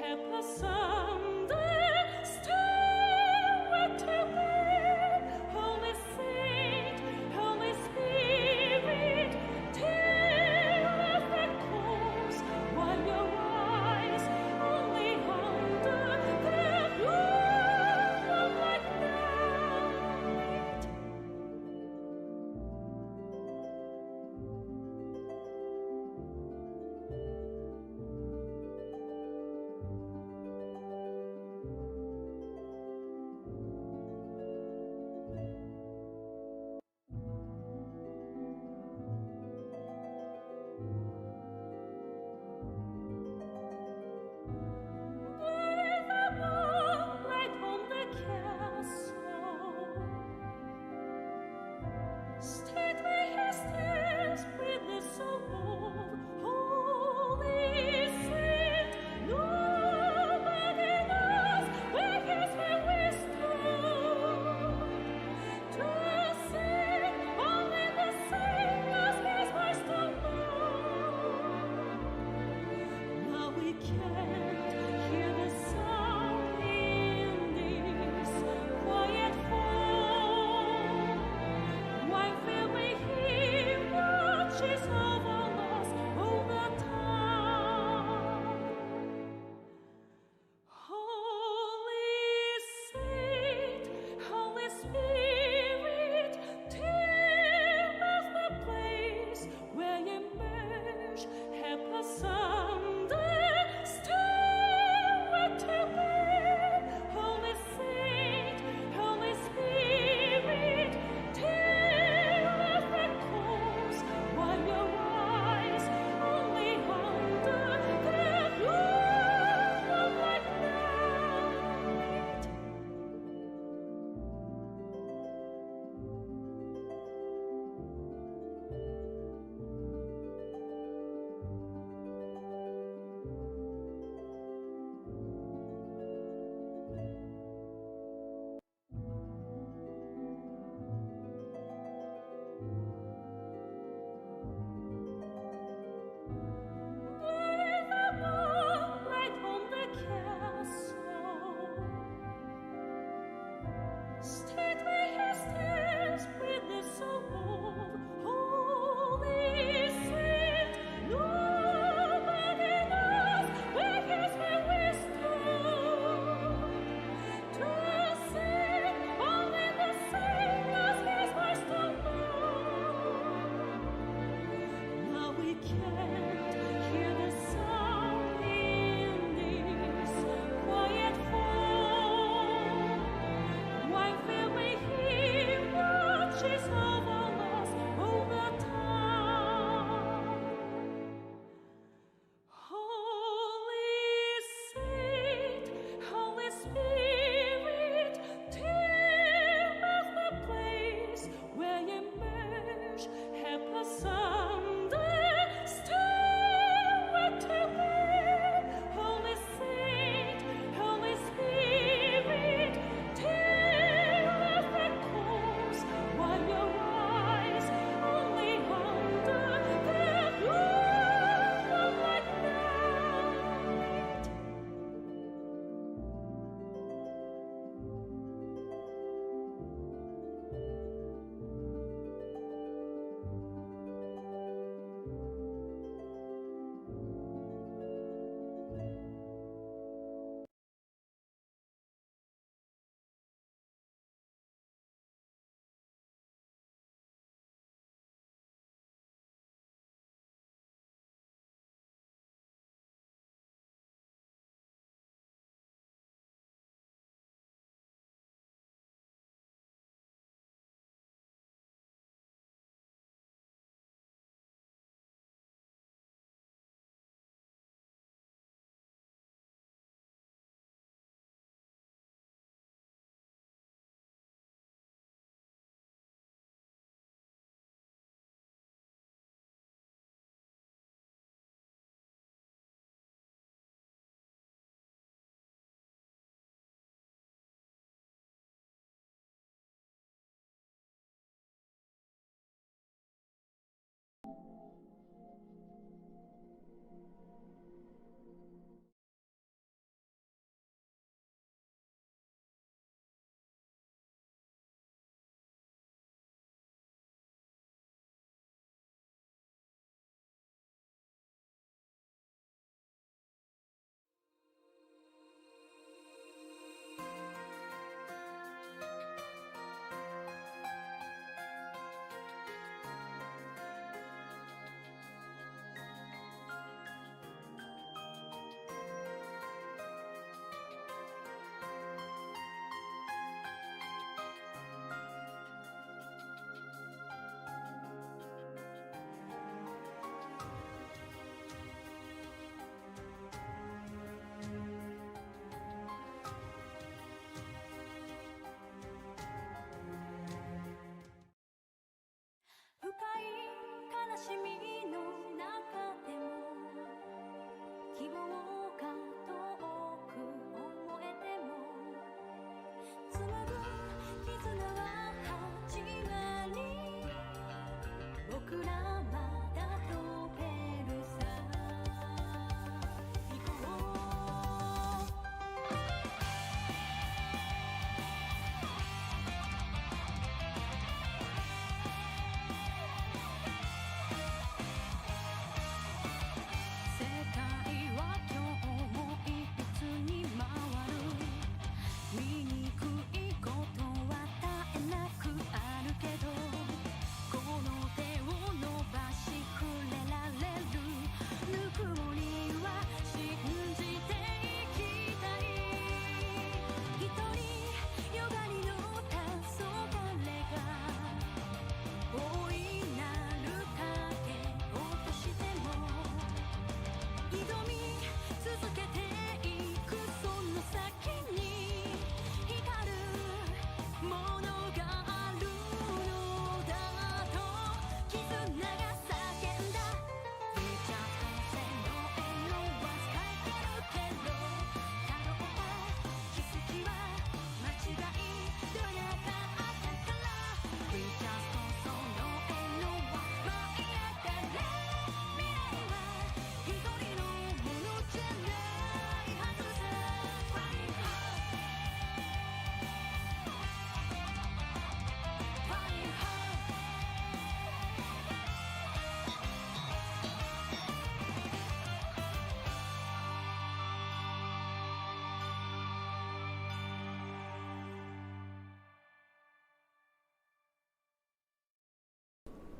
Help us someday.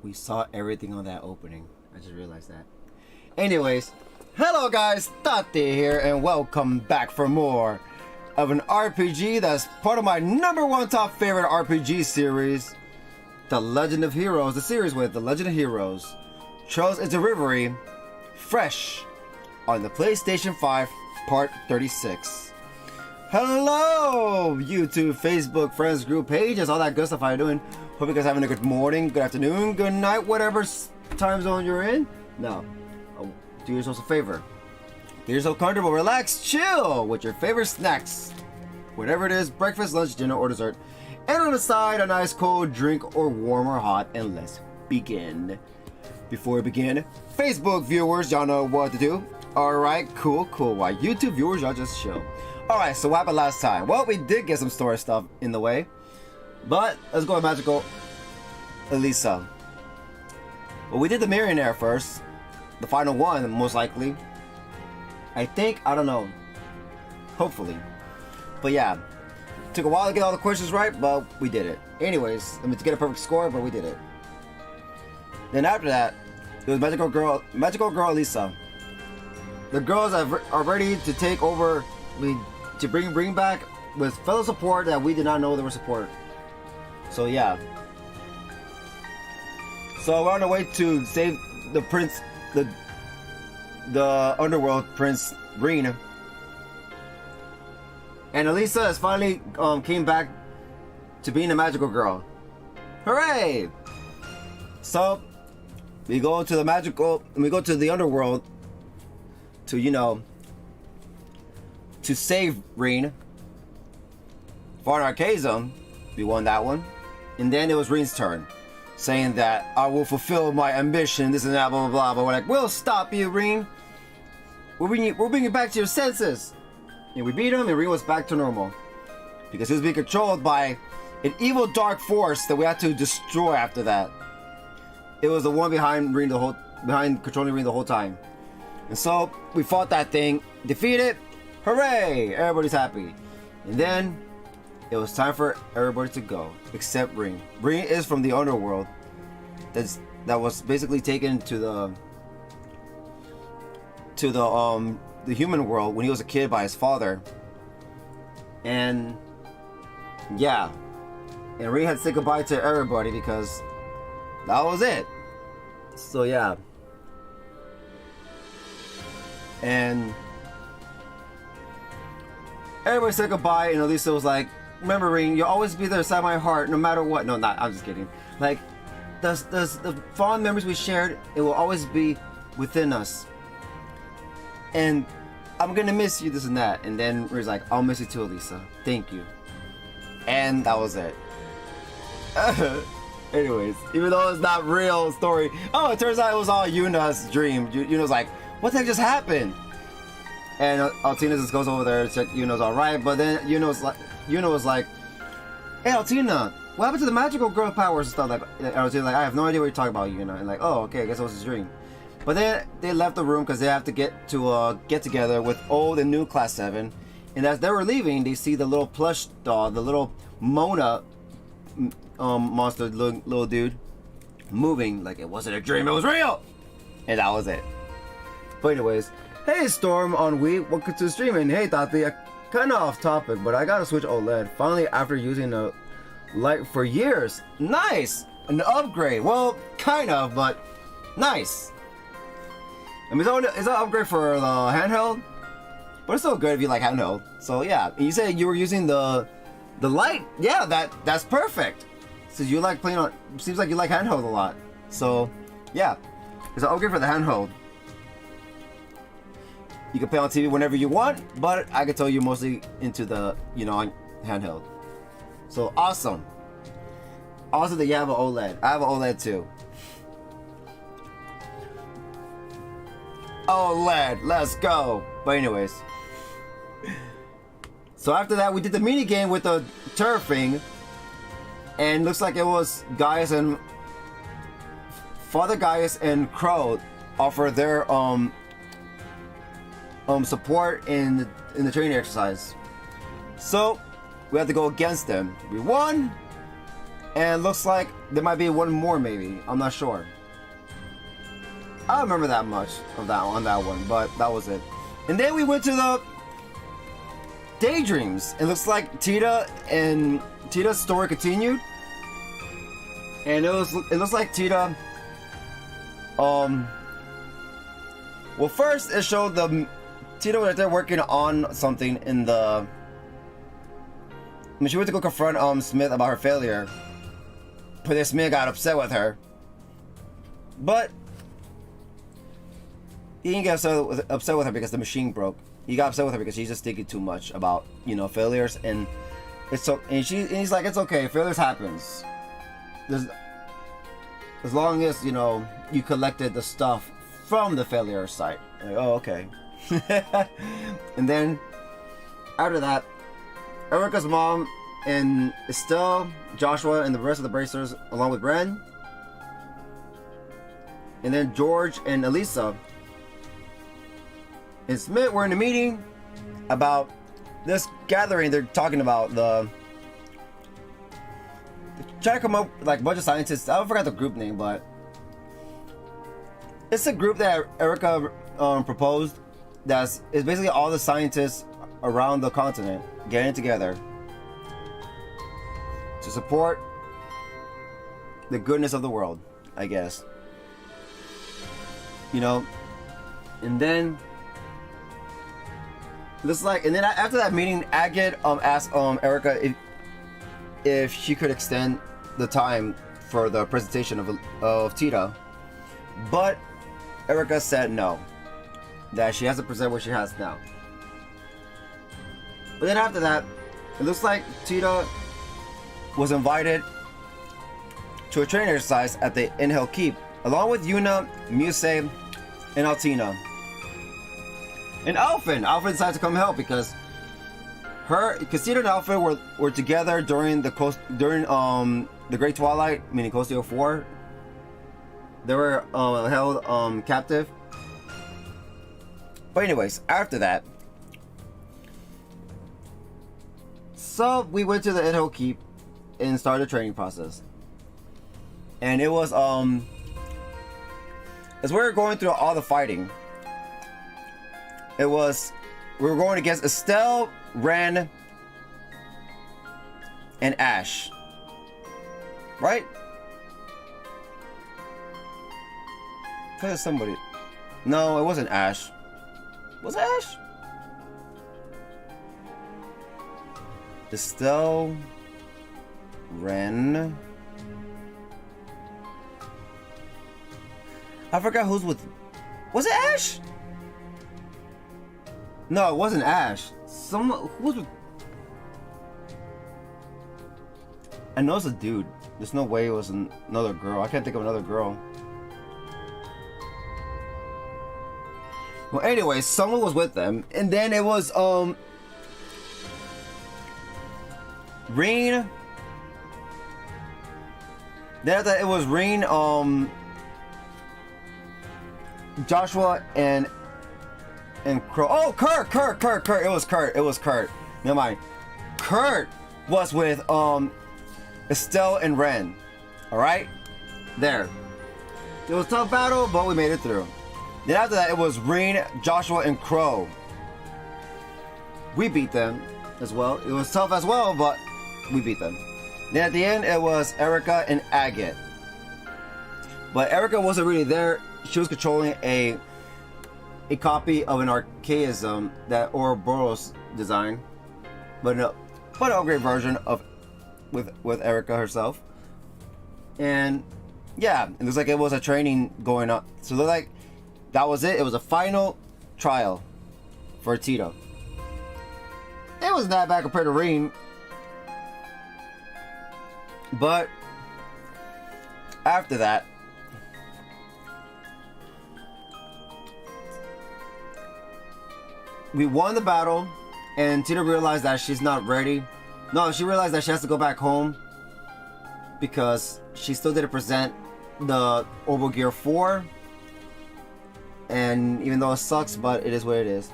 We saw everything on that opening. I just realized that. Anyways, hello guys, Taty here, and welcome back for more of an RPG that's part of my #1 top favorite RPG series, The Legend of Heroes, the series with The Legend of Heroes. Trails into Reverie, fresh on the PlayStation 5, part 36. Hello, YouTube, Facebook, friends, group pages, all that good stuff. How you doing? Hope you guys are having a good morning, good afternoon, good night, whatever time zone you're in. Now, do yourself a favor. Get yourself comfortable, relax, chill with your favorite snacks. Whatever it is, breakfast, lunch, dinner, or dessert. And on the side, a nice cold drink or warm or hot. And let's begin. Before we begin, Facebook viewers, y'all know what to do. Alright, cool. Why YouTube viewers, y'all just chill. Alright, so what happened last time? Well, we did get some story stuff in the way. But let's go with Magical Elisa. Well, we did the Millionaire first. The final one, most likely. I think, I don't know. Hopefully. But yeah. Took a while to get all the questions right, but we did it. Anyways, I mean to get a perfect score, but we did it. Then after that, it was Magical Girl Elisa. The girls are ready to take over, to bring back with fellow support that we did not know there was support. So yeah. So we're on our way to save the prince, the underworld prince Green. And Elisa has finally came back to being a magical girl. Hooray! So we go to the underworld to, you know, to save Reen. For an Archasm, we won that one. And then it was Reen's turn, saying that I will fulfill my ambition, this and that, blah blah blah. But we're like, we'll stop you, Reen. We'll bring you back to your senses. And we beat him, and Reen was back to normal. Because he was being controlled by an evil dark force that we had to destroy after that. It was the one behind controlling Reen the whole time. And so we fought that thing, defeated, hooray! Everybody's happy. And then it was time for everybody to go, except Reen. Reen is from the underworld. That was basically taken to the human world when he was a kid by his father. And yeah, and Reen had to say goodbye to everybody because that was it. So yeah, and everybody said goodbye, and Elisa was like, remember, Reen, you'll always be there inside my heart no matter what. No, not, I'm just kidding. Like, the fond memories we shared, it will always be within us. And I'm gonna miss you, this and that. And then Reen's like, I'll miss you too, Elisa. Thank you. And that was it. Anyways, even though it's not real story. Oh, it turns out it was all Yuna's dream. Yuna's like, what the heck just happened? And Altina just goes over there to check Yuna's alright. But then Yuna was like, hey Altina, what happened to the magical girl powers and stuff? Like, Altina's like, I have no idea what you're talking about, Yuna. And like, oh, okay, I guess it was his dream. But then they left the room because they have to get together with old and new Class 7. And as they were leaving, they see the little plush doll, the little Mona monster little dude, moving like it wasn't a dream, it was real! And that was it. But anyways, hey Storm on Wii, welcome to streaming. Hey Taty, kinda off topic, but I got to switch OLED. Finally, after using a light for years. Nice! An upgrade. Well, kind of, but nice. I mean, it's an upgrade for the handheld, but it's still good if you like handheld. So yeah, you said you were using the light. Yeah, that's perfect. So you like playing on. Seems like you like handheld a lot. So yeah, it's an upgrade for the handheld. You can play on TV whenever you want, but I can tell you're mostly into the handheld. So awesome. Also, that you have an OLED. I have an OLED too. OLED, let's go. But anyways, so after that we did the mini game with the turfing, and looks like it was Gaius and Father Gaius and Crow offer their support in the training exercise. So we had to go against them. We won, And looks like there might be one more, maybe. I'm not sure. I don't remember that much of that on that one, but that was it. And then we went to the Daydreams. It looks like Tita's story continued. And it looks like Tita. Well, first it showed Tita was right there working on something in the. When she went to go confront Smith about her failure, but then Smith got upset with her. But he didn't get upset with her because the machine broke. He got upset with her because she's just thinking too much about, you know, failures, and it's so. And he's like, it's okay, failures happens. As long as, you know, you collected the stuff from the failure site. Like, oh, okay. And then after that, Erica's mom and Estelle, Joshua, and the rest of the Bracers, along with Bren, and then George and Elisa and Smith were in a meeting about this gathering. They're talking about they're trying to come up with like a bunch of scientists. I forgot the group name, but it's a group that Erica proposed. It's basically all the scientists around the continent getting together to support the goodness of the world, I guess. You know, and then looks like, and then after that meeting, Agate asked Erica if she could extend the time for the presentation of Tita, but Erica said no, that she has to present what she has now. But then after that, it looks like Tita was invited to a training exercise at the Inhale Keep, along with Yuna, Muse, and Altina. And Alphen decided to come help because Tita and Alphen were together during the Great Twilight, meaning Coast 04. They were held captive. But anyways, after that, so we went to the Inhale Keep and started the training process. And it was as we were going through all the fighting, we were going against Estelle, Ren, and Ash. Right? I thought it was somebody. No, it wasn't Ash. Was it Ash? Estelle, Ren. I forgot who's with. Was it Ash? No, it wasn't Ash. Who was with. I know it's a dude. There's no way it was another girl. I can't think of another girl. Well, anyway, someone was with them, and then it was Reen. Then after that, it was Reen, Joshua, and Crow. Oh, Kurt. It was Kurt. Never mind. Kurt was with Estelle and Ren. All right, there. It was a tough battle, but we made it through. Then after that, it was Reen, Joshua, and Crow. We beat them as well. It was tough as well, but we beat them. Then at the end, it was Erica and Agate. But Erica wasn't really there. She was controlling a copy of an archaism that Ouroboros designed, but an upgrade version of with Erica herself. And yeah, it looks like it was a training going on. So they're like, that was it. It was a final trial for Tito. It wasn't that bad compared to Reem, but after that, we won the battle, and Tita realized that she's not ready. No, she realized that she has to go back home because she still didn't present the Orbo Gear 4. And even though it sucks, but it is what it is.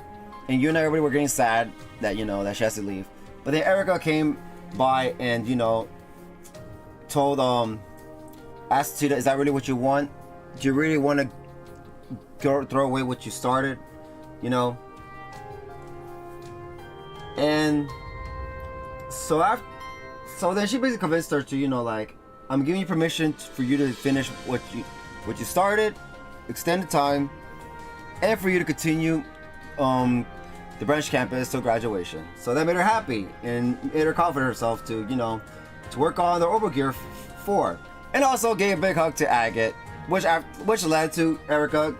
And you and everybody were getting sad that, you know, that she has to leave. But then Erica came by and, you know, told asked Taty, is that really what you want? Do you really want to throw away what you started? You know? And so then she basically convinced her to, you know, like, I'm giving you permission for you to finish what you started, extend the time, and for you to continue the branch campus till graduation. So that made her happy and made her confident herself to, you know, to work on the Orbital Gear 4. And also gave a big hug to Agate, which led to Erica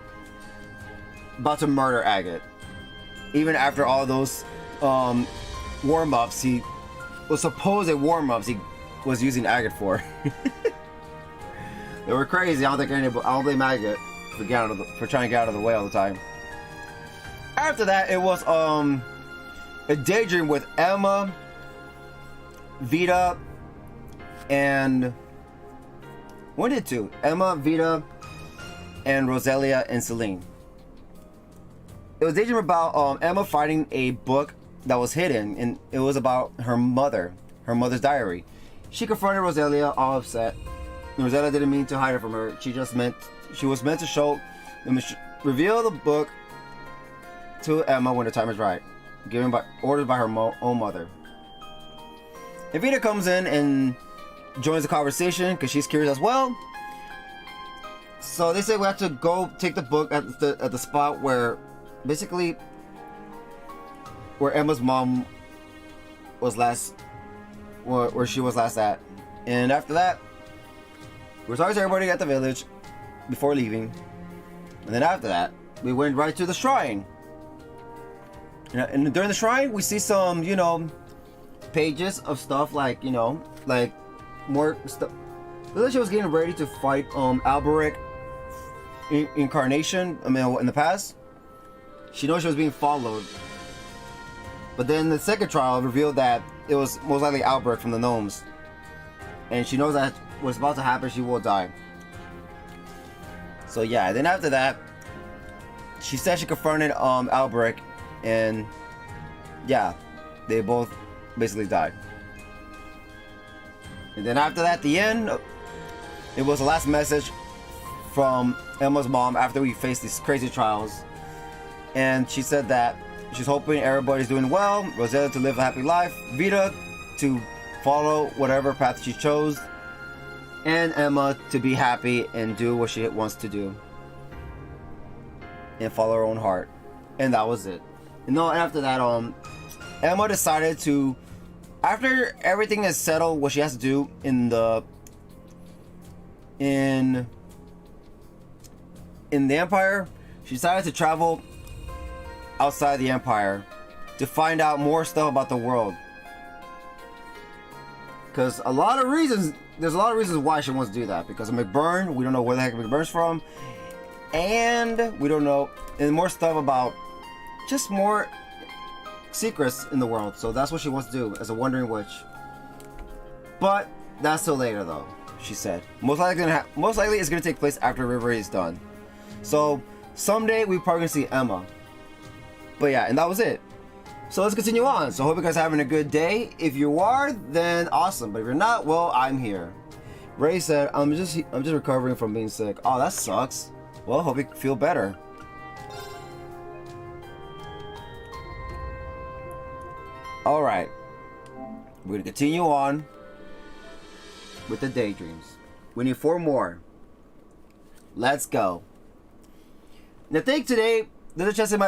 about to murder Agate. Even after all those warm-ups, he was supposed warm-ups he was using Agate for. They were crazy. I don't blame Agate for trying to get out of the way all the time. After that, it was a daydream with Emma, Vita, and what did two? Emma, Vita, and Roselia and Celine. It was a daydream about Emma finding a book that was hidden, and it was about her mother's diary. She confronted Roselia, all upset. Roselia didn't mean to hide it from her. She was meant to show and reveal the book to Emma when the time is right, ordered by her own mother. And Vita comes in and joins the conversation because she's curious as well. So they say we have to go take the book at the spot where Emma's mom was where she was last at. And after that, we were talking to everybody at the village before leaving. And then after that, we went right to the shrine. And during the shrine, we see some, you know, pages of stuff like, you know, like more stuff. The she was getting ready to fight Alberic incarnation. I mean, in the past, she knows she was being followed. But then the second trial revealed that it was most likely Alberic from the gnomes, and she knows that what's about to happen. She will die. So yeah. Then after that, she said she confronted Alberic, and yeah, they both basically died. And then after that, the end, it was the last message from Emma's mom after we faced these crazy trials. And she said that she's hoping everybody's doing well, Rosetta to live a happy life, Vita to follow whatever path she chose, and Emma to be happy and do what she wants to do and follow her own heart. And that was it. And no, after that, Emma decided to, after everything is settled, what she has to do in the Empire, she decided to travel outside the Empire to find out more stuff about the world. Because there's a lot of reasons why she wants to do that. Because of McBurn, we don't know where the heck McBurn's from, and we don't know, and more stuff about just more secrets in the world. So that's what she wants to do as a wandering witch. But that's till later, though. She said most likely it's gonna take place after Reverie is done. So someday we're probably gonna see Emma. But yeah, and that was it. So let's continue on. So I hope you guys are having a good day. If you are, then awesome. But if you're not, well, I'm here. Ray said, I'm just recovering from being sick. Oh, that sucks. Well, hope you feel better. Alright. We're gonna continue on with the daydreams. We need 4 more. Let's go. And I think today there's a chance it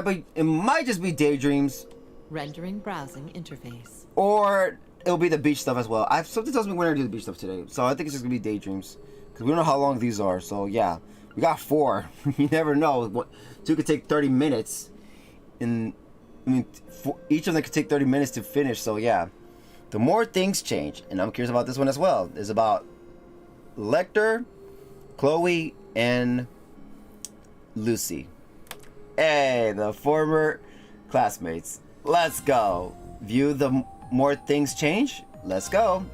might just be daydreams. Rendering browsing interface. Or it'll be the beach stuff as well. Something tells me we're gonna do the beach stuff today, so I think it's just gonna be daydreams because we don't know how long these are. So yeah, we got 4. You never know. 2 could take 30 minutes, and each of them could take 30 minutes to finish. So yeah, the more things change, and I'm curious about this one as well. It's about Lecter, Chloe, and Lucy. Hey, the former classmates. Let's go. View the more things change. Let's go.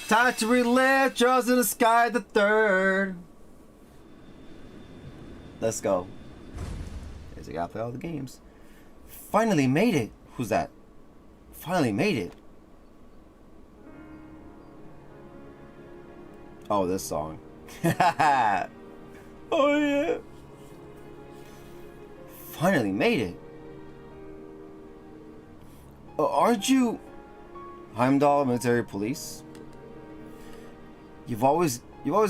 Time to relive Charles in the Sky the Third. Let's go. Guess I gotta play all the games. Finally made it. Who's that? Finally made it. Oh, this song. Oh yeah. Finally made it. Aren't you Heimdall Military Police? You've always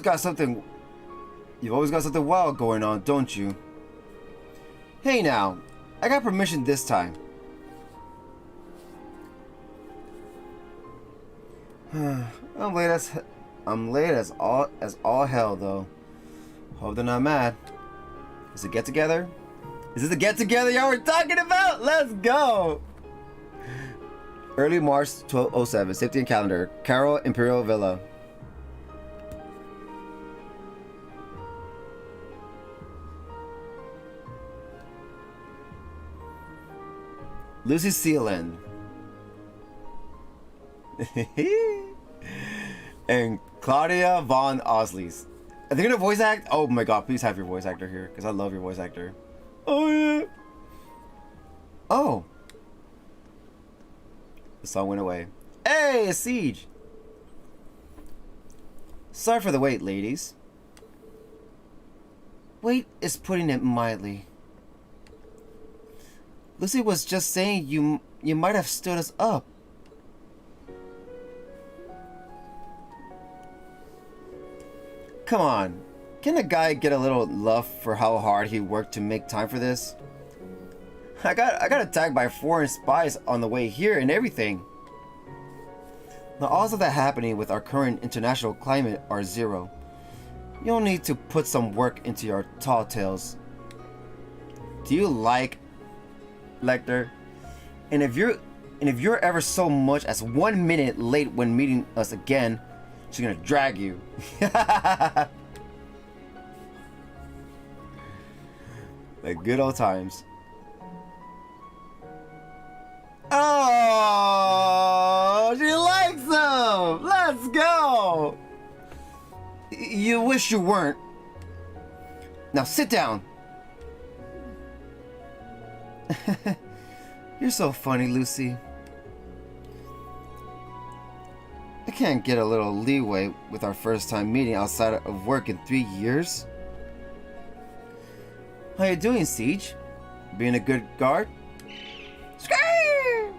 got something wild going on, don't you? Hey now, I got permission this time. I'm late as all hell though. Hope they're not mad. Is it get together? Is this the get together y'all were talking about? Let's go. Early March 1207, safety and calendar, Carroll Imperial Villa. Lucy Sealand. And Claudia Von Osleys. Are they gonna voice act? Oh my god, please have your voice actor here, because I love your voice actor. Oh yeah. Oh. The song went away. Hey, a siege. Sorry for the wait, ladies. Wait is putting it mildly. Lucy was just saying you might have stood us up. Come on, can a guy get a little love for how hard he worked to make time for this? I got attacked by foreign spies on the way here and everything. The odds of that happening with our current international climate are zero. You'll need to put some work into your tall tales. Do you like Lecter? And if you're ever so much as 1 minute late when meeting us again, she's gonna drag you. Like good old times. Oh, she likes him. Let's go. You wish you weren't. Now sit down. You're so funny, Lucy. I can't get a little leeway with our first time meeting outside of work in 3 years. How you doing, Siege? Being a good guard? Scream!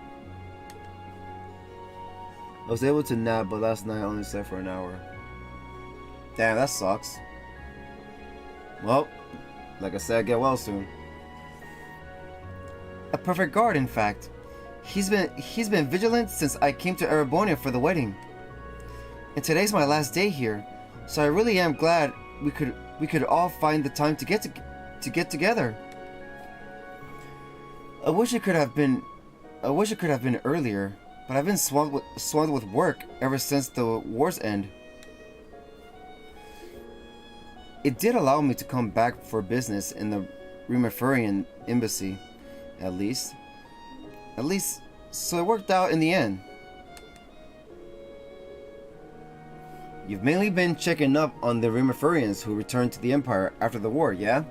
I was able to nap, but last night I only slept for an hour. Damn, that sucks. Well, like I said, get well soon. A perfect guard, in fact. He's been vigilant since I came to Erebonia for the wedding. And today's my last day here, so I really am glad we could all find the time to get together. I wish it could have been earlier, but I've been swamped with work ever since the war's end. It did allow me to come back for business in the Reverie embassy, at least, so it worked out in the end. You've mainly been checking up on the Remiferians who returned to the Empire after the war, yeah?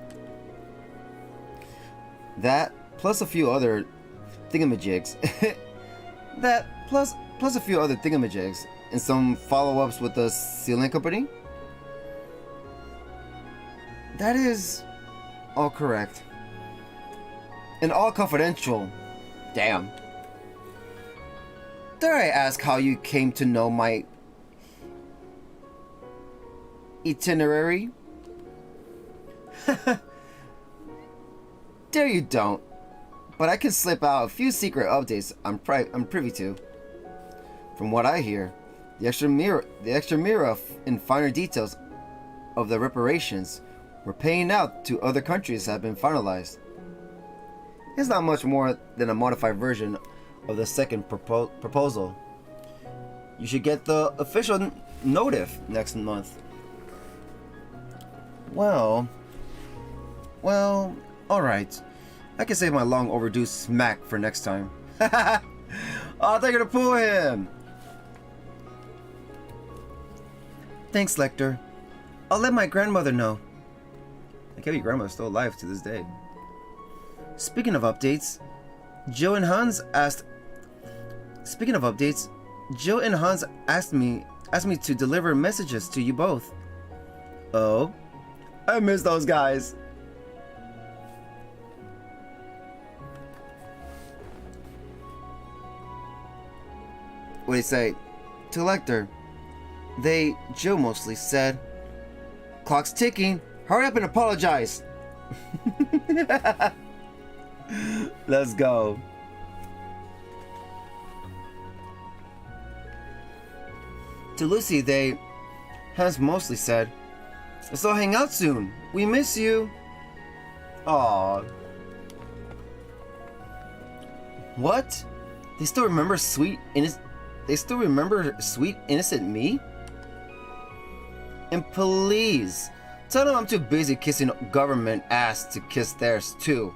That, plus a few other thingamajigs. plus a few other thingamajigs. And some follow-ups with the Sealing Company? That is all correct. And all confidential. Damn. Dare I ask how you came to know my itinerary? Dare you don't. But I can slip out a few secret updates I'm privy to. From what I hear, the extra mirror and finer details of the reparations we're paying out to other countries have been finalized. It's not much more than a modified version of the second proposal. You should get the official notif next month. Well, alright. I can save my long overdue smack for next time. I'll take her to pull him! Thanks, Lecter. I'll let my grandmother know. I can't be grandma's still alive to this day. Speaking of updates, Jill and Hans asked me asked me to deliver messages to you both. Oh? I miss those guys. What do you say? To Lecter. Joe mostly said, "Clock's ticking. Hurry up and apologize." Let's go. To Lucy, Hans mostly said, "Let's all hang out soon. We miss you." Aww. What? They still remember sweet innocent me? And please, tell them I'm too busy kissing government ass to kiss theirs too.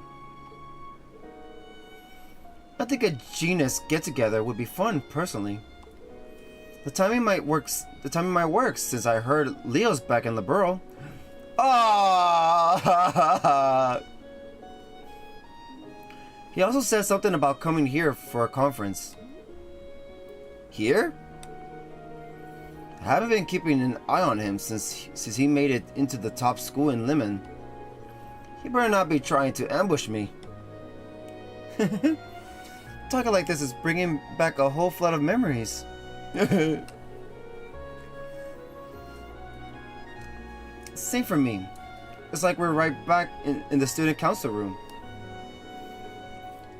I think a genus get-together would be fun, personally. The timing might work since I heard Leo's back in the borough. Ah! He also said something about coming here for a conference. Here? I haven't been keeping an eye on him since he made it into the top school in Lemon. He better not be trying to ambush me. Talking like this is bringing back a whole flood of memories. Same for me. It's like we're right back in the student council room.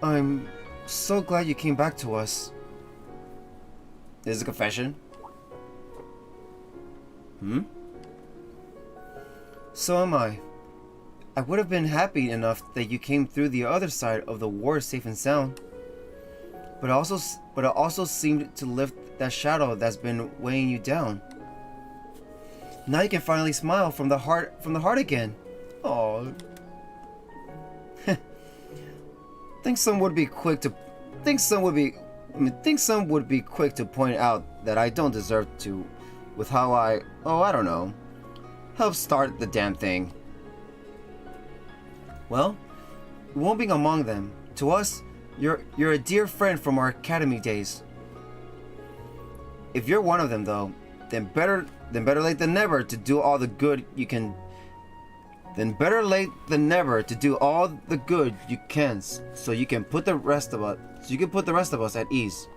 I'm so glad you came back to us. Is it a confession? So am I. I would have been happy enough that you came through the other side of the war safe and sound. But it also seemed to lift that shadow that's been weighing you down. Now you can finally smile from the heart again. Aww. Think some would be quick to point out that I don't deserve to, with how I don't know, help start the damn thing. Well, we won't be among them. To us, you're a dear friend from our academy days. If you're one of them, though, then better late than never to do all the good you can. Then better late than never to do all the good you can, so you can put the rest of us at ease.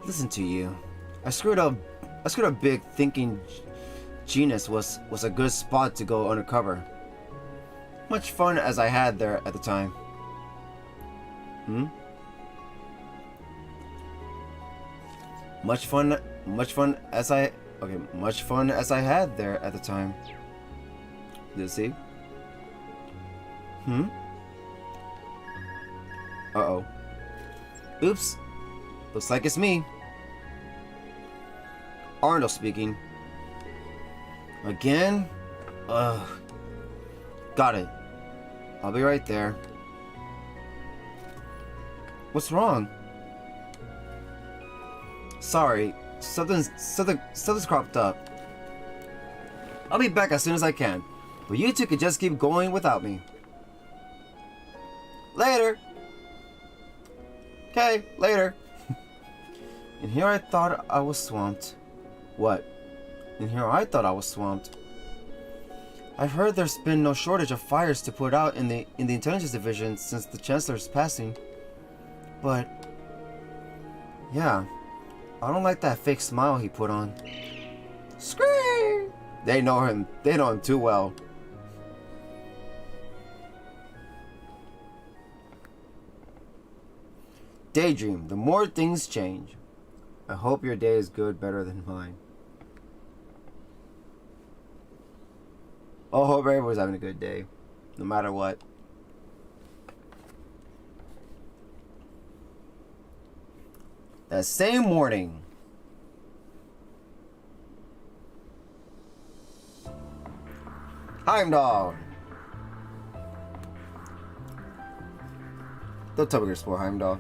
Listen to you. I screwed up big thinking Genus was a good spot to go undercover. Much fun as I had there at the time. Much fun as I had there at the time. Lucy? Uh-oh. Oops. Looks like it's me. Arnold speaking. Again? Ugh. Got it. I'll be right there. What's wrong? Sorry. Something's cropped up. I'll be back as soon as I can. But you two could just keep going without me. Later. Okay, later. And here I thought I was swamped. What? And here I thought I was swamped. I've heard there's been no shortage of fires to put out in the intelligence division since the Chancellor's passing. But yeah, I don't like that fake smile he put on. Scream! They know him too well. Daydream, the more things change. I hope your day is good, better than mine. I hope everyone's having a good day, no matter what. That same morning, Heimdall. Don't tell me you're for Heimdall.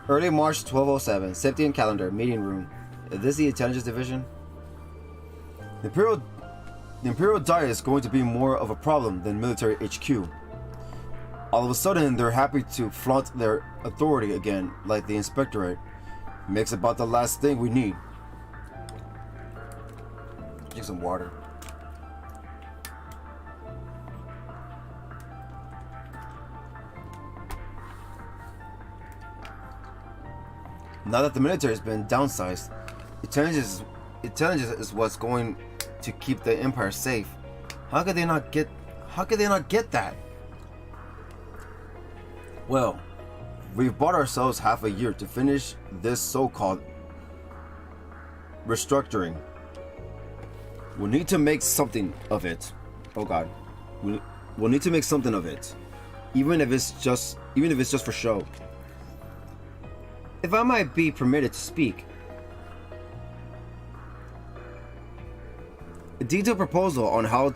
Early March 1207, Septian calendar, meeting room. Is this the intelligence division? The The Imperial Diet is going to be more of a problem than military HQ. All of a sudden, they're happy to flaunt their authority again, like the Inspectorate. Makes about the last thing we need. Drink some water. Now that the military has been downsized, intelligence is what's going to keep the Empire safe. How could they not get that? Well, we've bought ourselves half a year to finish this so-called restructuring. We'll need to make something of it. Oh God, we'll need to make something of it, even if it's just for show. If I might be permitted to speak, a detailed proposal on how a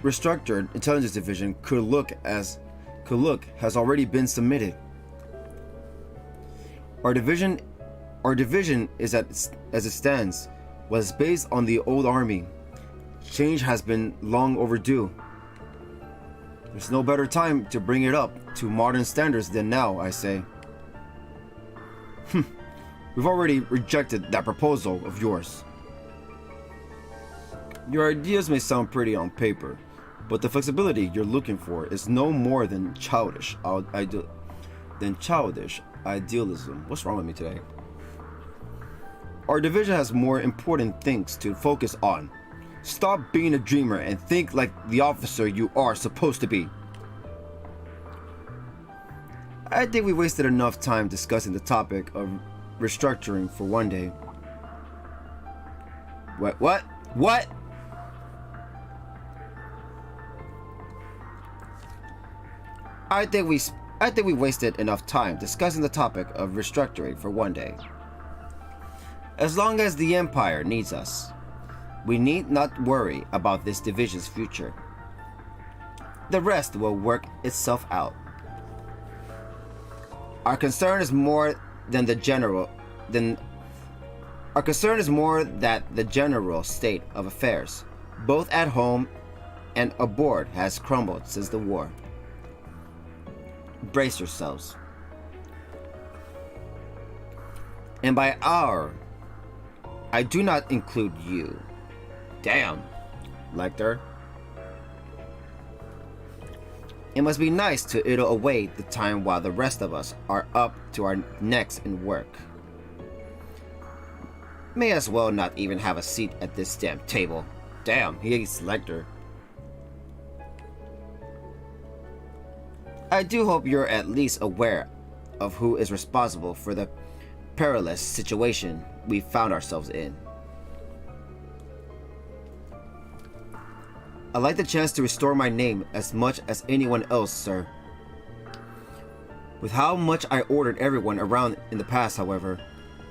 restructured intelligence division could look has already been submitted. Our division is as it stands was based on the old army. Change has been long overdue. There's no better time to bring it up to modern standards than now, I say. We've already rejected that proposal of yours. Your ideas may sound pretty on paper, but the flexibility you're looking for is no more than childish idealism. What's wrong with me today? Our division has more important things to focus on. Stop being a dreamer and think like the officer you are supposed to be. I think we wasted enough time discussing the topic of restructuring for one day. What? I think we wasted enough time discussing the topic of restructuring for one day. As long as the Empire needs us, we need not worry about this division's future. The rest will work itself out. Our concern is more that the general state of affairs, both at home and aboard, has crumbled since the war. Brace yourselves. And by our, I do not include you. Damn, Lecter. It must be nice to idle away the time while the rest of us are up to our necks in work. May as well not even have a seat at this damn table. Damn, he hates Lecter. I do hope you're at least aware of who is responsible for the perilous situation we found ourselves in. I'd like the chance to restore my name as much as anyone else, sir. With how much I ordered everyone around in the past, however,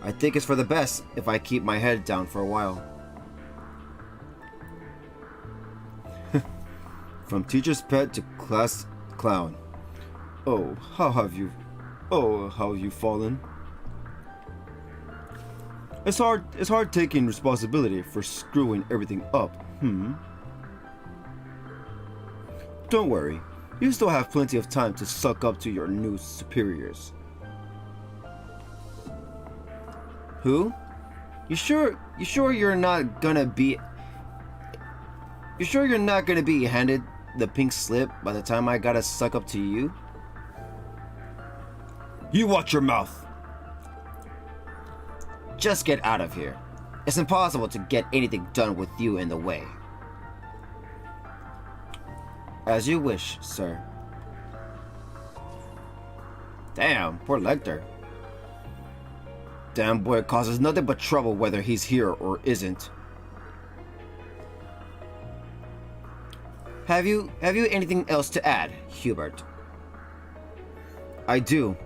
I think it's for the best if I keep my head down for a while. From teacher's pet to class clown. Oh, how have you fallen? It's hard taking responsibility for screwing everything up, Don't worry, you still have plenty of time to suck up to your new superiors. Who? You sure you're not gonna be handed the pink slip by the time I gotta suck up to you? You watch your mouth. Just get out of here. It's impossible to get anything done with you in the way. As you wish, sir. Damn, poor Lecter. Damn boy causes nothing but trouble whether he's here or isn't. Have you anything else to add, Hubert? I do.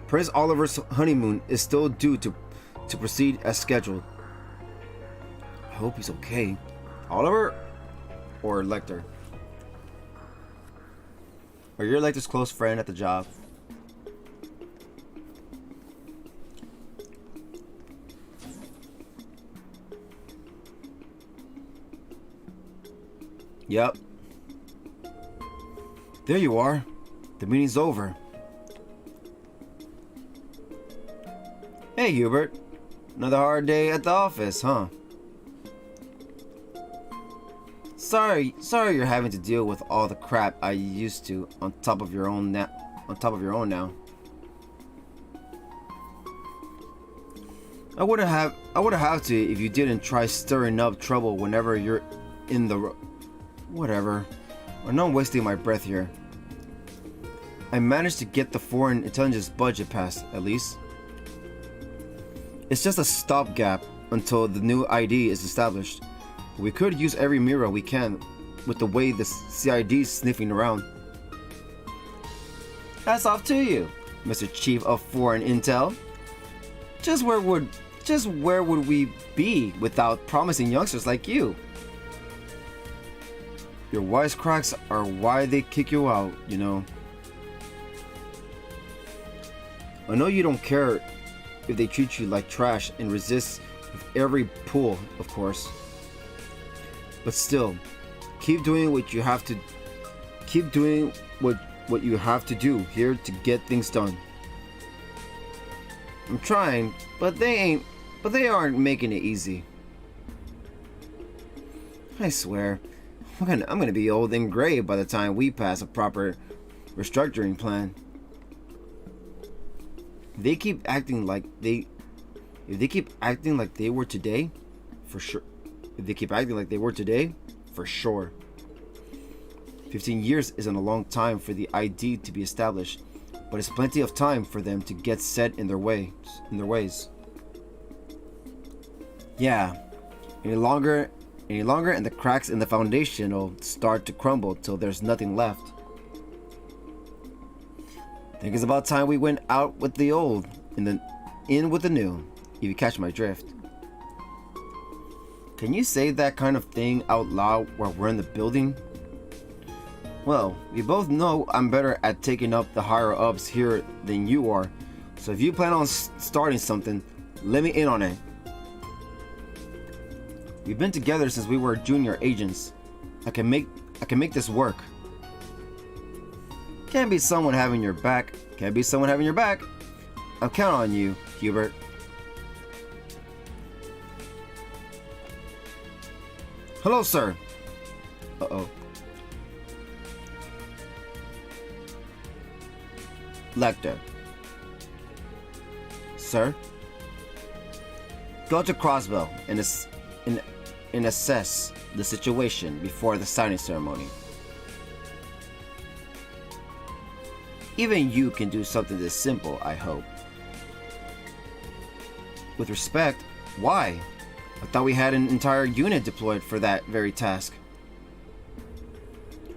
Prince Oliver's honeymoon is still due to proceed as scheduled. I hope he's okay. Oliver or Lecter? Are you Lecter's close friend at the job? Yep. There you are. The meeting's over. Hey, Hubert. Another hard day at the office, huh? Sorry you're having to deal with all the crap I used to on top of your own now. I would have to if you didn't try stirring up trouble whenever you're in the whatever. I know I'm wasting my breath here. I managed to get the foreign intelligence budget passed, at least. It's just a stopgap until the new ID is established. We could use every mirror we can with the way the CID's sniffing around. Hats off to you, Mr. Chief of Foreign Intel. Just where would we be without promising youngsters like you? Your wisecracks are why they kick you out, you know. I know you don't care if they treat you like trash and resist with every pull, of course. But still, keep doing what you have to do here to get things done. I'm trying, but they aren't making it easy. I swear, I'm gonna be old and gray by the time we pass a proper restructuring plan. If they keep acting like they were today, for sure. 15 years isn't a long time for the ID to be established, but it's plenty of time for them to get set in their ways. Yeah, any longer and the cracks in the foundation will start to crumble till there's nothing left. I think it's about time we went out with the old and in with the new, if you catch my drift. Can you say that kind of thing out loud while we're in the building? Well, we both know I'm better at taking up the higher ups here than you are, so if you plan on starting something, let me in on it. We've been together since we were junior agents. I can make this work. Can't be someone having your back. I'll count on you, Hubert. Hello, sir. Uh-oh. Lecter. Sir? Go to Crossbell and assess the situation before the signing ceremony. Even you can do something this simple, I hope. With respect, why? I thought we had an entire unit deployed for that very task.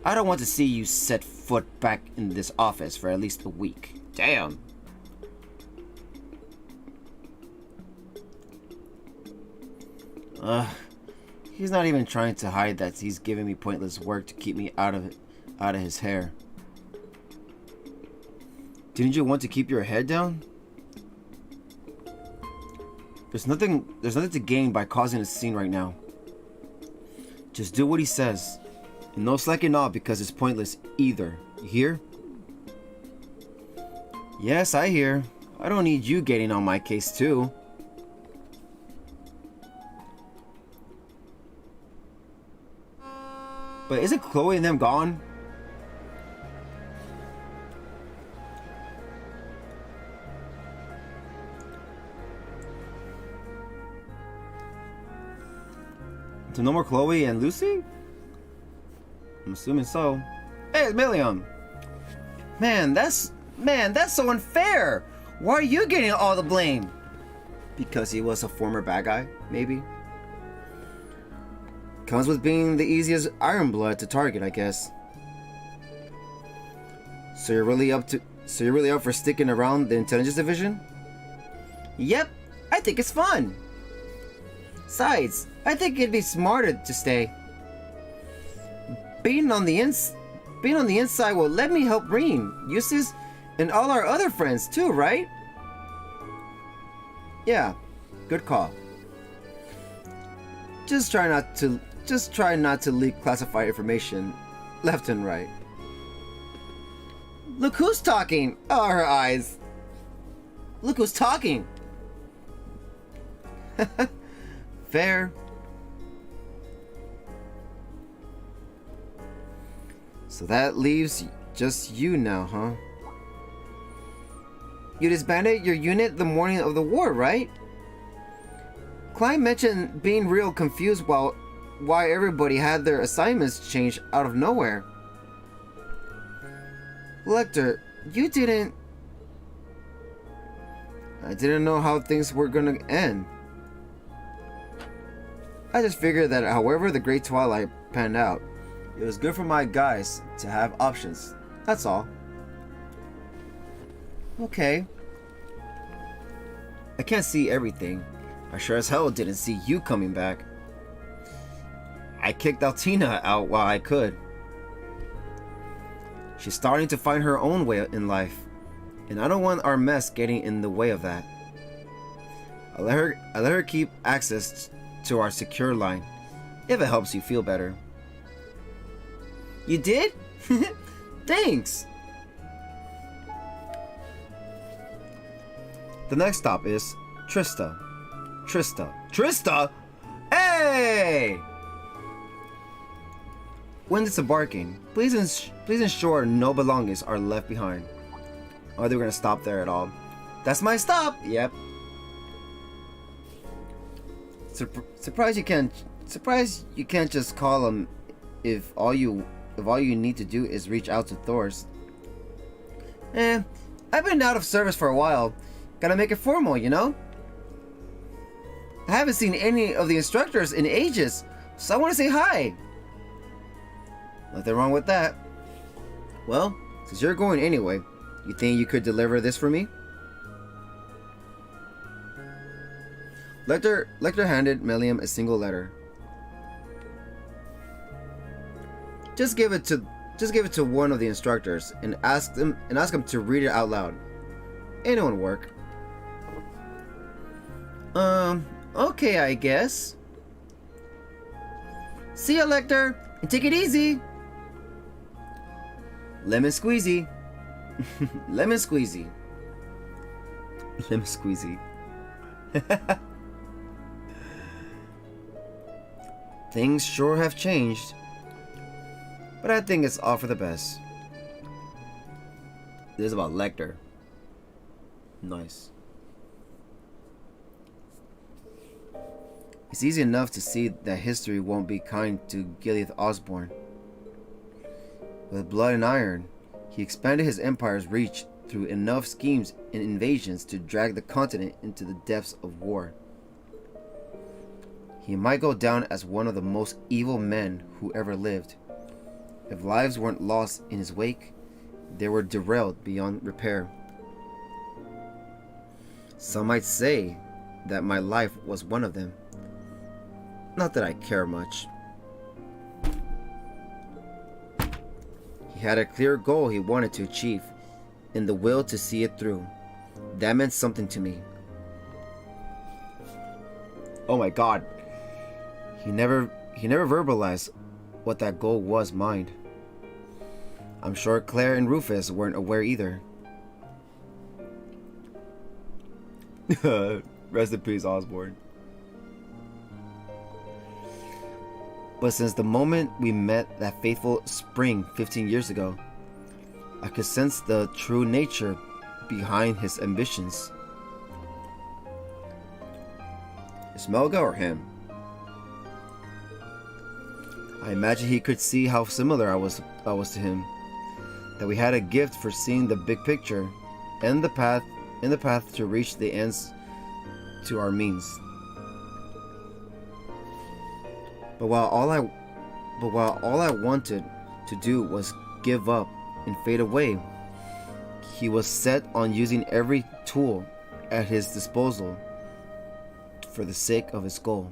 I don't want to see you set foot back in this office for at least a week. Damn. He's not even trying to hide that he's giving me pointless work to keep me out of his hair. Didn't you want to keep your head down? There's nothing to gain by causing a scene right now. Just do what he says. And no slacking off because it's pointless either. You hear? Yes, I hear. I don't need you getting on my case too. But isn't Chloe and them gone? So no more Chloe and Lucy? I'm assuming so. Hey, it's Milliam. Man, that's so unfair. Why are you getting all the blame? Because he was a former bad guy, maybe? Comes with being the easiest Iron Blood to target, I guess. So you're really up for sticking around the intelligence division? Yep, I think it's fun. Besides, I think it'd be smarter to stay. Being on the inside will let me help Reem, Eustace, and all our other friends too, right? Yeah, good call. Just try not to just try not to leak classified information left and right. Look who's talking! Oh, her eyes. Look who's talking! Fair. So that leaves just you now, huh? You disbanded your unit the morning of the war, right? Klein mentioned being real confused why everybody had their assignments changed out of nowhere. Lecter, you didn't... I didn't know how things were gonna end. I just figured that however the Great Twilight panned out, it was good for my guys to have options. That's all. Okay. I can't see everything. I sure as hell didn't see you coming back. I kicked Altina out while I could. She's starting to find her own way in life, and I don't want our mess getting in the way of that. I let her keep access to our secure line, if it helps you feel better. You did? Thanks! The next stop is Trista. Trista? Hey! When disembarking, please ensure no belongings are left behind. Oh, they were gonna stop there at all. That's my stop! Yep. Surprised you can't just call them if all you need to do is reach out to Thor's. I've been out of service for a while. Gotta make it formal, you know? I haven't seen any of the instructors in ages, so I want to say hi. Nothing wrong with that. Well, since you're going anyway, you think you could deliver this for me? Lecter handed Meliam a single letter. Just give it to one of the instructors and ask them to read it out loud. Anyone work? Okay, I guess. See ya, Lecter, and take it easy. Lemon squeezy. Lemon squeezy. Lemon squeezy. Things sure have changed, but I think it's all for the best. This is about Lecter. Nice. It's easy enough to see that history won't be kind to Gilead Osborne. With blood and iron, he expanded his empire's reach through enough schemes and invasions to drag the continent into the depths of war. He might go down as one of the most evil men who ever lived. If lives weren't lost in his wake, they were derailed beyond repair. Some might say that my life was one of them. Not that I care much. He had a clear goal he wanted to achieve, and the will to see it through. That meant something to me. Oh my god. He never verbalized what that goal was mine. I'm sure Claire and Rufus weren't aware either. Rest in peace, Osborne. But since the moment we met that fateful spring 15 years ago, I could sense the true nature behind his ambitions. Smelga or him? I imagine he could see how similar I was to him. That we had a gift for seeing the big picture and the path to reach the ends to our means. But while all I wanted to do was give up and fade away, he was set on using every tool at his disposal for the sake of his goal.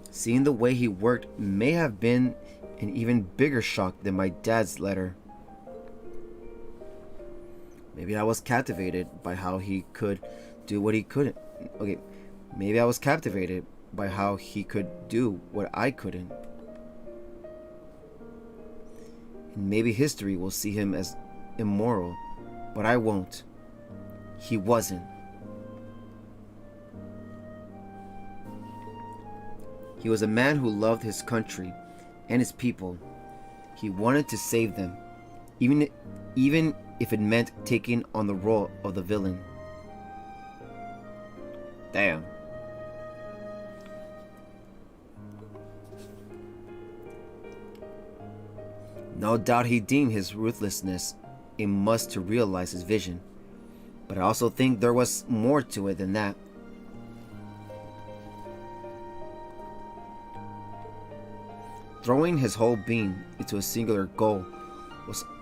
Seeing the way he worked may have been an even bigger shock than my dad's letter. Maybe I was captivated by how he could do what he couldn't. Okay, maybe I was captivated by how he could do what I couldn't. And maybe history will see him as immoral, but I won't. He wasn't. He was a man who loved his country and his people. He wanted to save them, even if it meant taking on the role of the villain. Damn. No doubt he deemed his ruthlessness a must to realize his vision, but I also think there was more to it than that. Throwing his whole being into a singular goal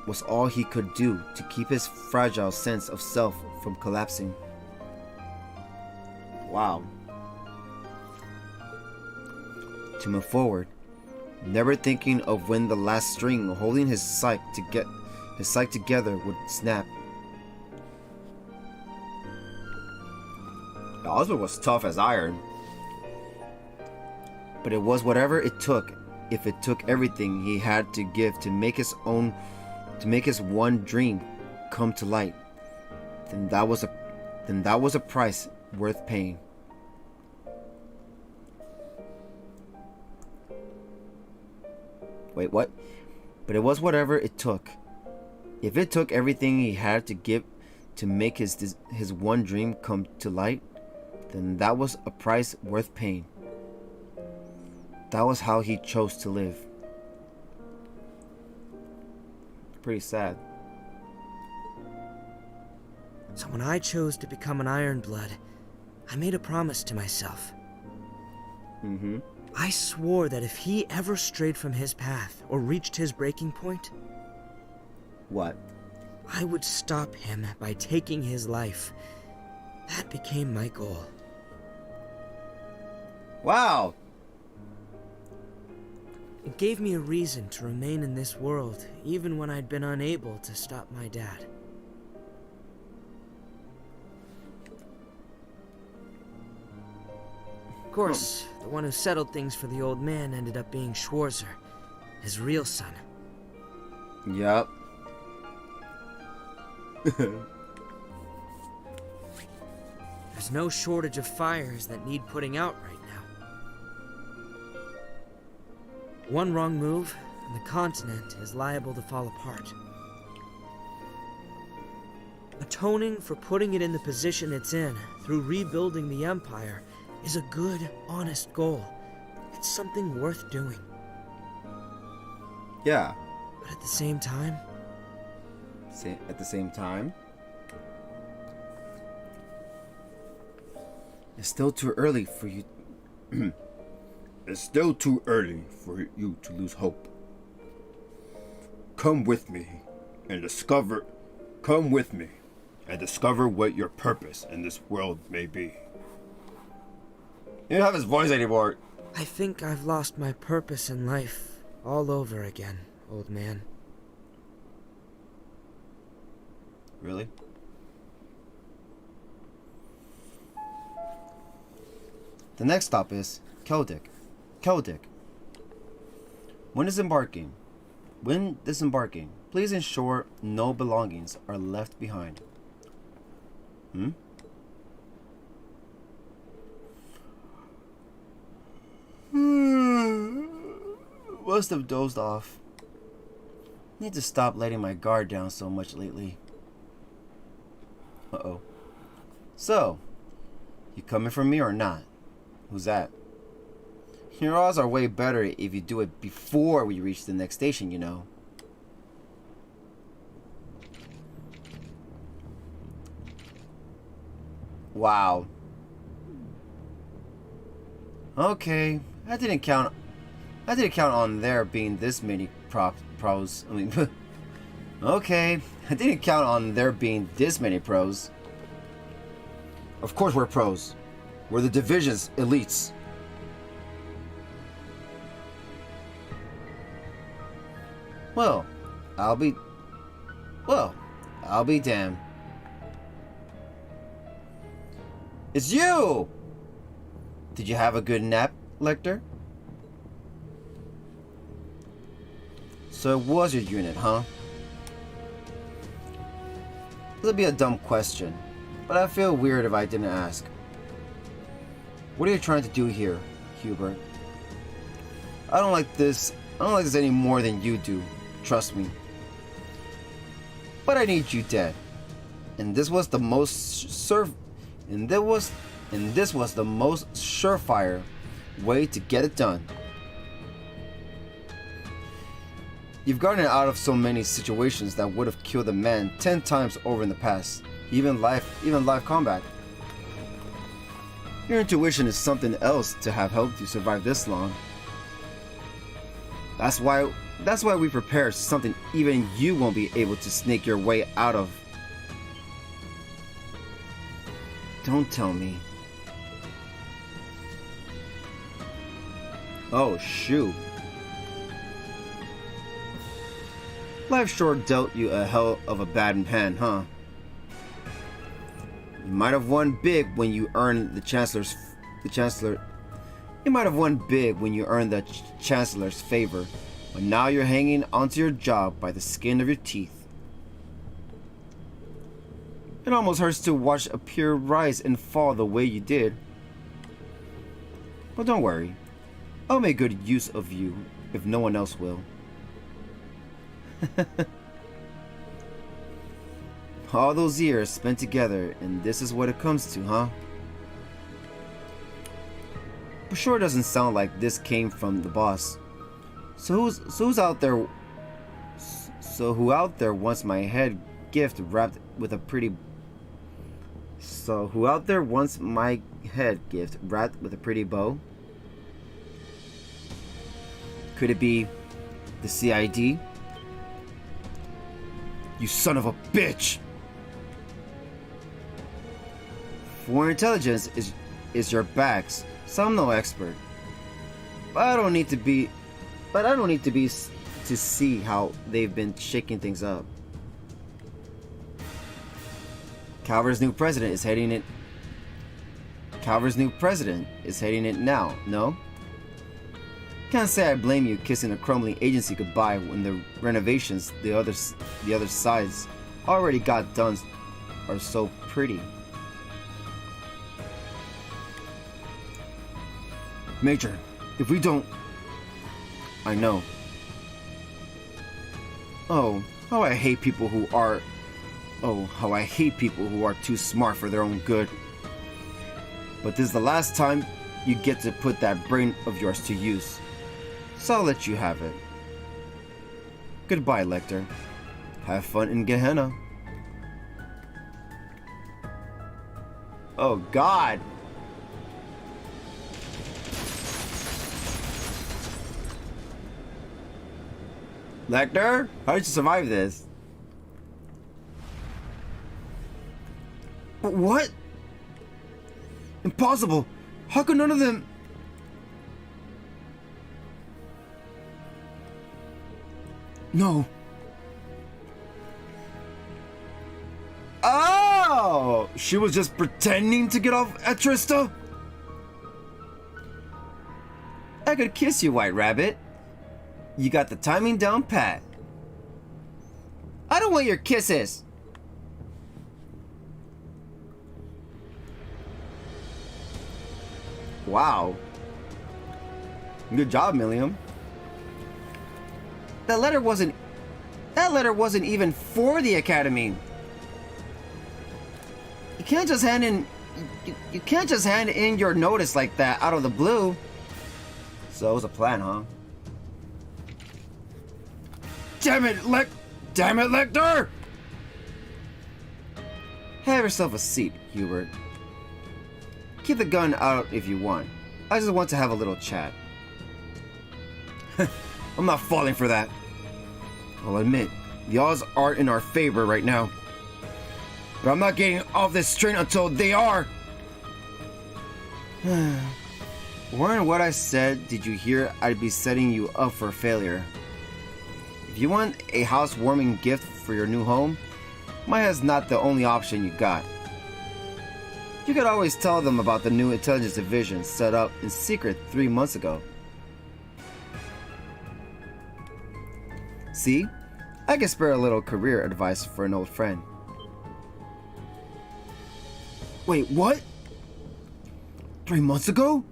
was all he could do to keep his fragile sense of self from collapsing. Wow. To move forward, never thinking of when the last string holding his psyche together would snap. The husband was tough as iron. But it was whatever it took. If it took everything he had to give to make his one dream come to light, then that was a price worth paying. Wait, what? But it was whatever it took. If it took everything he had to give to make his one dream come to light, then that was a price worth paying. That was how he chose to live. Pretty sad. So when I chose to become an Ironblood, I made a promise to myself. I swore that if he ever strayed from his path or reached his breaking point, What? I would stop him by taking his life. That became my goal. Wow! It gave me a reason to remain in this world, even when I'd been unable to stop my dad. Of course, the one who settled things for the old man ended up being Schwarzer, his real son. Yup. There's no shortage of fires that need putting out right now. One wrong move, and the continent is liable to fall apart. Atoning for putting it in the position it's in through rebuilding the Empire is a good, honest goal. It's something worth doing. Yeah. But at the same time... It's still too early for you... It's still too early for you to lose hope. Come with me and discover what your purpose in this world may be. You don't have his voice anymore. I think I've lost my purpose in life all over again, old man. Really? The next stop is Keldic. When disembarking, please ensure no belongings are left behind. Must have dozed off. Need to stop letting my guard down so much lately. Uh-oh. So, you coming for me or not? Who's that? Your odds are way better if you do it before we reach the next station, you know. Wow. Okay, I didn't count on there being this many pros. I mean, okay, I didn't count on there being this many pros. Of course we're pros. We're the division's elites. Well, I'll be damned. It's you! Did you have a good nap, Lecter? So it was your unit, huh? This would be a dumb question, but I feel weird if I didn't ask. What are you trying to do here, Hubert? I don't like this any more than you do, trust me. But I need you dead. And this was the most surefire way to get it done. You've gotten out of so many situations that would have killed a man 10 times over in the past, even live combat. Your intuition is something else to have helped you survive this long. That's why we prepared something even you won't be able to snake your way out of. Don't tell me. Oh, shoot. Life sure dealt you a hell of a bad hand, huh? You might have won big when you earned the Chancellor's favor, but now you're hanging onto your job by the skin of your teeth. It almost hurts to watch a peer rise and fall the way you did. But don't worry, I'll make good use of you if no one else will. All those years spent together, and this is what it comes to, huh? But sure doesn't sound like this came from the boss. So who's out there? So who out there wants my head gift wrapped with a pretty? So who out there wants my head gift wrapped with a pretty bow? Could it be the CID? You son of a bitch! Foreign intelligence is your backs, so I'm no expert. But I don't need to be to see how they've been shaking things up. Calver's new president is heading it now, no? Can't say I blame you kissing a crumbling agency goodbye when the renovations the other sides already got done are so pretty. Major, if we don't... I know. Oh, how I hate people who are too smart for their own good. But this is the last time you get to put that brain of yours to use. So I'll let you have it. Goodbye, Lecter. Have fun in Gehenna. Oh, God! Lecter? How did you survive this? What? Impossible! How could none of them... No. Oh! She was just pretending to get off at Trista? I could kiss you, White Rabbit. You got the timing down pat. I don't want your kisses. Wow. Good job, Milliam. That letter wasn't even for the Academy. You can't just hand in your notice like that out of the blue. So it was a plan, huh? Damn it, Lecter! Have yourself a seat, Hubert. Keep the gun out if you want. I just want to have a little chat. I'm not falling for that. I'll admit, the odds aren't in our favor right now. But I'm not getting off this train until they are. Weren't what I said, did you hear I'd be setting you up for failure? If you want a housewarming gift for your new home, Maya's not the only option you got. You could always tell them about the new intelligence division set up in secret 3 months ago. See? I can spare a little career advice for an old friend. Wait, what? 3 months ago?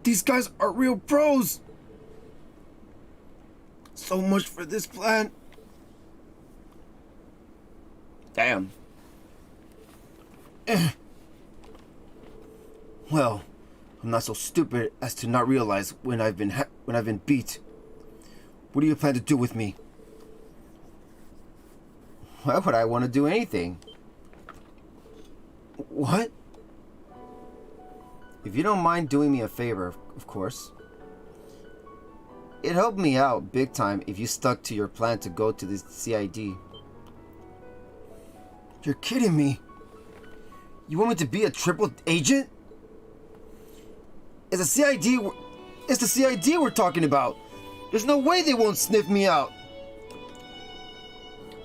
These guys are real pros! So much for this plan. Damn. Well, I'm not so stupid as to not realize when I've been beat. What do you plan to do with me? Why would I want to do anything? What? If you don't mind doing me a favor, of course. It helped me out big time if you stuck to your plan to go to the CID. You're kidding me? You want me to be a triple agent? It's the CID we're talking about. There's no way they won't sniff me out.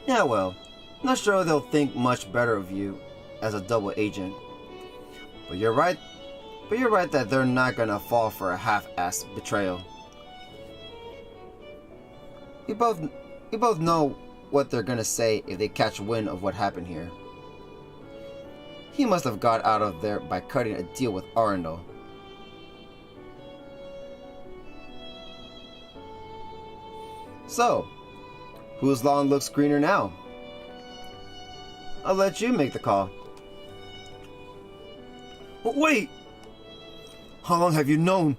Yeah, well, not sure they'll think much better of you as a double agent. But you're right that they're not gonna fall for a half-assed betrayal. We both know what they're gonna say if they catch wind of what happened here. He must have got out of there by cutting a deal with Arundel. So, whose lawn looks greener now? I'll let you make the call. But wait! How long have you known?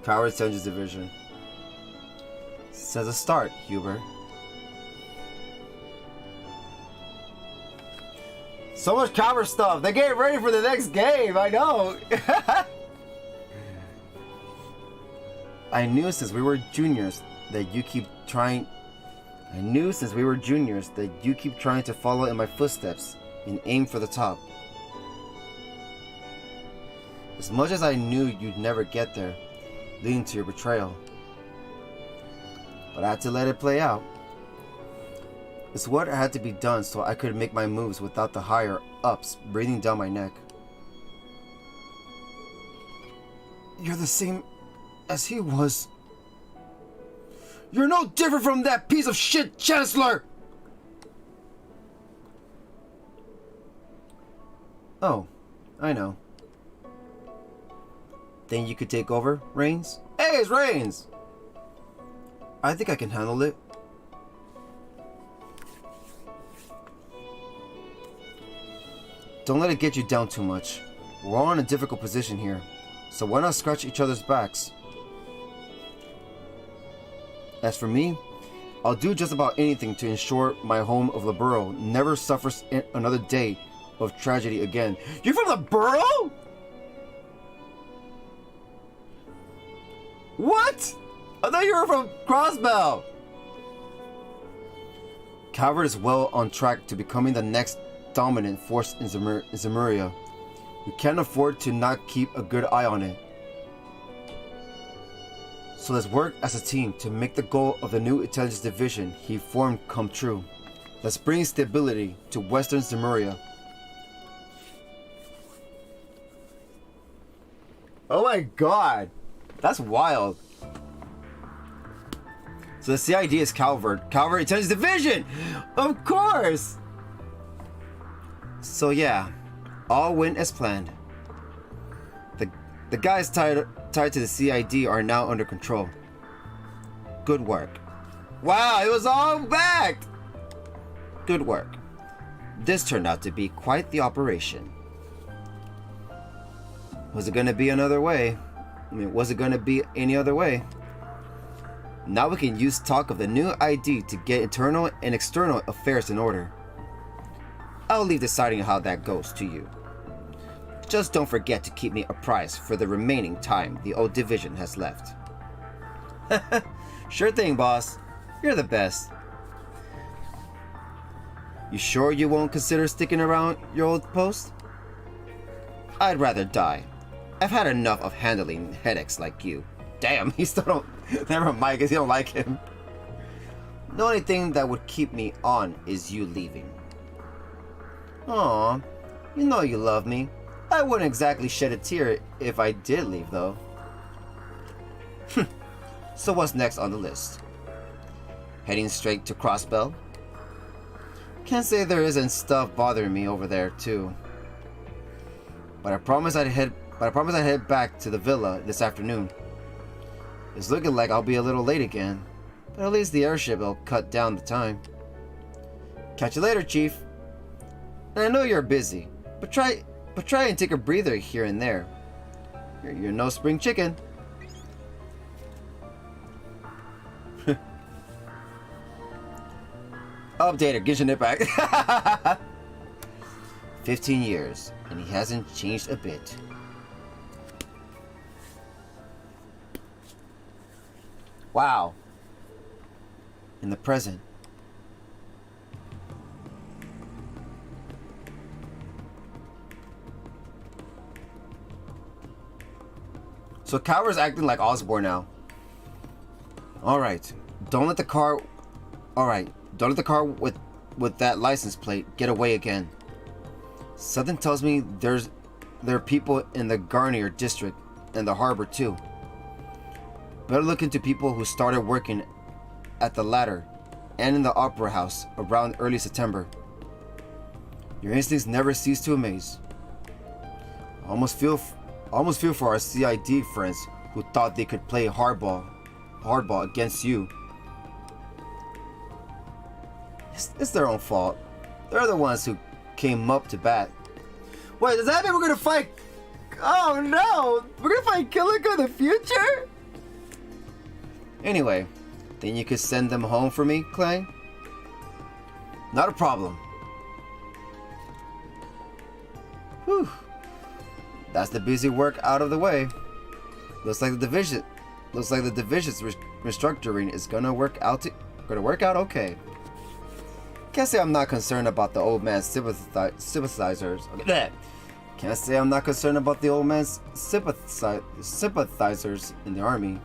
Coward Intelligence Division. Says a start, Huber. So much coward stuff. They get ready for the next game. I know. I knew since we were juniors that you keep trying to follow in my footsteps and aim for the top. As much as I knew you'd never get there, leading to your betrayal. But I had to let it play out. It's what had to be done so I could make my moves without the higher ups breathing down my neck. You're the same as he was. You're no different from that piece of shit Chancellor! Oh, I know. Think you could take over, Reigns? Hey, it's Reigns! I think I can handle it. Don't let it get you down too much. We're all in a difficult position here, so why not scratch each other's backs? As for me, I'll do just about anything to ensure my home of the borough never suffers another day of tragedy again. You're from the borough? What? I thought you were from Crossbell. Calvert is well on track to becoming the next dominant force in Zemuria. We can't afford to not keep a good eye on it. So let's work as a team to make the goal of the new intelligence division he formed come true. Let's bring stability to Western Zemuria. Oh my god! That's wild. So the CID is Calvert Intelligence Division! Of course! So yeah, all went as planned. The guys tied to the CID are now under control. Good work. Wow, it was all back! Good work. This turned out to be quite the operation. Was it gonna be another way? Was it gonna be any other way? Now we can use talk of the new ID to get internal and external affairs in order. I'll leave deciding how that goes to you. Just don't forget to keep me apprised for the remaining time the old division has left. Sure thing, boss. You're the best. You sure you won't consider sticking around your old post? I'd rather die. I've had enough of handling headaches like you. Damn, he still don't. Never mind, because he don't like him. The only thing that would keep me on is you leaving. Aw, you know you love me. I wouldn't exactly shed a tear if I did leave, though. So what's next on the list? Heading straight to Crossbell? Can't say there isn't stuff bothering me over there, too. But I promise I'd head back to the villa this afternoon. It's looking like I'll be a little late again, but at least the airship will cut down the time. Catch you later, Chief. And I know you're busy, but try and take a breather here and there. You're no spring chicken. Updater, Genshin Impact. 15 years, and he hasn't changed a bit. Wow. In the present. So Cower's acting like Osborne now. Alright. Don't let the car with that license plate get away again. Something tells me there are people in the Garnier district and the harbor too. Better look into people who started working at the latter and in the opera house around early September. Your instincts never cease to amaze. I almost feel for our CID friends who thought they could play hardball against you. It's their own fault. They're the ones who came up to bat. Wait, does that mean we're gonna fight? Oh no! We're gonna fight Killico in the future? Anyway, then you could send them home for me, Clay? Not a problem. Whew. That's the busy work out of the way. Looks like the division's restructuring is gonna work out okay. Can't say I'm not concerned about the old man's sympathizers. Okay. Can't say I'm not concerned about the old man's sympathizers in the army.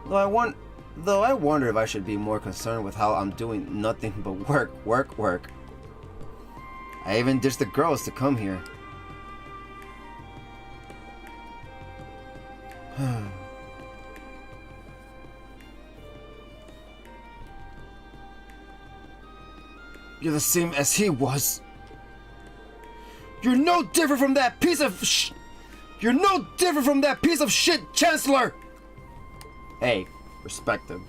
Though I wonder if I should be more concerned with how I'm doing nothing but work. I even ditched the girls to come here. You're the same as he was. You're no different from that piece of shit, Chancellor! Hey, respect him.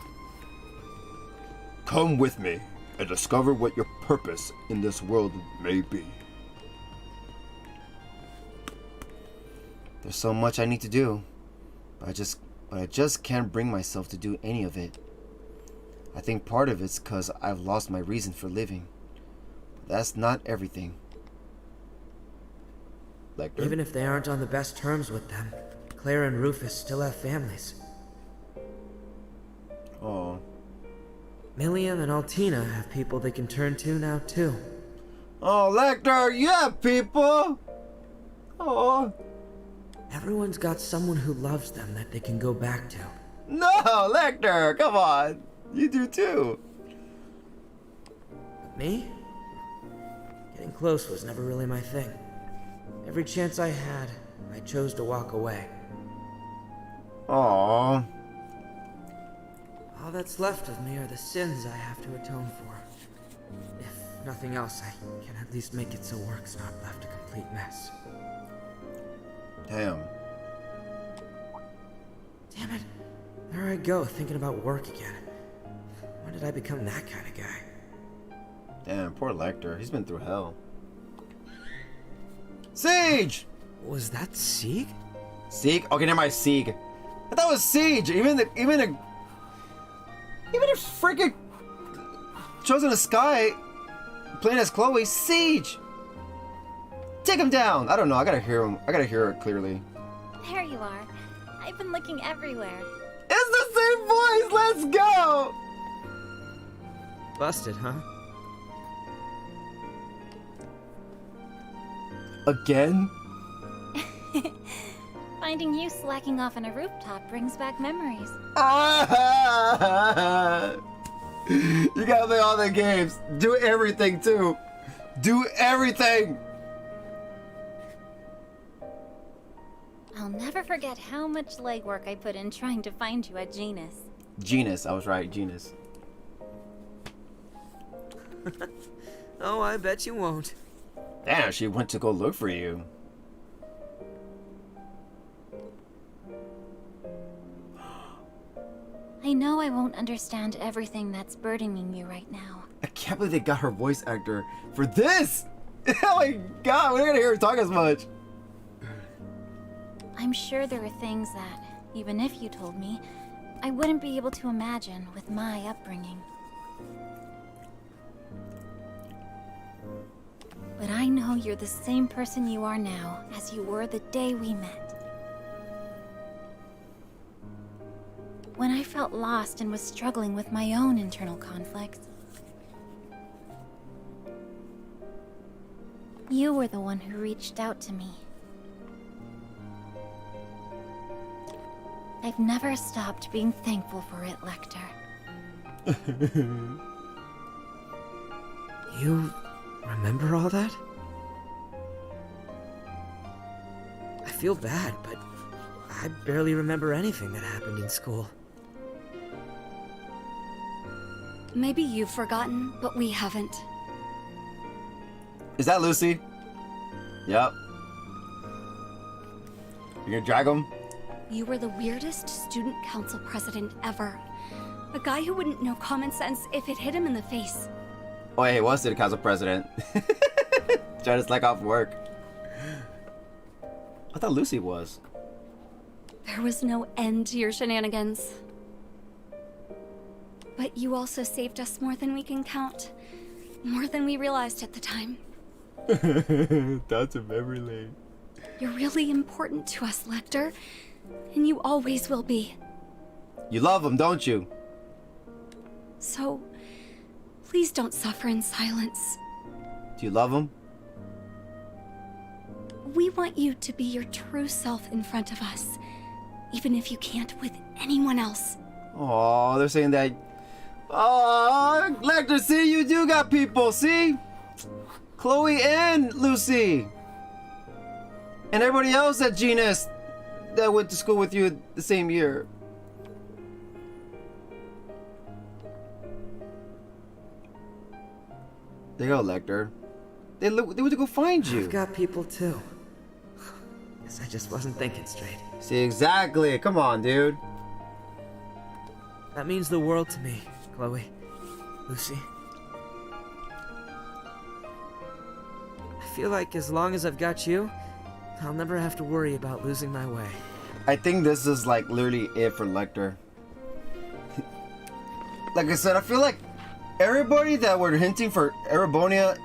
Come with me and discover what your purpose in this world may be. There's so much I need to do, but I just can't bring myself to do any of it. I think part of it's because I've lost my reason for living. But that's not everything. Lecter? Even if they aren't on the best terms with them, Claire and Rufus still have families. Oh. Milliam and Altina have people they can turn to now too. Oh, Lecter, you have people! Oh. Everyone's got someone who loves them that they can go back to. No, Lecter, come on. You do too. But me? Getting close was never really my thing. Every chance I had, I chose to walk away. Aww. All that's left of me are the sins I have to atone for. If nothing else, I can at least make it so work's not left a complete mess. Damn. Damn it. There I go, thinking about work again. When did I become that kind of guy? Damn, poor Lecter. He's been through hell. Siege! Was that Sieg? Sieg? Okay, never mind, Sieg. I thought it was Siege. Even the freaking Chosen the Sky playing as Chloe. Siege! Take him down! I don't know, I gotta hear him. I gotta hear it clearly. There you are. I've been looking everywhere. It's the same voice! Let's go! Busted, huh? Again? finding you slacking off on a rooftop brings back memories. You gotta play all the games. Do everything too. Do everything. I'll never forget how much legwork I put in trying to find you at Genus. Genus, I was right, Genus. Oh, I bet you won't. Damn, she went to go look for you. I know I won't understand everything that's burdening you right now. I can't believe they got her voice actor for this! Oh my god, we're not gonna hear her talk as much. I'm sure there are things that, even if you told me, I wouldn't be able to imagine with my upbringing. But I know you're the same person you are now as you were the day we met. When I felt lost and was struggling with my own internal conflicts, you were the one who reached out to me. I've never stopped being thankful for it, Lecter. You remember all that? I feel bad, but I barely remember anything that happened in school. Maybe you've forgotten, but we haven't. Is that Lucy? Yep. You gonna drag him? You were the weirdest student council president ever. A guy who wouldn't know common sense if it hit him in the face. Oh, yeah, he was the council president. Trying to slack off work. I thought Lucy was. There was no end to your shenanigans. But you also saved us more than we can count. More than we realized at the time. That's a memory lane. You're really important to us, Lecter. And you always will be. You love him, don't you? So, please don't suffer in silence. Do you love him? We want you to be your true self in front of us. Even if you can't with anyone else. Oh, they're saying that. Oh, Lecter, see, you do got people, see? Chloe and Lucy. And everybody else at Genus that went to school with you the same year. There you go, Lecter. They went to go find you. I've got people too. Guess I just wasn't thinking straight. See, exactly. Come on, dude. That means the world to me, Chloe. Lucy. I feel like as long as I've got you, I'll never have to worry about losing my way. I think this is like literally it for Lecter. Like I said, I feel like everybody that were hinting for Erebonia,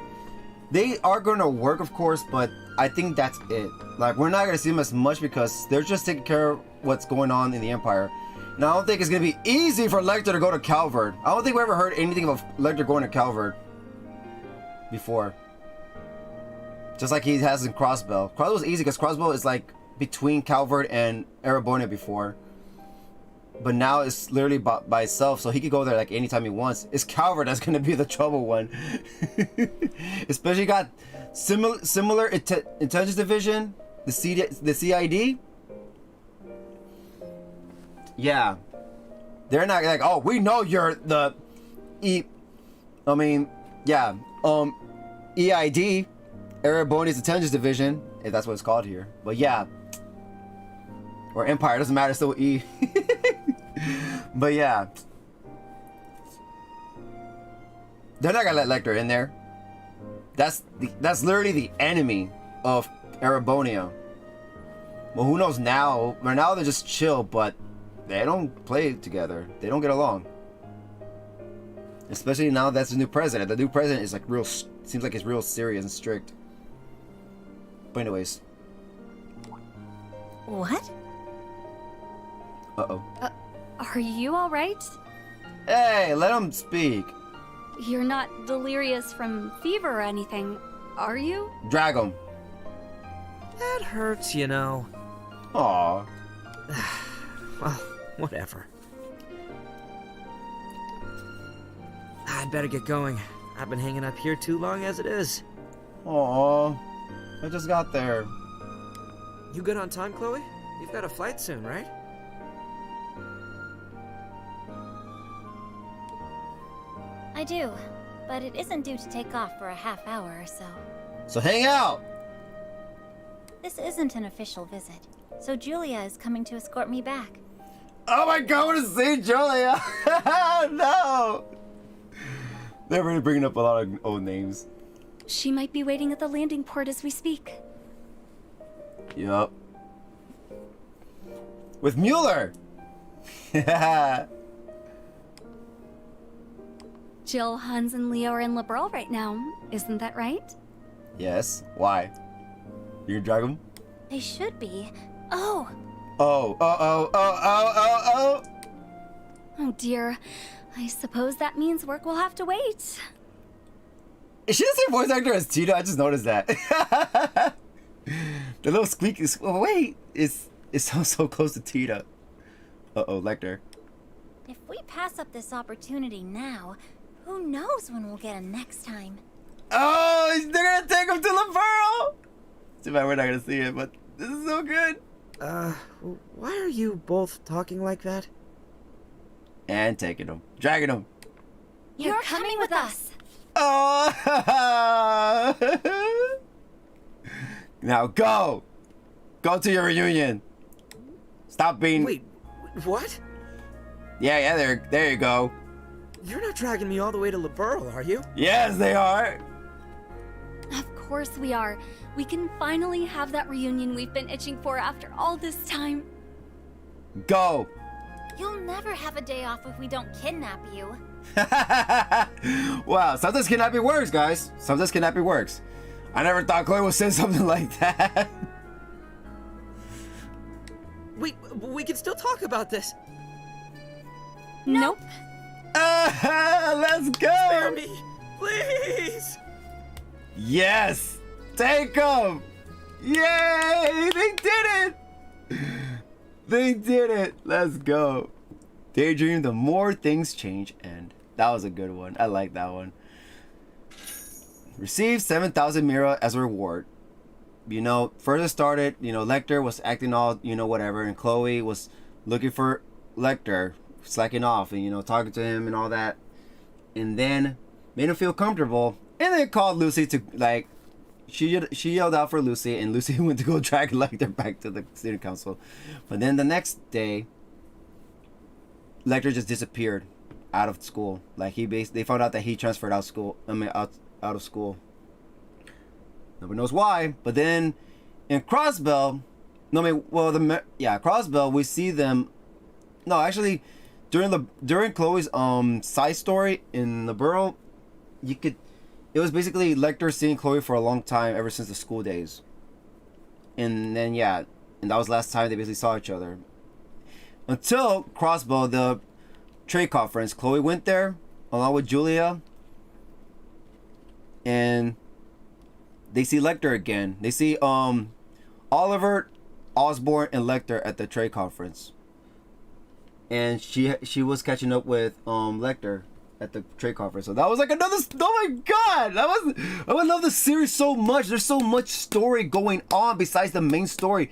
they are going to work, of course, but I think that's it. Like, we're not going to see them as much because they're just taking care of what's going on in the Empire. And I don't think it's going to be easy for Lecter to go to Calvard. I don't think we ever heard anything of Lecter going to Calvard before. Just like he has in Crossbell. Crossbell's easy because Crossbell is like between Calvard and Erebonia before. But now it's literally by itself, so he could go there like anytime he wants. It's Calvard that's gonna be the trouble one. Especially got similar intelligence division, the CID. Yeah, they're not like, oh, we know you're the EID, Erebonia's intelligence division, if that's what it's called here. But yeah, or Empire, doesn't matter, still E. But yeah, they're not gonna let Lecter in there. That's literally the enemy of Erebonia. Well, who knows now? Right now they're just chill, but they don't play together. They don't get along. Especially now that's the new president. The new president is like real. Seems like it's real serious and strict. But anyways. What? Uh-oh. Are you alright? Hey, let him speak. You're not delirious from fever or anything, are you? Drag him. That hurts, you know. Aw. Well, whatever. I'd better get going. I've been hanging up here too long as it is. Aw. I just got there. You good on time, Chloe? You've got a flight soon, right? I do, but it isn't due to take off for a half hour or so. So hang out! This isn't an official visit, so Julia is coming to escort me back. Oh my god, I want to see Julia! No! They're really bringing up a lot of old names. She might be waiting at the landing port as we speak. Yup. With Mueller! Jill, Hans, and Leo are in Liberal right now. Isn't that right? Yes. Why? You gonna drag him? They should be. Oh! Oh. Oh dear. I suppose that means work will have to wait. Is she the same voice actor as Tita? I just noticed that. The little squeaky. Oh, wait, it sounds so close to Tita. Lecter. If we pass up this opportunity now, who knows when we'll get him next time? Oh, they're gonna take him to LaFurl! Too bad we're not gonna see it, but this is so good. Why are you both talking like that? And taking him. Dragging him. You're coming with us. Oh! Now go! Go to your reunion. Stop being... Wait, what? Yeah, there you go. You're not dragging me all the way to Liberal, are you? Yes, they are. Of course we are. We can finally have that reunion we've been itching for after all this time. Go. You'll never have a day off if we don't kidnap you. Wow, sometimes kidnapping works, guys. Sometimes kidnapping works. I never thought Chloe would say something like that. We can still talk about this. Nope. Let's go. Spare me, please. Yes, take them. Yay, they did it. They did it. Let's go. Daydream, the more things change, and that was a good one. I like that one. Receive 7,000 Mira as a reward. You know, first it started, Lecter was acting all, whatever, and Chloe was looking for Lecter, slacking off, and, talking to him and all that. And then made him feel comfortable, and then called Lucy to, she yelled out for Lucy, and Lucy went to go drag Lecter back to the student council. But then the next day, Lecter just disappeared out of school. They found out that he transferred out of school. Nobody knows why. But then in Crossbell, Crossbell, we see them. No, actually, during Chloe's side story in the Burrow, it was basically Lecter seeing Chloe for a long time ever since the school days. And then and that was the last time they basically saw each other. Until Crossbow, the trade conference, Chloe went there along with Julia, and they see Lecter again. They see Oliver, Osborne, and Lecter at the trade conference, and she was catching up with Lecter at the trade conference. So that was like another. Oh my god, I would love the series so much. There's so much story going on besides the main story.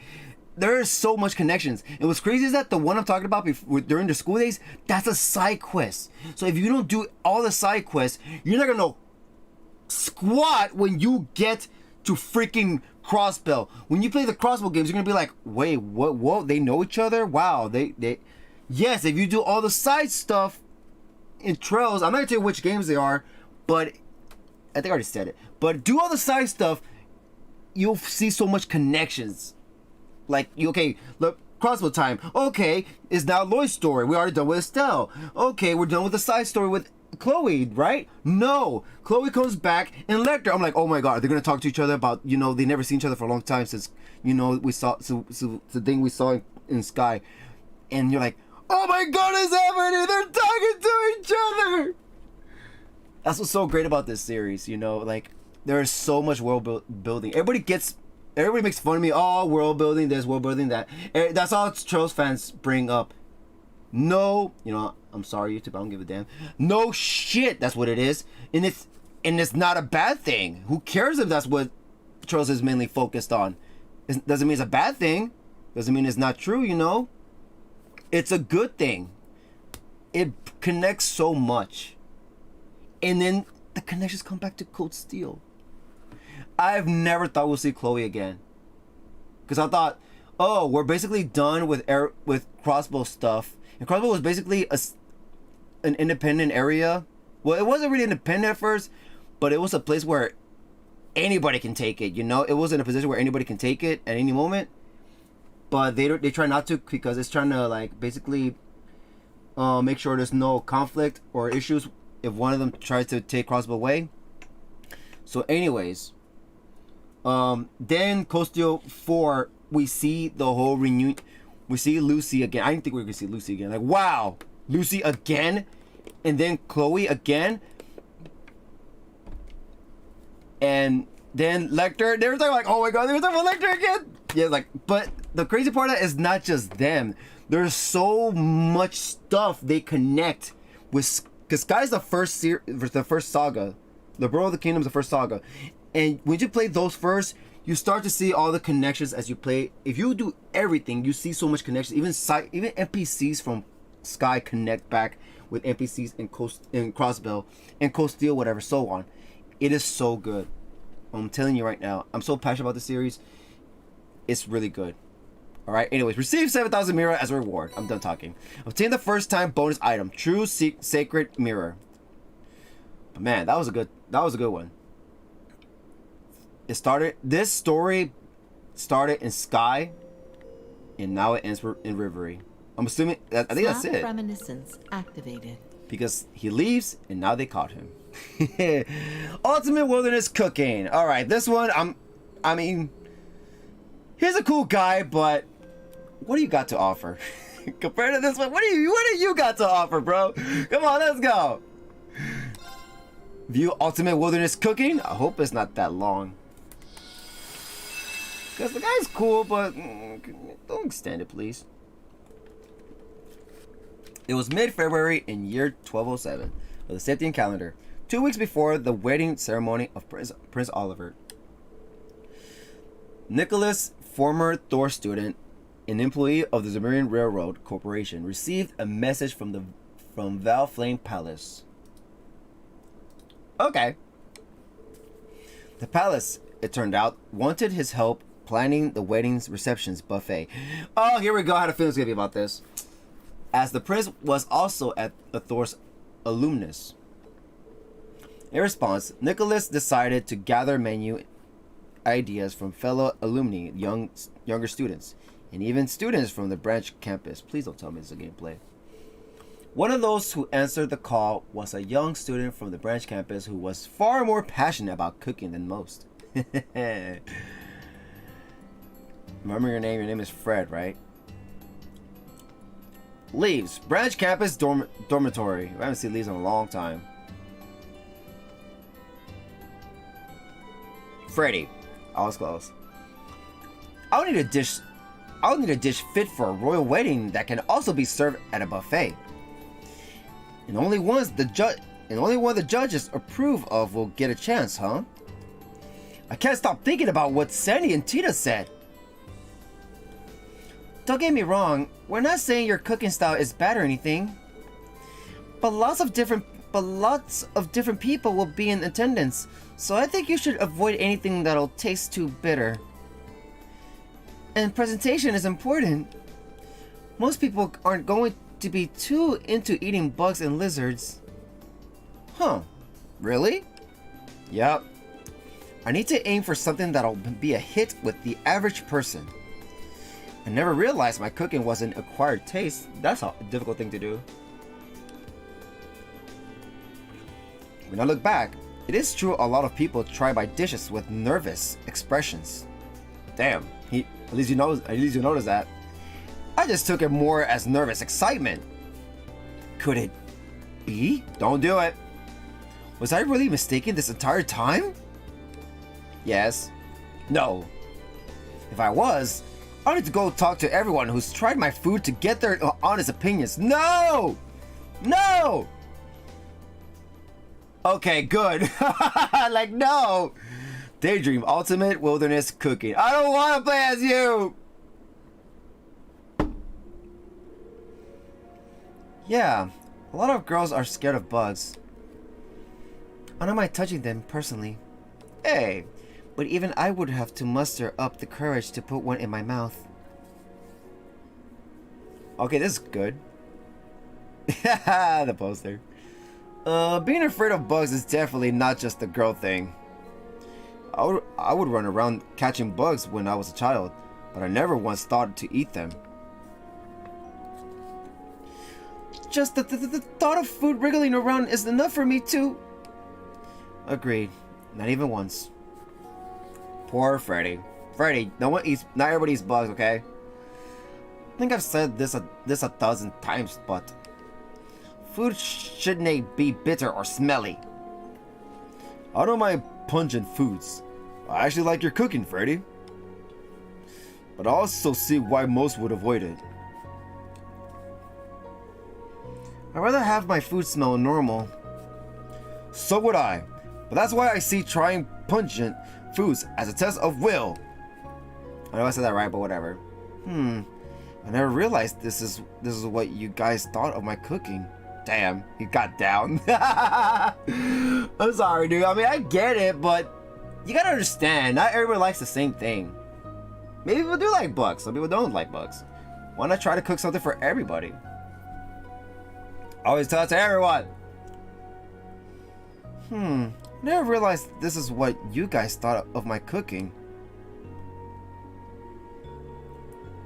There is so much connections. And what's crazy is that the one I'm talking about during the school days, that's a side quest. So if you don't do all the side quests, you're not gonna know squat when you get to freaking Crossbell. When you play the Crossbell games, you're gonna be like, wait, what? They know each other? Wow, they. Yes, if you do all the side stuff in Trails, I'm not gonna tell you which games they are, but I think I already said it. But do all the side stuff, you'll see so much connections. Look, Crossbow time. Okay, it's now Lloyd's story. We already done with Estelle. Okay, we're done with the side story with Chloe, right? No. Chloe comes back and Lecter. I'm like, oh my god, they're gonna talk to each other about, they never seen each other for a long time since, we saw the thing we saw in Sky. And you're like, oh my god, it's happening! They're talking to each other! That's what's so great about this series, there is so much world building. Everybody gets everybody makes fun of me. Oh, world building this, world building that. That's all Trolls fans bring up. No, I'm sorry, YouTube. I don't give a damn. No shit. That's what it is, and it's not a bad thing. Who cares if that's what Trolls is mainly focused on? It doesn't mean it's a bad thing. Doesn't mean it's not true. It's a good thing. It connects so much, and then the connections come back to Cold Steel. I've never thought we'll see Chloe again, because I thought, oh, we're basically done with Crossbow stuff, and Crossbow was basically an independent area. Well, it wasn't really independent at first, but it was a place where anybody can take it. It wasn't a position where anybody can take it at any moment. But they try not to, because it's trying to like basically make sure there's no conflict or issues if one of them tries to take Crossbow away. So anyways, then Cold Steel 4, we see the whole reunion. We see Lucy again. I didn't think we were gonna see Lucy again. Like, wow, Lucy again, and then Chloe again, and then Lecter. They were talking like, oh my god, they were talking about Lecter again. Yeah, like, but the crazy part of that is not just them. There's so much stuff they connect with. Because Sky's the first saga. The Brawl of the Kingdom is the first saga. And when you play those first, you start to see all the connections as you play. If you do everything, you see so much connection. Even NPCs from Sky connect back with NPCs in Crossbow and Cold Steel, whatever, so on. It is so good. I'm telling you right now. I'm so passionate about the series. It's really good. Alright, anyways, receive 7,000 mirror as a reward. I'm done talking. Obtain the first time bonus item, True Sacred Mirror. But man, that was a good one. This story started in Sky, and now it ends in Reverie. I'm assuming, I think that's it. Reminiscence activated. Because he leaves, and now they caught him. Ultimate Wilderness Cooking. Alright, this one, I mean, here's a cool guy, but what do you got to offer? Compared to this one, what do you got to offer, bro? Come on, let's go. View Ultimate Wilderness Cooking. I hope it's not that long. Because the guy's cool, but don't extend it, please. It was mid-February in year 1207 of the Septian calendar, 2 weeks before the wedding ceremony of Prince Oliver. Nicholas, former Thor student, an employee of the Zemurian Railroad Corporation, received a message from Valflame Palace. Okay. The palace, it turned out, wanted his help planning the wedding's receptions buffet. Oh, here we go. I had a feeling it was going to be about this. As the prince was also at a Thor's alumnus. In response, Nicholas decided to gather menu ideas from fellow alumni, younger students, and even students from the branch campus. Please don't tell me this is a gameplay. One of those who answered the call was a young student from the branch campus who was far more passionate about cooking than most. Remember your name? Your name is Fred, right? Leaves. Branch campus dormitory. I haven't seen leaves in a long time. Freddy. I was close. I'll need a dish fit for a royal wedding that can also be served at a buffet. And only one the judges approve of will get a chance, huh? I can't stop thinking about what Sandy and Tita said. Don't get me wrong, we're not saying your cooking style is bad or anything. But lots of different people will be in attendance, so I think you should avoid anything that'll taste too bitter. And presentation is important. Most people aren't going to be too into eating bugs and lizards. Huh, really? Yep. I need to aim for something that'll be a hit with the average person. I never realized my cooking was an acquired taste. That's a difficult thing to do. When I look back, it is true a lot of people try my dishes with nervous expressions. Damn, at least you notice that. I just took it more as nervous excitement. Could it be? Don't do it. Was I really mistaken this entire time? Yes. No. If I was, I need to go talk to everyone who's tried my food to get their honest opinions. No! No! Okay, good. Like, no! Daydream Ultimate Wilderness Cooking. I don't want to play as you! Yeah, a lot of girls are scared of bugs. I don't mind touching them personally. Hey, but even I would have to muster up the courage to put one in my mouth. Okay, this is good. The poster. Being afraid of bugs is definitely not just a girl thing. I would run around catching bugs when I was a child, but I never once thought to eat them. Just the thought of food wriggling around is enough for me too. Agreed. Not even once. Poor Freddy. Freddy, not everybody eats bugs, okay? I think I've said this a 1,000 times, but food shouldn't be bitter or smelly. I don't mind pungent foods. I actually like your cooking, Freddy. But I also see why most would avoid it. I'd rather have my food smell normal. So would I. But that's why I see trying pungent foods as a test of will. I know I said that right, but whatever. I never realized this is what you guys thought of my cooking. Damn, he got down. I'm sorry, dude. I mean, I get it, but you gotta understand, not everyone likes the same thing. Maybe people do like bugs. Some people don't like bugs. Why not try to cook something for everybody? Always tell it to everyone. Never realized this is what you guys thought of my cooking.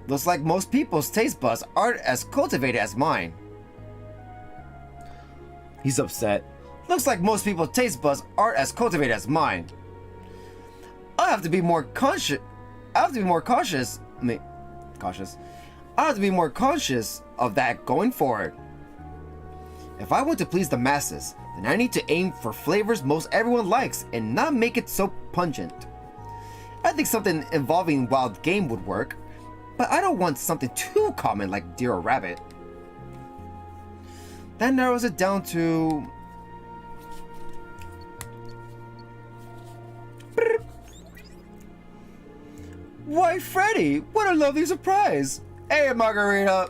Looks like most people's taste buds aren't as cultivated as mine. He's upset. Looks like most people's taste buds aren't as cultivated as mine. I have to be more cautious. I have to be more cautious of that going forward. If I want to please the masses, then I need to aim for flavors most everyone likes and not make it so pungent. I think something involving wild game would work, but I don't want something too common like deer or rabbit. That narrows it down to... Why, Freddy, what a lovely surprise! Hey, Margarita!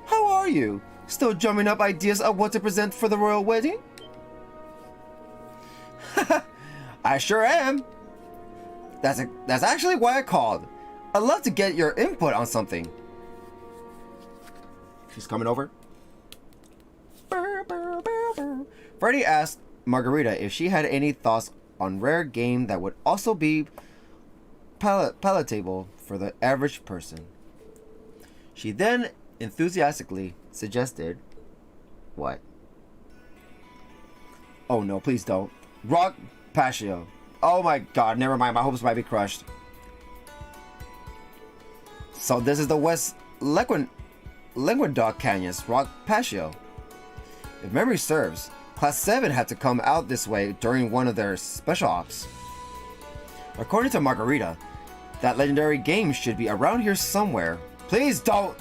How are you? Still drumming up ideas of what to present for the royal wedding? I sure am. That's actually why I called. I'd love to get your input on something. She's coming over. Freddy asked Margarita if she had any thoughts on rare game that would also be palatable for the average person. She then enthusiastically suggested... What? Oh no, please don't. Rock Patio. Oh my god, never mind, my hopes might be crushed. So this is the West Languedoc Canyon's Rock Patio. If memory serves, Class 7 had to come out this way during one of their special ops. According to Margarita, that legendary game should be around here somewhere. Please don't!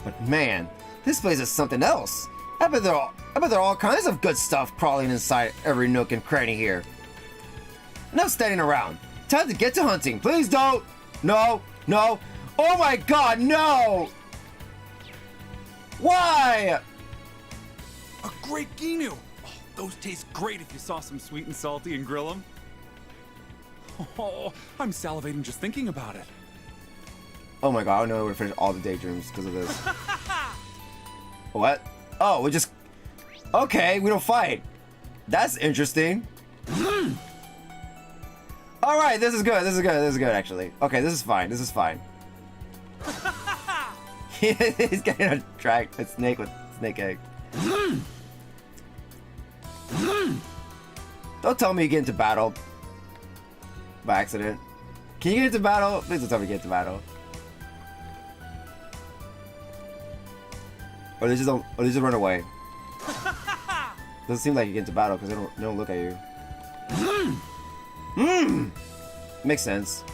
But man, this place is something else. I bet there are all kinds of good stuff crawling inside every nook and cranny here. Enough standing around. Time to get to hunting. Please don't! No! No! Oh my god, no! Why? A great Ginu! Oh, those taste great if you saw some sweet and salty and grill them. Oh, I'm salivating just thinking about it. Oh my god, I don't know where to finish all the daydreams because of this. What? Oh, we just... Okay, we don't fight. That's interesting. Alright, this is good, this is good, this is good actually. Okay, this is fine, this is fine. He's getting a snake with snake egg. Don't tell me you get into battle by accident. Can you get into battle? Please don't tell me you get into battle. Or they just run away. Doesn't seem like you get into battle because they don't look at you. Makes sense.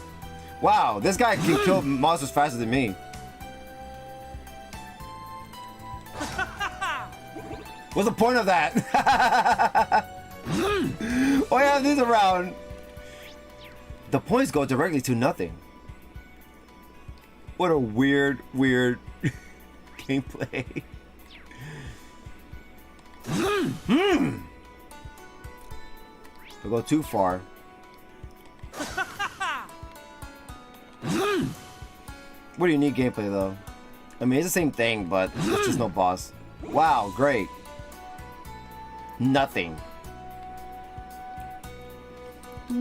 Wow, this guy can kill monsters faster than me. What's the point of that? Why have these around? The points go directly to nothing. What a weird gameplay. Don't go too far. What do you need gameplay though? I mean, it's the same thing, but it's just no boss. Wow, great. Nothing. I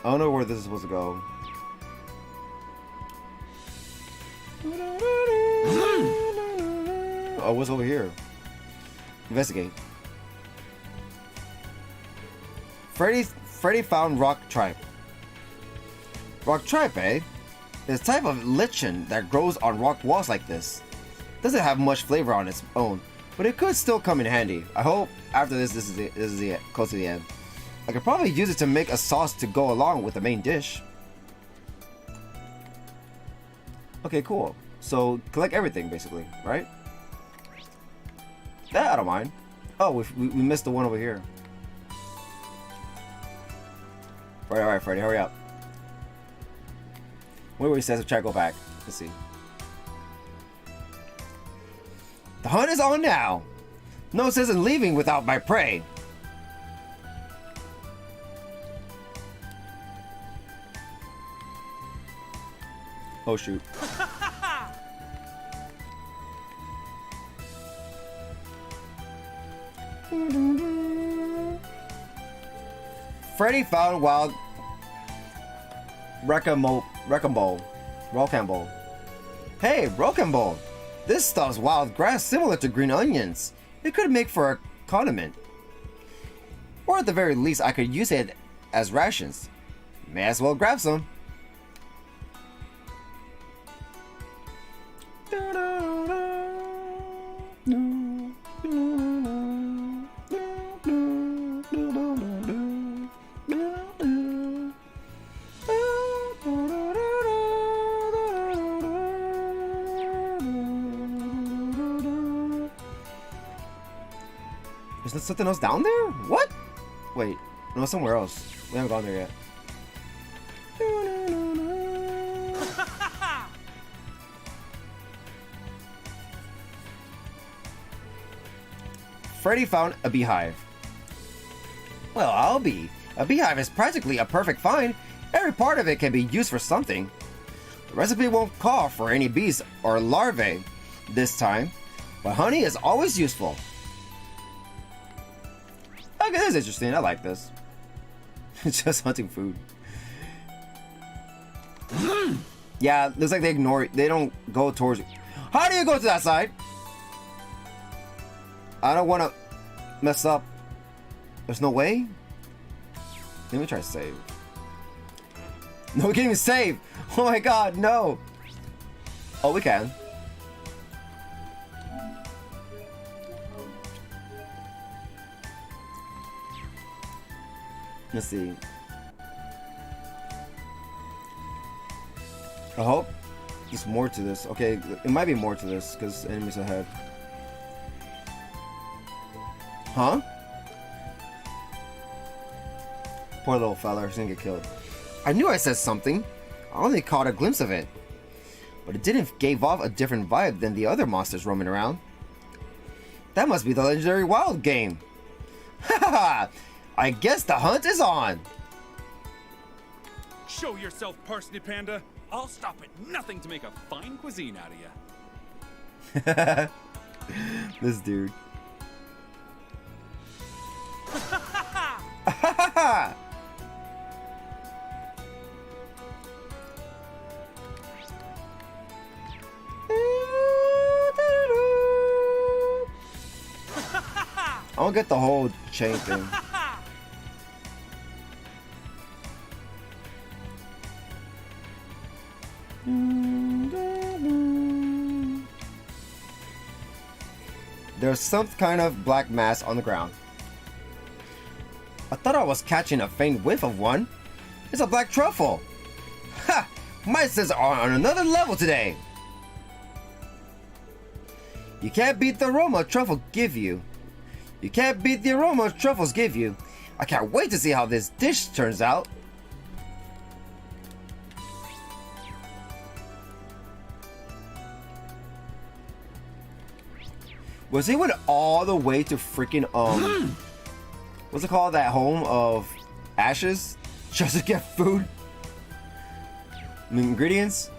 don't know where this is supposed to go. Oh, what's over here? Investigate. Freddy found rock tripe. Rock tripe, eh? It's a type of lichen that grows on rock walls like this. Doesn't have much flavor on its own, but it could still come in handy. I hope after this is the close to the end. I could probably use it to make a sauce to go along with the main dish. Okay, cool. So collect everything basically, right? That I don't mind. Oh, we missed the one over here. All right, Freddy, hurry up. Where he says to try to go back. Let's see. The hunt is on now. No sense in leaving without my prey. Oh shoot. Freddy found wild Rocambole. Hey, Rocambole! This stuff's wild grass similar to green onions. It could make for a condiment. Or at the very least, I could use it as rations. May as well grab some. Is there something else down there? What? Wait, no, somewhere else. We haven't gone there yet. Freddy found a beehive. Well, I'll be. A beehive is practically a perfect find. Every part of it can be used for something. The recipe won't call for any bees or larvae this time, but honey is always useful. Okay, this is interesting. I like this. It's just hunting food. Yeah, looks like they ignore it. They don't go towards it. How do you go to that side? I don't want to mess up. There's no way? Let me try to save. No, we can't even save. Oh my god, no. Oh, we can. Let's see. I hope there's more to this. Okay, it might be more to this because enemies ahead. Huh? Poor little fella, he's gonna get killed. I knew I said something. I only caught a glimpse of it. But it didn't give off a different vibe than the other monsters roaming around. That must be the legendary wild game. Haha! I guess the hunt is on. Show yourself, Parsnip Panda. I'll stop at nothing to make a fine cuisine out of you. This dude. I don't get the whole chain thing. There's some kind of black mass on the ground. I thought I was catching a faint whiff of one. It's a black truffle. Ha! My senses are on another level today. You can't beat the aroma truffle give you. You can't beat the aroma truffles give you. I can't wait to see how this dish turns out. Was he went all the way to freaking what's it called, that home of ashes just to get food? Ingredients?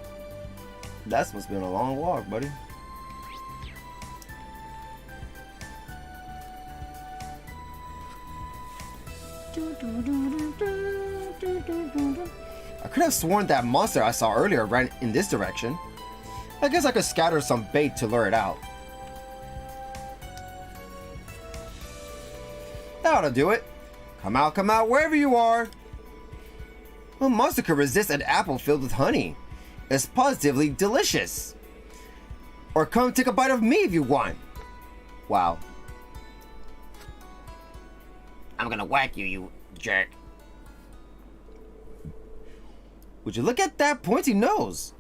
That must have been a long walk, buddy. I could have sworn that monster I saw earlier ran in this direction. I guess I could scatter some bait to lure it out. That ought to do it. Come out, wherever you are. A monster could resist an apple filled with honey. It's positively delicious. Or come take a bite of me if you want. Wow. I'm gonna whack you, you jerk. Would you look at that pointy nose?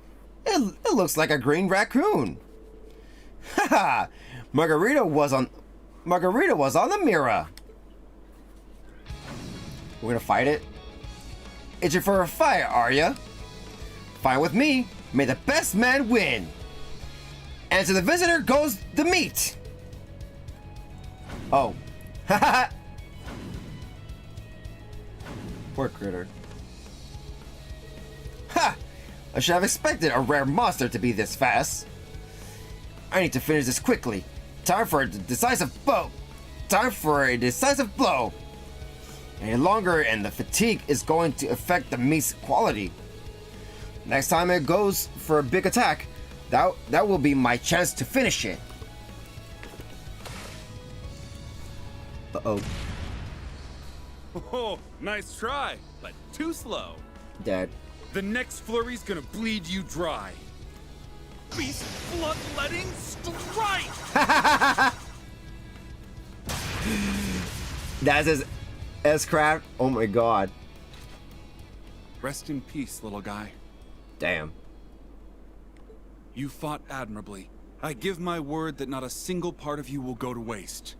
It looks like a green raccoon. Haha! Margarita was on the mirror. We're gonna fight it? Itching for a fight, are ya? Fine with me. May the best man win. And to the visitor goes the meat. Oh. Haha. Poor critter. Ha! I should have expected a rare monster to be this fast. I need to finish this quickly. Time for a decisive blow. Any longer and the fatigue is going to affect the meat's quality. Next time it goes for a big attack, that will be my chance to finish it. Uh-oh. Oh, nice try, but too slow. Dad. The next flurry's gonna bleed you dry. Beast bloodletting strike! That's his S-Craft? Oh my god. Rest in peace, little guy. Damn. You fought admirably. I give my word that not a single part of you will go to waste.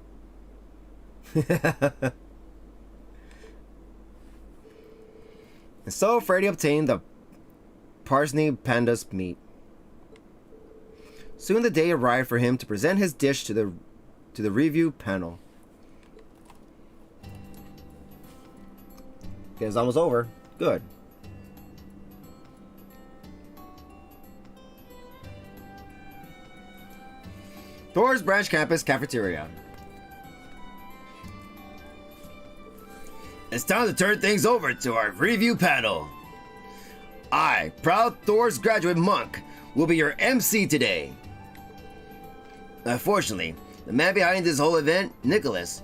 And so Freddy obtained the Parsney Panda's meat. Soon the day arrived for him to present his dish to the review panel. Okay, it's almost over. Good. Thor's Branch Campus Cafeteria. It's time to turn things over to our review panel. I, proud Thor's graduate monk, will be your MC today. Unfortunately, the man behind this whole event, Nicholas,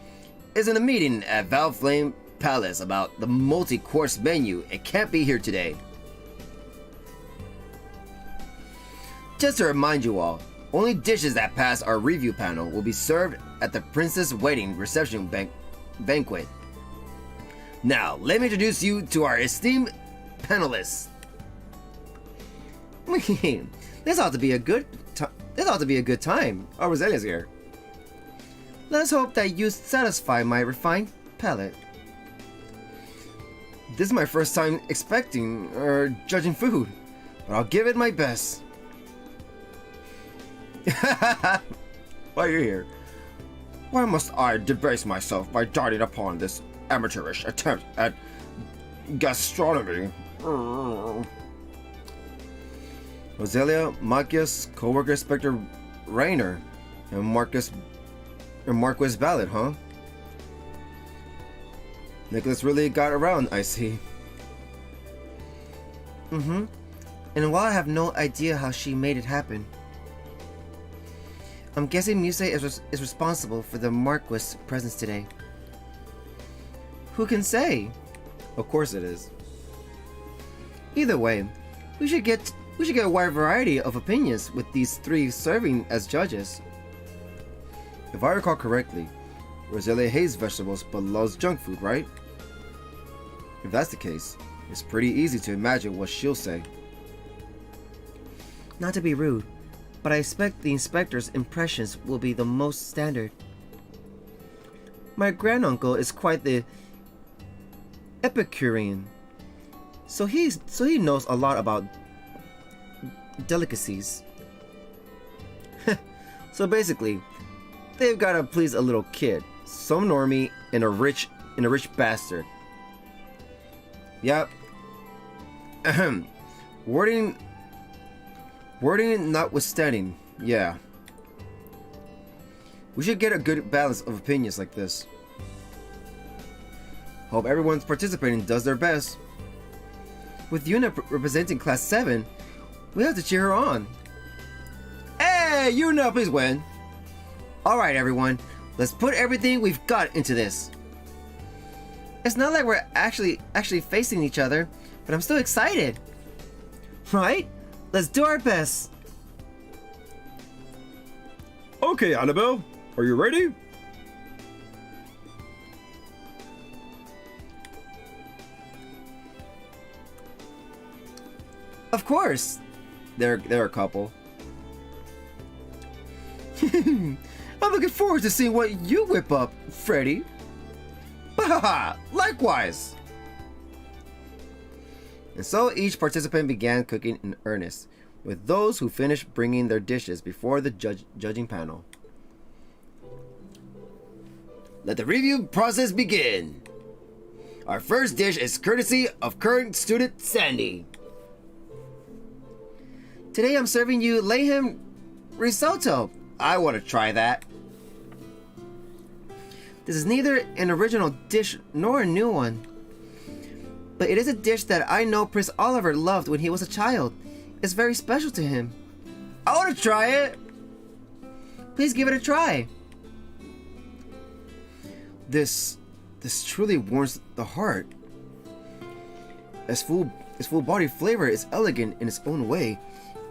is in a meeting at Valflame Palace about the multi-course menu and can't be here today. Just to remind you all, only dishes that pass our review panel will be served at the Princess Wedding Reception Banquet. Now, let me introduce you to our esteemed panelists. This ought to be a good time. Oh, Roselia's here. Let's hope that you satisfy my refined palate. This is my first time expecting or judging food, but I'll give it my best. Why are you here? Why must I debase myself by darting upon this amateurish attempt at gastronomy? Roselia, Macias, co-worker Inspector Rainer, and Marquis Ballard, huh? Nicholas really got around, I see. Mm-hmm. And while I have no idea how she made it happen, I'm guessing Muse is responsible for the Marquis' presence today. Who can say? Of course it is. Either way, we should get a wide variety of opinions with these three serving as judges. If I recall correctly, Roselia hates vegetables but loves junk food, right? If that's the case, It's pretty easy to imagine what she'll say. Not to be rude, but I expect the inspector's impressions will be the most standard. My granduncle is quite the Epicurean, so he knows a lot about delicacies. So basically, they've got to please a little kid, some normie, and a rich bastard. Yep. Ahem. Wording notwithstanding, yeah. We should get a good balance of opinions like this. Hope everyone's participating does their best. With Yuna representing Class 7, we have to cheer her on. Hey, Yuna, please win. Alright everyone, let's put everything we've got into this. It's not like we're actually facing each other, but I'm still excited. Right? Let's do our best. Okay, Annabelle, are you ready? Of course. They're a couple. I'm looking forward to seeing what you whip up, Freddy. Bahaha! Likewise! And so each participant began cooking in earnest, with those who finished bringing their dishes before the judging panel. Let the review process begin. Our first dish is courtesy of current student Sandy. Today I'm serving you layhem risotto. I want to try that. This is neither an original dish nor a new one, but it is a dish that I know Prince Oliver loved when he was a child. It's very special to him. I want to try it. Please give it a try. This truly warms the heart. Its full-bodied flavor is elegant in its own way,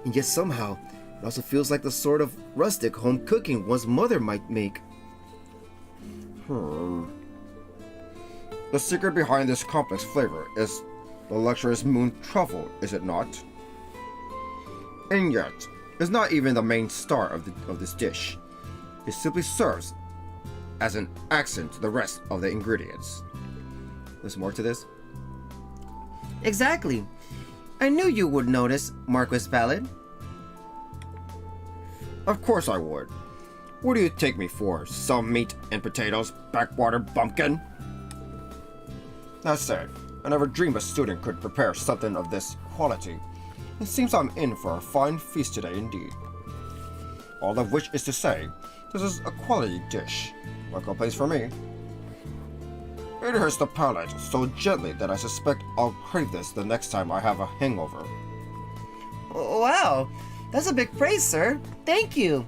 and yet somehow it also feels like the sort of rustic home cooking one's mother might make. The secret behind this complex flavor is the luxurious moon truffle, is it not? And yet, it's not even the main star of this dish. It simply serves as an accent to the rest of the ingredients. There's more to this? Exactly. I knew you would notice, Marquis Ballad. Of course I would. What do you take me for? Some meat and potatoes, backwater bumpkin? That said, I never dreamed a student could prepare something of this quality. It seems I'm in for a fine feast today indeed. All of which is to say, this is a quality dish. No complaints for me. It hurts the palate so gently that I suspect I'll crave this the next time I have a hangover. Wow, that's a big praise, sir. Thank you.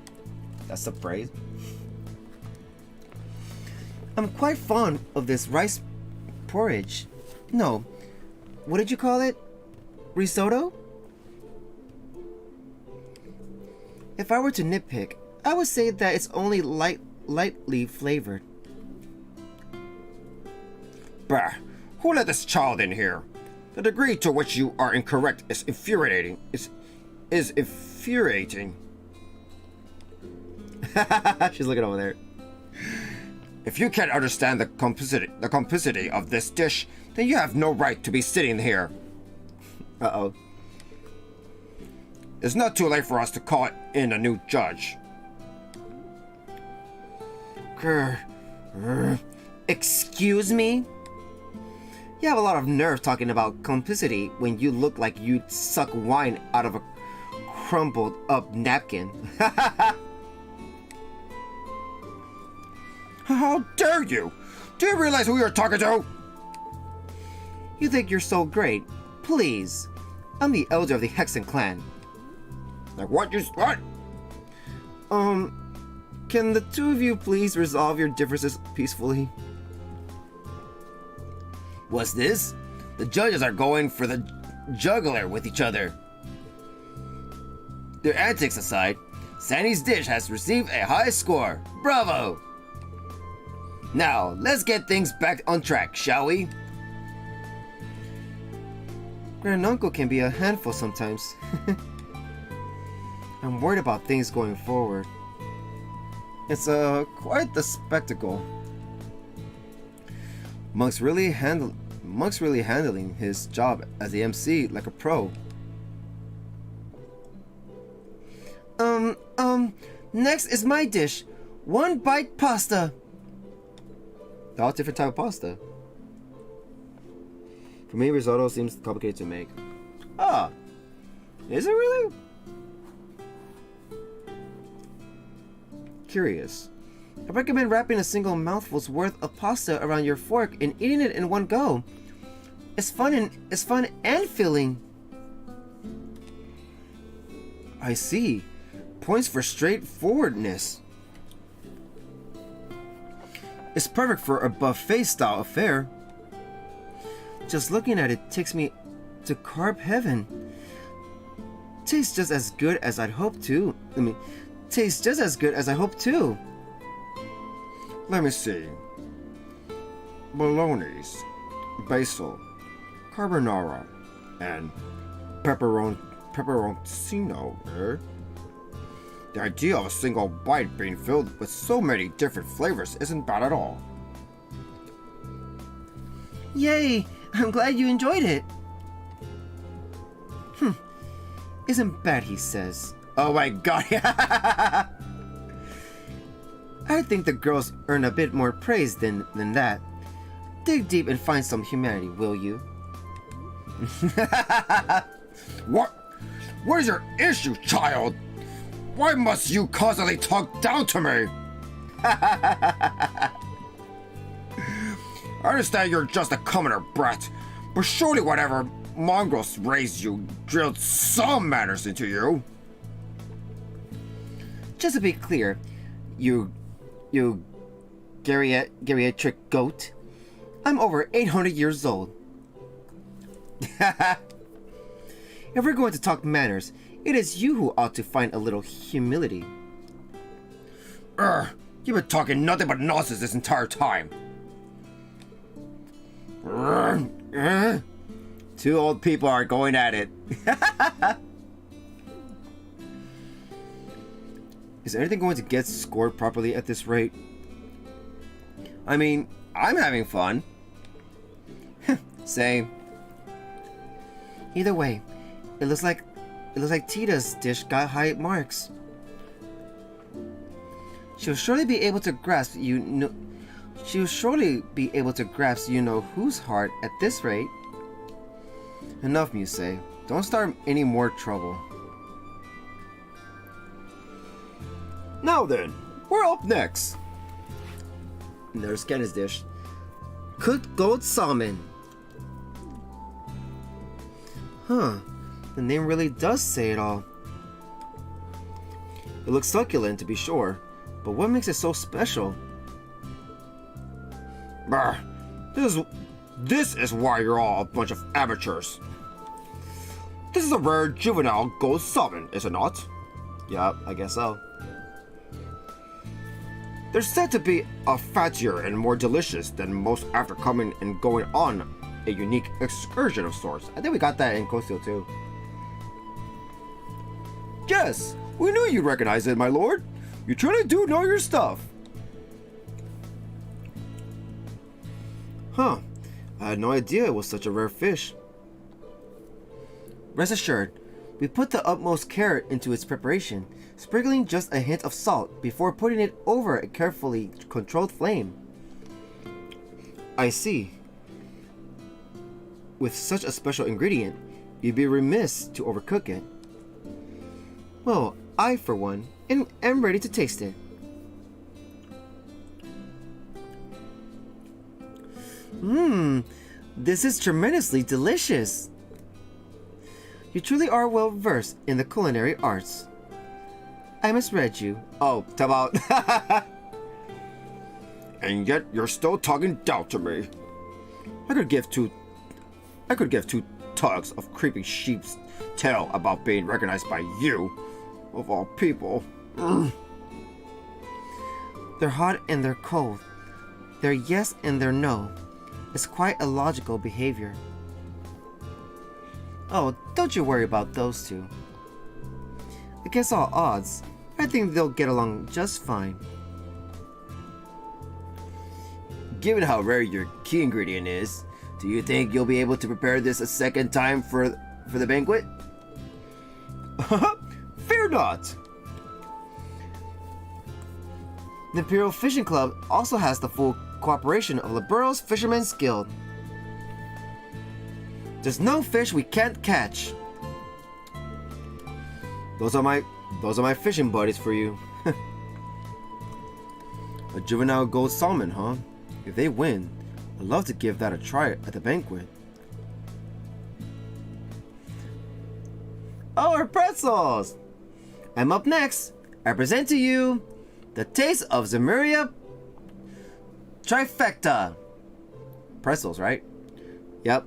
That's the praise. I'm quite fond of this rice porridge. No, what did you call it? Risotto? If I were to nitpick, I would say that it's only lightly flavored. Bah! Who let this child in here? The degree to which you are incorrect is infuriating. Is infuriating. She's looking over there. If you can't understand the complicity of this dish, then you have no right to be sitting here. Uh-oh. It's not too late for us to call in a new judge. Excuse me? You have a lot of nerve talking about complicity when you look like you'd suck wine out of a crumpled up napkin. How dare you? Do you realize who you're talking to? You think you're so great. Please. I'm the elder of the Hexen clan. Like what? Can the two of you please resolve your differences peacefully? What's this? The judges are going for the jugular with each other. Their antics aside, Sandy's dish has received a high score. Bravo! Now, let's get things back on track, shall we? Granduncle can be a handful sometimes. I'm worried about things going forward. It's quite the spectacle. Monk's really handling his job as the MC like a pro. Next is my dish. One bite pasta. All different type of pasta. For me, risotto seems complicated to make. Ah, is it really? Curious. I recommend wrapping a single mouthful's worth of pasta around your fork and eating it in one go. It's fun and filling. I see. Points for straightforwardness. It's perfect for a buffet style affair. Just looking at it takes me to carb heaven. Tastes just as good as I'd hoped to. Tastes just as good as I hoped to. Let me see. Bolognese, basil, carbonara, and pepperoncino, eh? The idea of a single bite being filled with so many different flavors isn't bad at all. Yay! I'm glad you enjoyed it. Isn't bad, he says. Oh my god. I think the girls earn a bit more praise than that. Dig deep and find some humanity, will you? What is your issue, child? Why must you constantly talk down to me? I understand you're just a commoner brat, but surely whatever mongrels raised you drilled some manners into you. Just to be clear, you geriatric goat, I'm over 800 years old. If we're going to talk manners, it is you who ought to find a little humility. You've been talking nothing but nonsense this entire time. Two old people are going at it. Is anything going to get scored properly at this rate? I mean, I'm having fun. Same. Either way, it looks like Tita's dish got high marks. She'll surely be able to grasp whose heart at this rate. Enough, Muse. Don't start any more trouble. Now then, we're up next. And there's Kenna's dish. Cooked gold salmon. Huh. The name really does say it all. It looks succulent to be sure, but what makes it so special? Brr. This is why you're all a bunch of amateurs. This is a rare juvenile gold salmon, is it not? Yup, I guess so. They're said to be fattier and more delicious than most after coming and going on a unique excursion of sorts. I think we got that in Coastal too. Yes, we knew you'd recognize it, my lord. You truly do know your stuff. Huh. I had no idea it was such a rare fish. Rest assured, we put the utmost care into its preparation, sprinkling just a hint of salt before putting it over a carefully controlled flame. I see. With such a special ingredient, you'd be remiss to overcook it. Well, I, for one, am ready to taste it. This is tremendously delicious. You truly are well versed in the culinary arts. I misread you. Oh, time out. And yet you're still talking down to me. I could give two tugs of creepy sheep's tail about being recognized by you, of all people. They're hot and they're cold. They're yes and they're no. It's quite a logical behavior. Oh, don't you worry about those two. Against all odds, I think they'll get along just fine. Given how rare your key ingredient is, do you think you'll be able to prepare this a second time for the banquet? Fear not! The Imperial Fishing Club also has the full cooperation of Libero's Fisherman's Guild. There's no fish we can't catch. Those are my fishing buddies for you. A juvenile gold salmon, huh? If they win, I'd love to give that a try at the banquet. Oh, our pretzels! I'm up next. I present to you the taste of Zemuria Trifecta. Pretzels, right? Yep.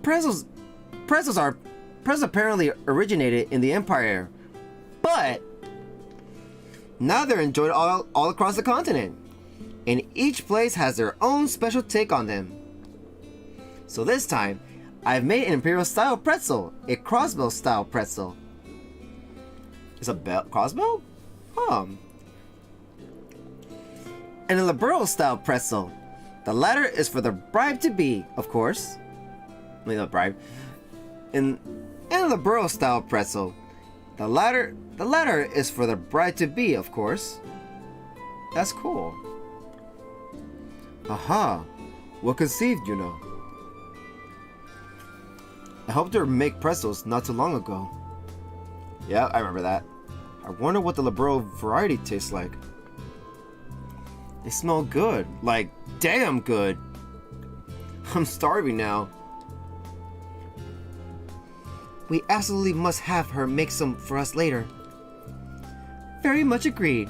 Pretzels apparently originated in the Empire, but now they're enjoyed all across the continent, and each place has their own special take on them. So this time, I've made an Imperial style pretzel, a crossbow style pretzel. It's a crossbow? And a Libero style pretzel. The latter is for the bride to be, of course. I mean, not bride. And a Libero style pretzel. The latter is for the bride to be, of course. That's cool. Aha! Well conceived, you know. I helped her make pretzels not too long ago. Yeah, I remember that. I wonder what the Libero variety tastes like. They smell good. Like, damn good. I'm starving now. We absolutely must have her make some for us later. Very much agreed.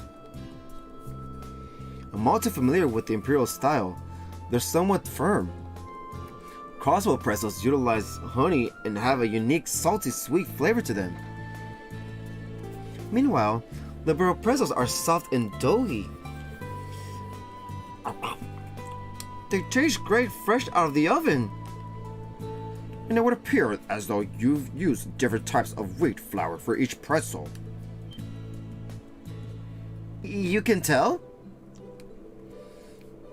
I'm all too familiar with the Imperial style. They're somewhat firm. Crossbow pretzels utilize honey and have a unique salty sweet flavor to them. Meanwhile, Libero pretzels are soft and doughy. They taste great fresh out of the oven. And it would appear as though you've used different types of wheat flour for each pretzel. You can tell?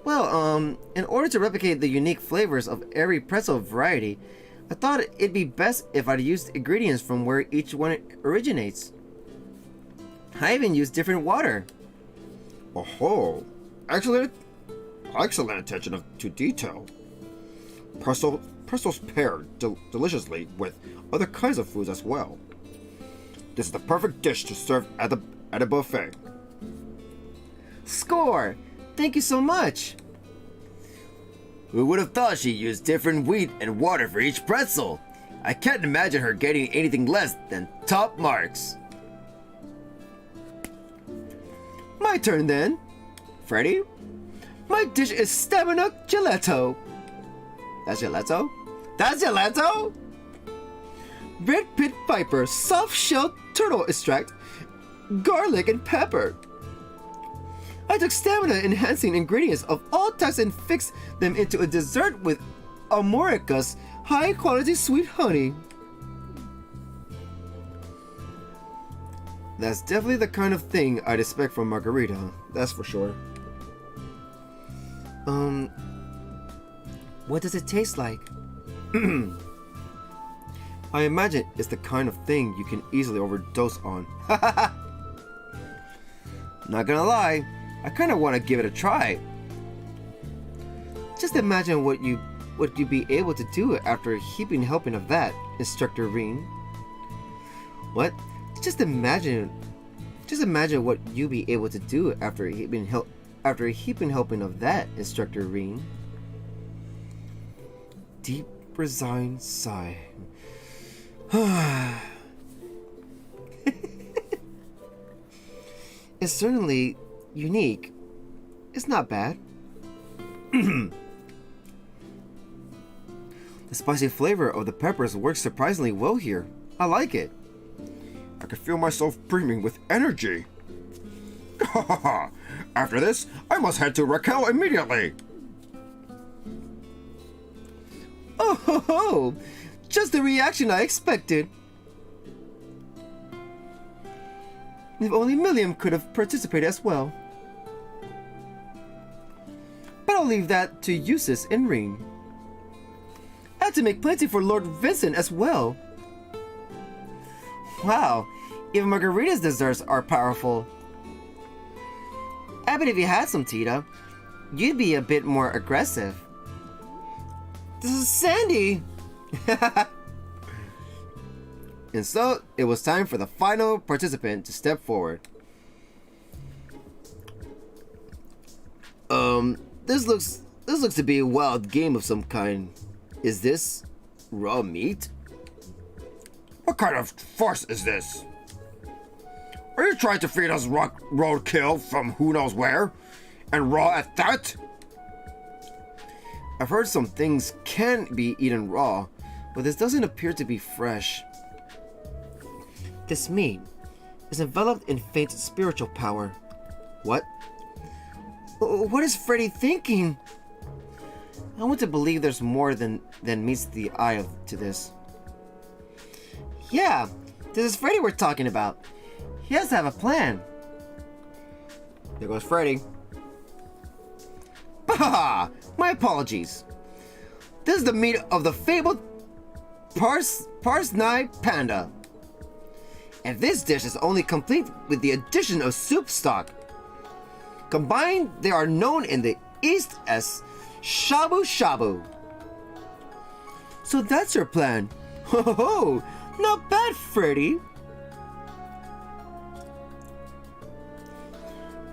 Well, in order to replicate the unique flavors of every pretzel variety, I thought it'd be best if I'd used ingredients from where each one originates. I even used different water. Oh, excellent attention to detail. Pretzels pair deliciously with other kinds of foods as well. This is the perfect dish to serve at a buffet. Score! Thank you so much! Who would have thought she used different wheat and water for each pretzel? I can't imagine her getting anything less than top marks. My turn then. Freddy? My dish is stamina gelato. That's gelato? That's gelato? Red pit viper, soft-shelled turtle extract, garlic and pepper. I took stamina-enhancing ingredients of all types and fixed them into a dessert with Amorica's high-quality sweet honey. That's definitely the kind of thing I'd expect from Margarita, that's for sure. What does it taste like? I imagine it's the kind of thing you can easily overdose on. Not gonna lie, I kinda wanna give it a try. Just imagine what you'd be able to do after a heaping helping of that, Instructor Reen. What? Just imagine what you'd be able to do after a heaping helping of that, Instructor Reen. Deep resigned sigh. It's certainly unique. It's not bad. The spicy flavor of the peppers works surprisingly well here. I like it. I can feel myself brimming with energy. After this, I must head to Raquel immediately. Oh ho ho! just the reaction I expected. If only Milliam could have participated as well. But I'll leave that to Eustace and Ring. I had to make plenty for Lord Vincent as well. Wow, even Margarita's desserts are powerful. I bet if you had some, Tita, you'd be a bit more aggressive. This is Sandy! And so, it was time for the final participant to step forward. This looks to be a wild game of some kind. Is this raw meat? What kind of farce is this? Are you trying to feed us roadkill from who knows where? And raw at that? I've heard some things can be eaten raw, but this doesn't appear to be fresh. This meat is enveloped in faint spiritual power. What? What is Freddy thinking? I want to believe there's more than meets the eye to this. Yeah, this is Freddy we're talking about. He has to have a plan. There goes Freddy. Bah! My apologies. This is the meat of the fabled Parsnai Panda. And this dish is only complete with the addition of soup stock. Combined, they are known in the East as Shabu Shabu. So that's your plan. Ho ho ho! Not bad, Freddy.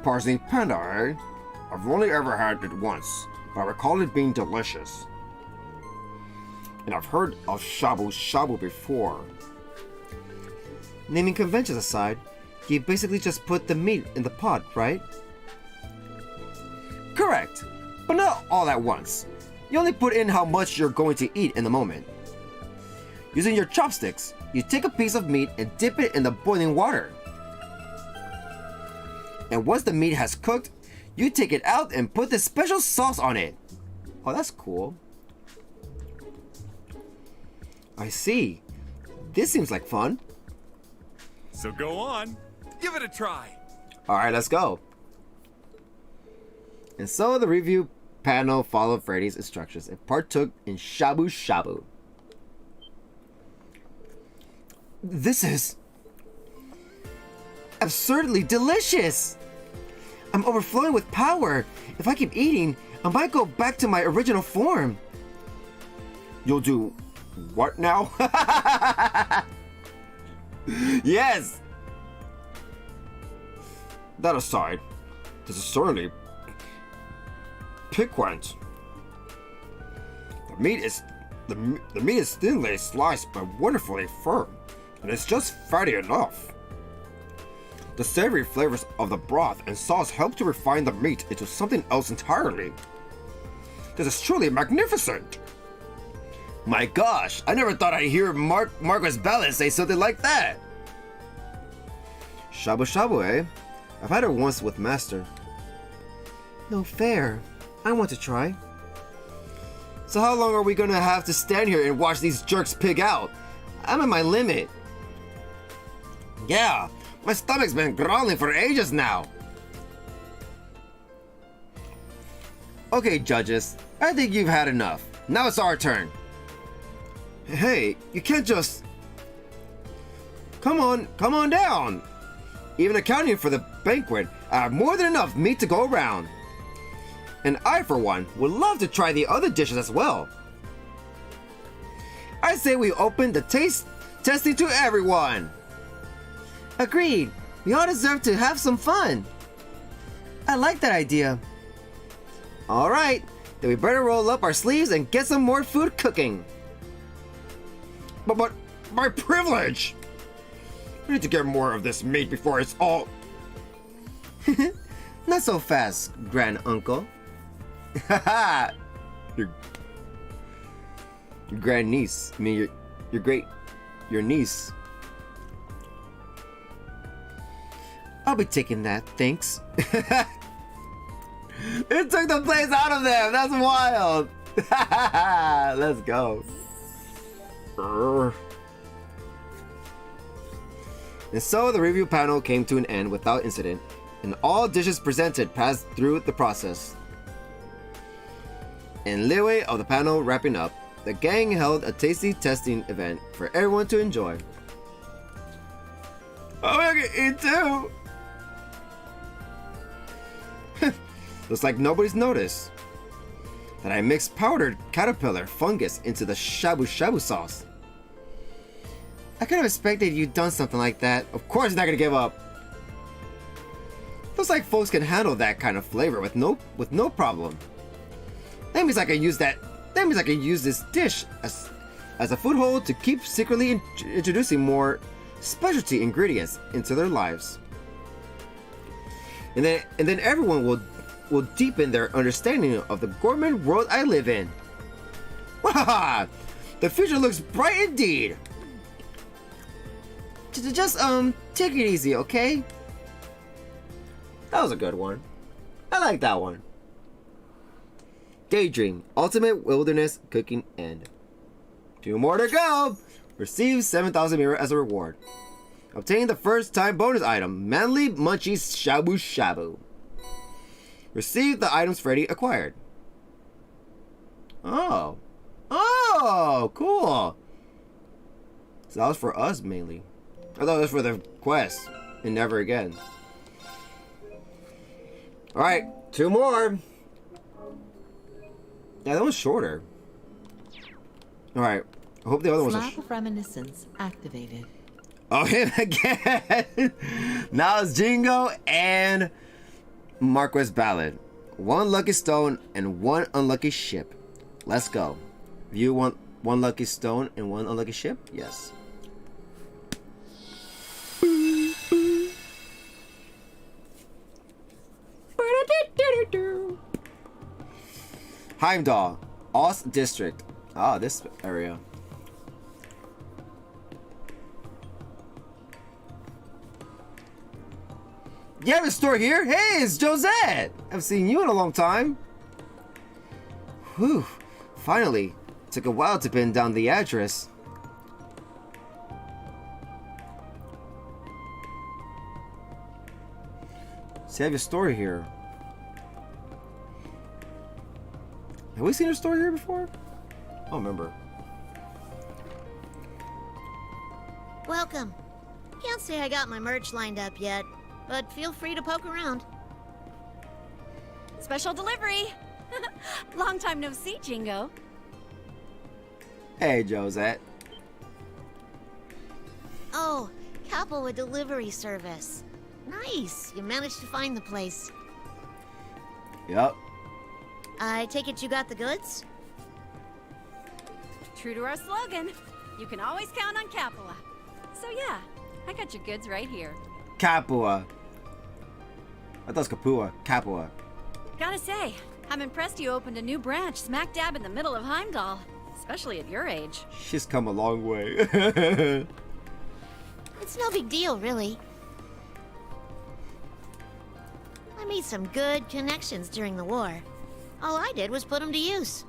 Parsney Panda, eh? I've only ever had it once, but I recall it being delicious. And I've heard of Shabu Shabu before. Naming conventions aside, you basically just put the meat in the pot, right? Correct, but not all at once. You only put in how much you're going to eat in the moment. Using your chopsticks, you take a piece of meat and dip it in the boiling water. And once the meat has cooked, you take it out and put the special sauce on it. Oh, that's cool. I see. This seems like fun. So go on, give it a try. Alright, let's go. And so the review panel followed Freddy's instructions and partook in Shabu Shabu. This is absurdly delicious! I'm overflowing with power. If I keep eating, I might go back to my original form. You'll do what now? Yes! That aside, this is certainly piquant. The meat is thinly sliced but wonderfully firm, and it's just fatty enough. The savory flavors of the broth and sauce help to refine the meat into something else entirely. This is truly magnificent. My gosh, I never thought I'd hear Marcus Ballas say something like that. Shabu Shabu, eh? I've had it once with Master. No fair. I want to try. So how long are we gonna have to stand here and watch these jerks pig out? I'm at my limit. Yeah, my stomach's been growling for ages now. Okay, judges, I think you've had enough. Now it's our turn. Hey, you can't just... Come on down. Even accounting for the banquet, I have more than enough meat to go around. And I, for one, would love to try the other dishes as well. I say we open the taste testing to everyone. Agreed. We all deserve to have some fun. I like that idea. All right, then we better roll up our sleeves and get some more food cooking. But my privilege! I need to get more of this meat before it's all... Not so fast, Grand Uncle. Haha! your grand niece. I mean, your niece. I'll be taking that, thanks. It took the place out of them! That's wild! Let's go. And so the review panel came to an end without incident, and all dishes presented passed through the process. In lieu of the panel wrapping up, the gang held a tasty testing event for everyone to enjoy. Oh, I can eat too! Looks like nobody's noticed that I mixed powdered caterpillar fungus into the shabu shabu sauce. I could have expected you'd done something like that. Of course, not gonna give up. Looks like folks can handle that kind of flavor with no problem. That means I can use this dish as a foothold to keep secretly introducing more specialty ingredients into their lives. And then everyone will deepen their understanding of the gourmet world I live in. Wahaha! The future looks bright indeed. Just take it easy, okay? That was a good one. I like that one. Daydream, Ultimate Wilderness Cooking End. 2 more to go! Receive 7,000 mirror as a reward. Obtain the first time bonus item, Manly Munchies Shabu Shabu. Receive the items Freddy acquired. Oh. Oh, cool. So that was for us mainly. I thought it was for the quest. And never again. Alright, 2 more. Yeah, that was shorter. Alright. I hope the other ones are Slap of Reminiscence activated. Oh, him again! Now it's Jingo and Marquez Ballad. 1 lucky stone and 1 unlucky ship. Let's go. You want 1 lucky stone and 1 unlucky ship? Yes. Heimdall, Ost District. Ah, this area. You have a store here? Hey, it's Josette! I've seen you in a long time. Whew. Finally. Took a while to pin down the address. So you have a store here. Have we seen a store here before? I don't remember. Welcome. Can't say I got my merch lined up yet, but feel free to poke around. Special delivery! Long time no see, Jingo. Hey, Josette. Oh, Capoa delivery service. Nice. You managed to find the place. Yup. I take it you got the goods? True to our slogan, you can always count on Capoa. So yeah, I got your goods right here. Capua. I thought it was Capua. Capua. Gotta say, I'm impressed you opened a new branch smack dab in the middle of Heimdall, especially at your age. She's come a long way. It's no big deal, really. I made some good connections during the war. All I did was put them to use.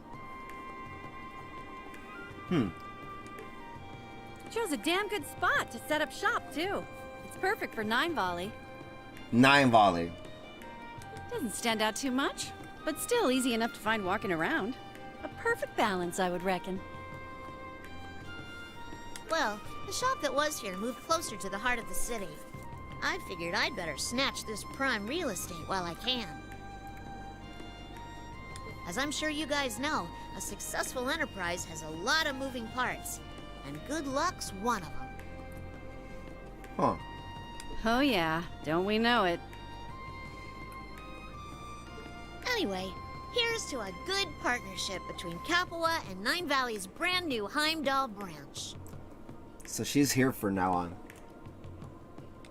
Chose a damn good spot to set up shop, too. It's perfect for 9 volley. 9 volley. Doesn't stand out too much, but still easy enough to find walking around. A perfect balance, I would reckon. Well, the shop that was here moved closer to the heart of the city. I figured I'd better snatch this prime real estate while I can. As I'm sure you guys know, a successful enterprise has a lot of moving parts, and good luck's one of them. Huh. Oh yeah, don't we know it? Anyway, here's to a good partnership between Capoa and Nine Valley's brand new Heimdall branch. So she's here for now on.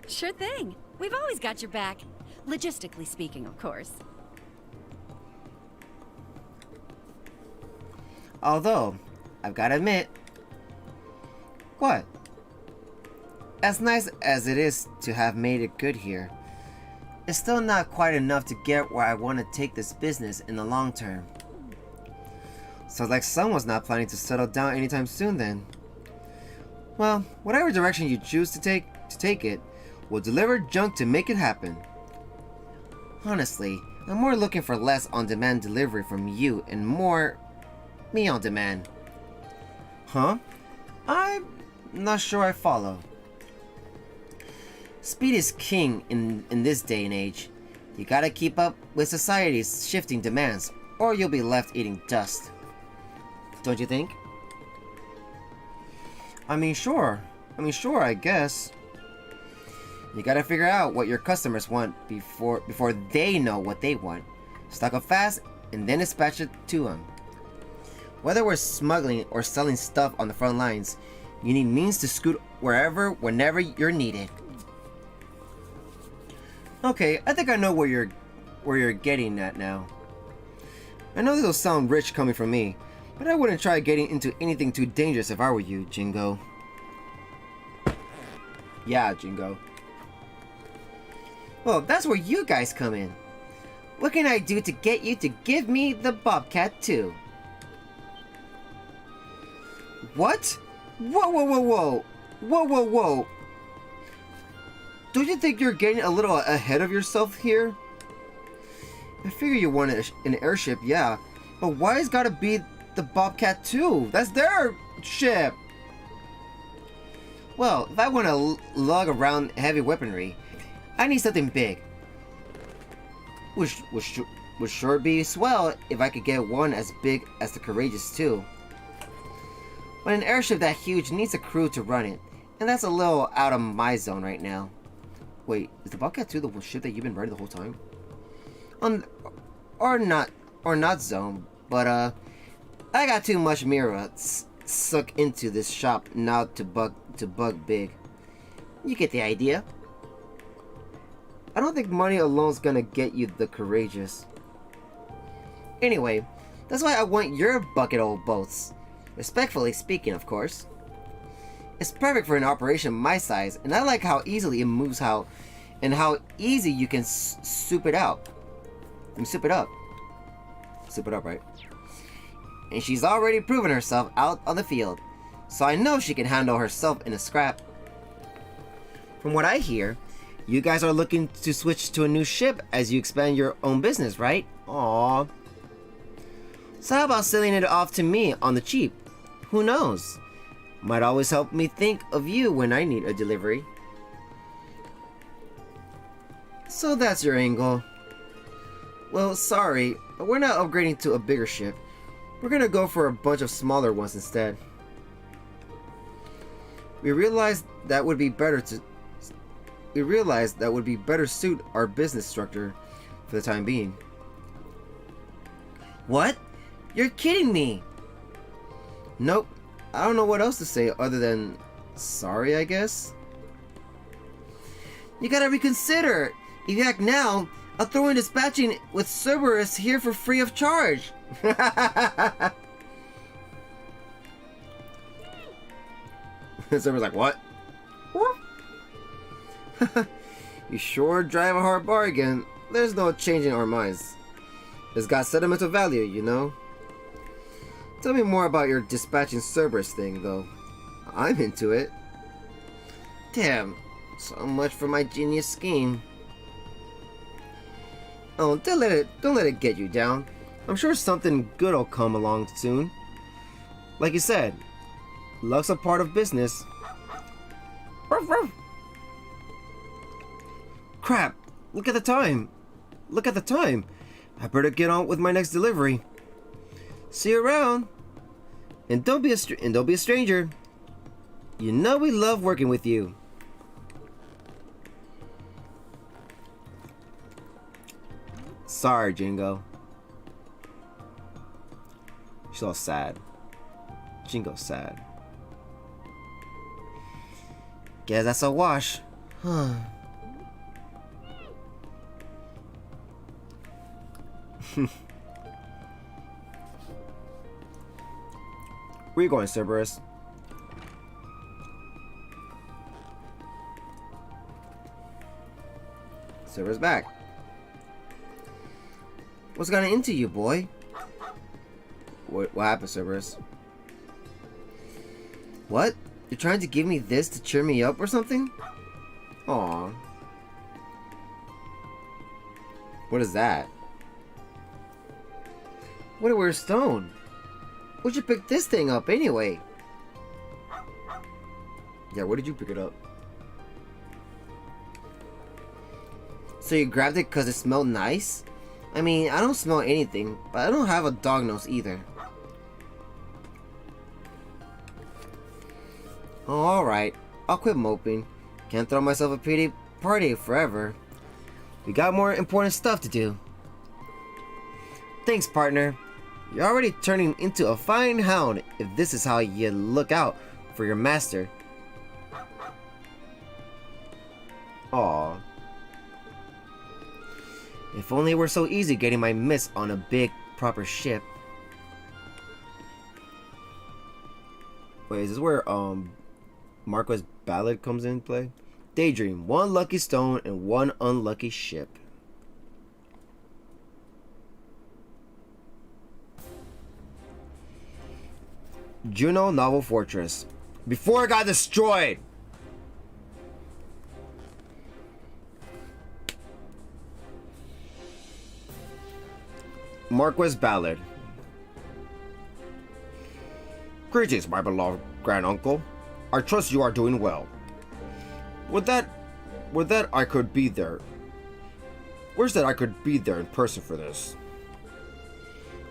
Sure thing. We've always got your back. Logistically speaking, of course. Although, I've gotta admit. What? As nice as it is to have made it good here, it's still not quite enough to get where I want to take this business in the long term. Sounds like someone's not planning to settle down anytime soon then. Well, whatever direction you choose to take it, we'll deliver junk to make it happen. Honestly, I'm more looking for less on-demand delivery from you and more me on demand. Huh? I'm not sure I follow. Speed is king in this day and age. You gotta keep up with society's shifting demands, or you'll be left eating dust. Don't you think? I mean, sure, I guess. You gotta figure out what your customers want before they know what they want. Stock up fast and then dispatch it to them. Whether we're smuggling or selling stuff on the front lines, you need means to scoot wherever, whenever you're needed. Okay, I think I know where you're getting at now. I know this will sound rich coming from me, but I wouldn't try getting into anything too dangerous if I were you, Jingo. Yeah, Jingo. Well, that's where you guys come in. What can I do to get you to give me the Bobcat too? What? Whoa, whoa, whoa, whoa. Whoa, whoa, whoa. Don't you think you're getting a little ahead of yourself here? I figure you want an airship, yeah. But why it's gotta be the Bobcat too? That's their ship! Well, if I want to lug around heavy weaponry, I need something big. Would sure be swell if I could get one as big as the Courageous too. But an airship that huge needs a crew to run it, and that's a little out of my zone right now. Wait, is the Bobcat 2 the ship that you've been riding the whole time? Or not zone, but I got too much Mira suck into this shop now to bug big. You get the idea. I don't think money alone's gonna get you the Courageous. Anyway, that's why I want your bucket old boats. Respectfully speaking, of course. It's perfect for an operation my size, and I like how easily it moves and how easy you can soup it out. Soup it up. Soup it up, right? And she's already proven herself out on the field, so I know she can handle herself in a scrap. From what I hear, you guys are looking to switch to a new ship as you expand your own business, right? Aww. So how about selling it off to me on the cheap? Who knows? Might always help me think of you when I need a delivery. So that's your angle. Well, sorry, but we're not upgrading to a bigger ship. We're gonna go for a bunch of smaller ones instead. We realized that would be better suit our business structure for the time being. What? You're kidding me! Nope. I don't know what else to say other than sorry, I guess. You gotta reconsider. If you act now, I'll throw in dispatching with Cerberus here for free of charge. Cerberus like, what? You sure drive a hard bargain. There's no changing our minds. It's got sentimental value, you know. Tell me more about your dispatching Cerberus thing, though. I'm into it. Damn, so much for my genius scheme. Oh, don't let it get you down. I'm sure something good'll come along soon. Like you said, luck's a part of business. Ruff, ruff. Crap! Look at the time. Look at the time. I better get on with my next delivery. See you around. And don't be a stranger. You know we love working with you. Sorry, Jingo. She's all sad. Jingo's sad. Guess that's a wash. Huh. Where you going, Cerberus? Cerberus back. What's gotten into you, boy? What happened, Cerberus? What? You're trying to give me this to cheer me up or something? Aw. What is that? What a weird stone. Where'd you pick this thing up anyway? Yeah, where did you pick it up? So you grabbed it because it smelled nice? I mean, I don't smell anything, but I don't have a dog nose either. Oh, alright. I'll quit moping. Can't throw myself a pity party forever. We got more important stuff to do. Thanks, partner. You're already turning into a fine hound if this is how you look out for your master. Aww. If only it were so easy getting my mitts on a big, proper ship. Wait, is this where Marquez Ballad comes in play? Daydream, one lucky stone and one unlucky ship. Juno Novel Fortress. Before it got destroyed! Marquez Ballad. Greetings, my beloved granduncle. I trust you are doing well. Would that I could be there. Wish that I could be there in person for this.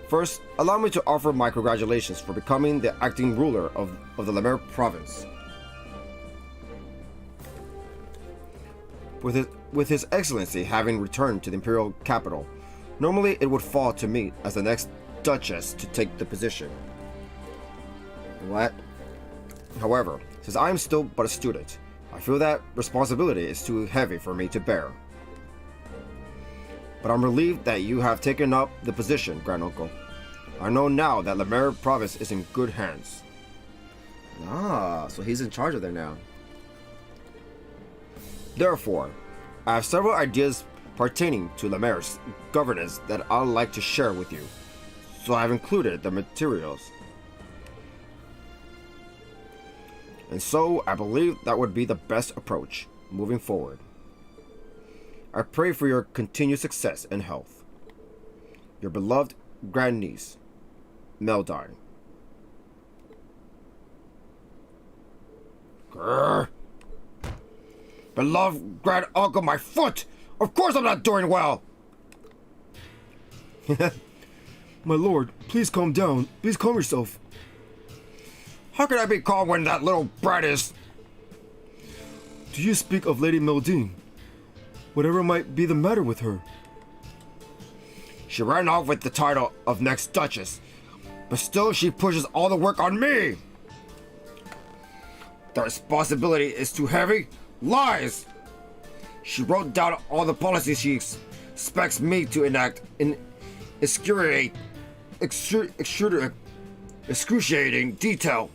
First, allow me to offer my congratulations for becoming the acting ruler of the Lemur province. With His Excellency having returned to the imperial capital, normally it would fall to me as the next Duchess to take the position. What? However, since I am still but a student, I feel that responsibility is too heavy for me to bear. But I'm relieved that you have taken up the position, granduncle. I know now that Lemur province is in good hands. Ah, so he's in charge of there now. Therefore, I have several ideas pertaining to Lemur's governance that I'd like to share with you, so I've included the materials. And so I believe that would be the best approach moving forward. I pray for your continued success and health. Your beloved grandniece, Meldine. Grr. Beloved granduncle, my foot! Of course I'm not doing well! My lord, please calm down. Please calm yourself. How can I be calm when that little brat is... Do you speak of Lady Meldine? Whatever might be the matter with her? She ran off with the title of next Duchess, but still she pushes all the work on me! The responsibility is too heavy? Lies! She wrote down all the policies she expects me to enact in excruciating detail.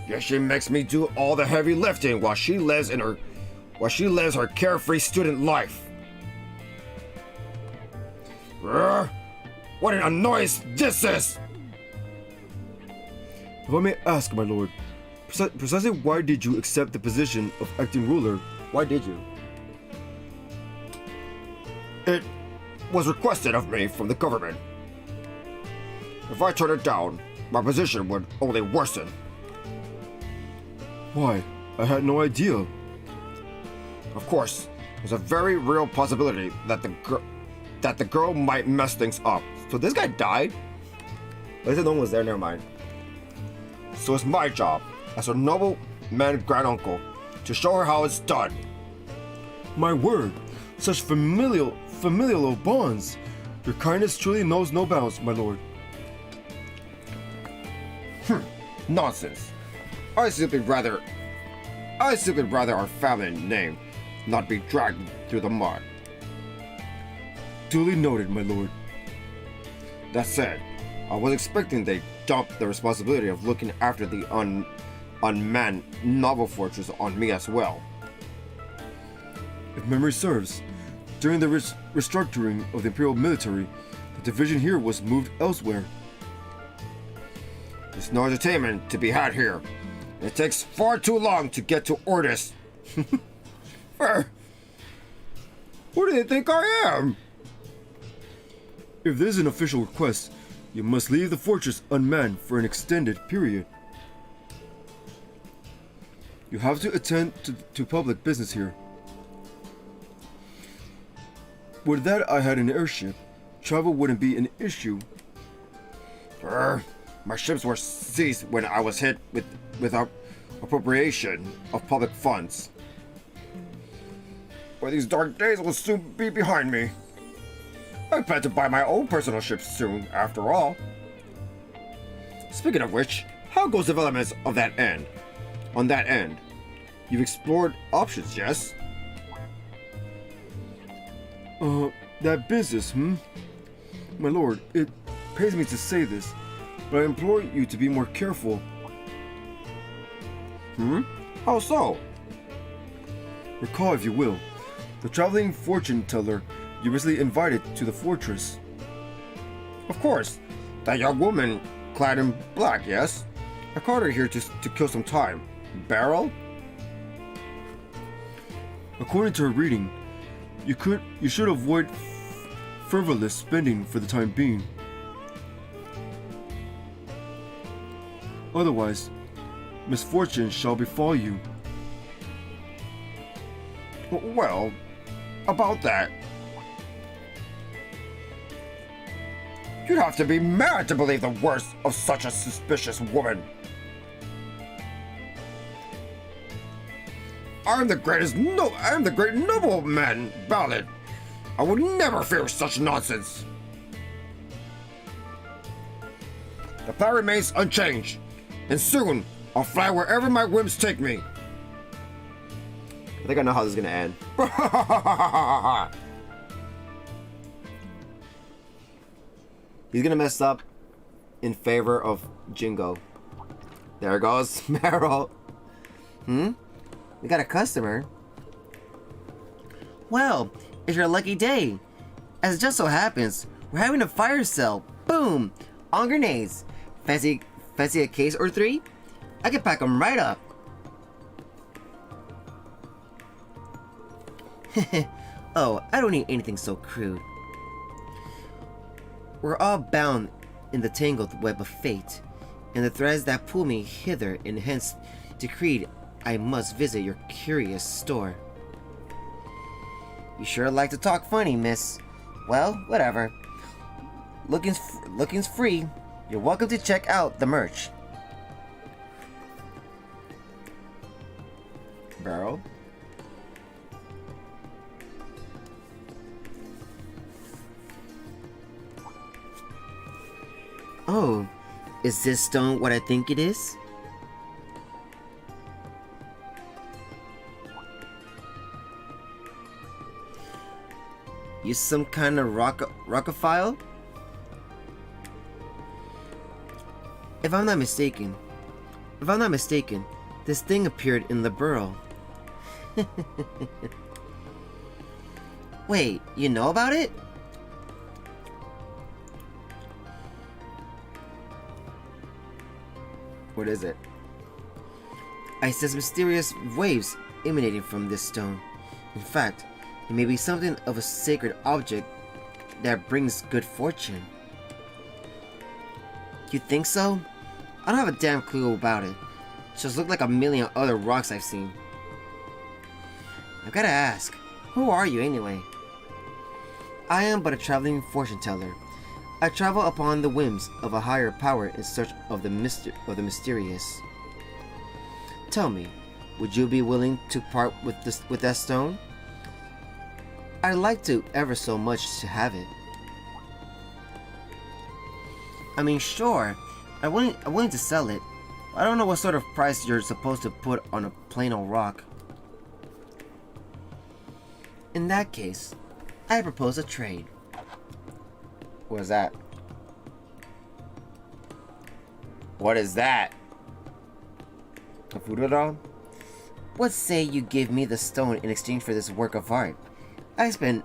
Yet she makes me do all the heavy lifting while she lives her carefree student life. What an annoyance this is! If I may ask, my lord, precisely why did you accept the position of acting ruler? Why did you? It was requested of me from the government. If I turn it down, my position would only worsen. Why? I had no idea. Of course, there's a very real possibility that the girl might mess things up. So this guy died? At least no one was there, never mind. So it's my job, as a noble man granduncle, to show her how it's done. My word, such familial bonds. Your kindness truly knows no bounds, my lord. Nonsense. I simply rather our family name not be dragged through the mud. Duly noted, my lord. That said, I was expecting they dump the responsibility of looking after the unmanned novel fortress on me as well. If memory serves, during the restructuring of the Imperial military, the division here was moved elsewhere. The There's no entertainment to be had here. It takes far too long to get to Ordis. Who do they think I am? If this is an official request, you must leave the fortress unmanned for an extended period. You have to attend to public business here. With that, I had an airship. Travel wouldn't be an issue. My ships were seized when I was hit with appropriation of public funds. But these dark days will soon be behind me. I plan to buy my own personal ship soon, after all. Speaking of which, how goes developments of that end? On that end, you've explored options, yes? That business, My lord, it pains me to say this, but I implore you to be more careful. How so? Recall, if you will, the traveling fortune teller you recently invited to the fortress. Of course, that young woman clad in black, yes? I called her here to kill some time. Beryl? According to her reading, you should avoid frivolous spending for the time being. Otherwise, misfortune shall befall you. Well, about that, you'd have to be mad to believe the worst of such a suspicious woman. I am the great nobleman ballad. I would never fear such nonsense. The plan remains unchanged, and soon I'll fly wherever my whims take me. I think I know how this is gonna end. He's gonna mess up in favor of Jingo. There goes Meryl. We got a customer. Well, it's your lucky day. As it just so happens, we're having a fire sale. Boom! On grenades. Fancy a case or three? I can pack them right up. Oh, I don't need anything so crude. We're all bound in the tangled web of fate, and the threads that pull me hither and hence decreed I must visit your curious store. You sure like to talk funny, miss. Well, whatever. Looking's free. You're welcome to check out the merch. Barrel. Oh, is this stone what I think it is? You some kind of rockophile? If I'm not mistaken, this thing appeared in the burrow. Wait, you know about it? What is it? I sense mysterious waves emanating from this stone. In fact, it may be something of a sacred object that brings good fortune. You think so? I don't have a damn clue about it. Just look like a million other rocks I've seen. I've gotta ask, who are you anyway? I am but a traveling fortune teller. I travel upon the whims of a higher power in search of the mysterious. Tell me, would you be willing to part with that stone? I'd like to ever so much to have it. I mean, sure, I'm willing to sell it. I don't know what sort of price you're supposed to put on a plain old rock. In that case, I propose a trade. What is that? What is that? A voodoo doll? What say you give me the stone in exchange for this work of art? I spend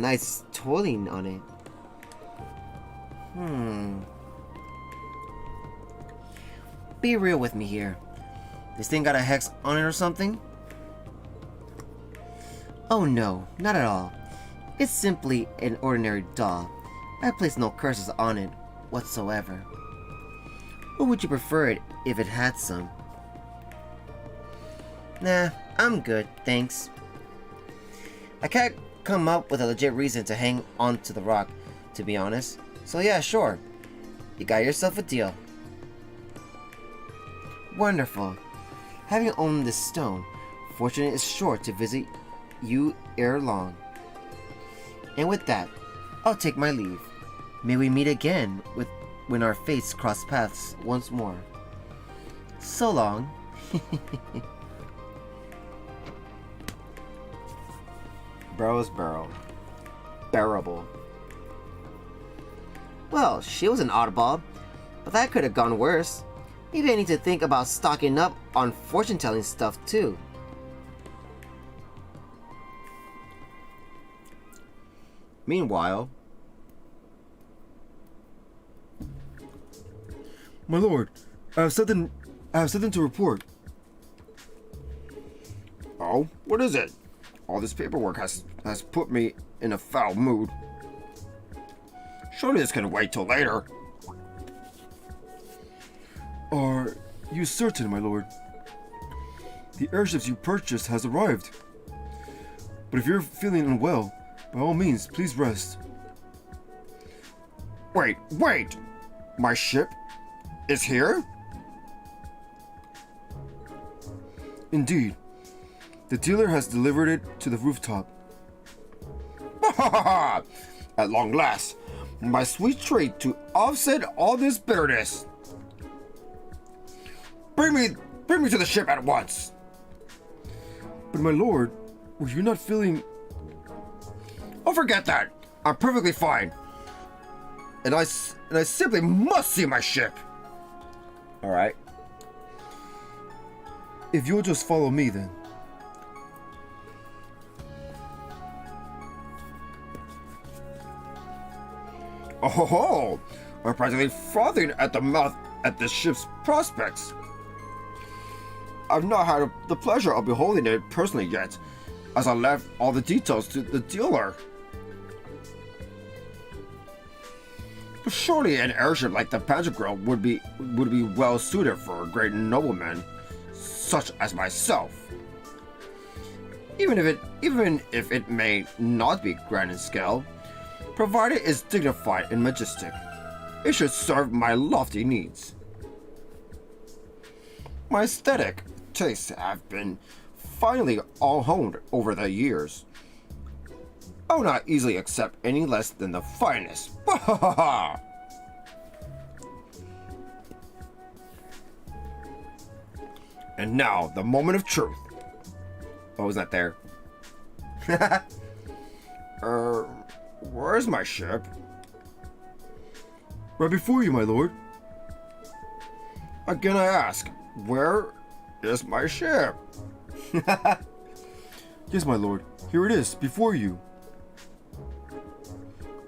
nights toiling on it. be real with me here. This thing got a hex on it or something? Oh no, not at all. It's simply an ordinary doll. I place no curses on it whatsoever. Or would you prefer it if it had some? Nah, I'm good, thanks. I can't come up with a legit reason to hang on to the rock, to be honest. So yeah, sure. You got yourself a deal. Wonderful. Having owned this stone, fortune is sure to visit you ere long. And with that, I'll take my leave. May we meet again when our fates cross paths once more. So long. Bro is bearable. Well, she was an oddball, but that could have gone worse. Maybe I need to think about stocking up on fortune-telling stuff too. Meanwhile, My lord, I have something to report. Oh, what is it? All this paperwork has put me in a foul mood. Surely this can wait till later. Are you certain, my lord? The airships you purchased has arrived. But if you're feeling unwell, by all means, please rest. Wait! My ship is here? Indeed. The dealer has delivered it to the rooftop. At long last, my sweet treat to offset all this bitterness. Bring me to the ship at once. But my lord, were you not feeling... Oh, forget that. I'm perfectly fine. And I simply must see my ship. all right. If you'll just follow me then. Oh ho ho! I'm practically frothing at the mouth at this ship's prospects. I've not had the pleasure of beholding it personally yet, as I left all the details to the dealer. But surely an airship like the Pantagruel would be well suited for a great nobleman, such as myself. Even if it may not be grand in scale, provided it's dignified and majestic, it should serve my lofty needs. My aesthetic tastes have been finely all honed over the years. I will not easily accept any less than the finest. And now, the moment of truth. Oh, was that there? Where's my ship? Right before you, my lord. Again I ask, where is my ship? Yes, my lord. Here it is, before you.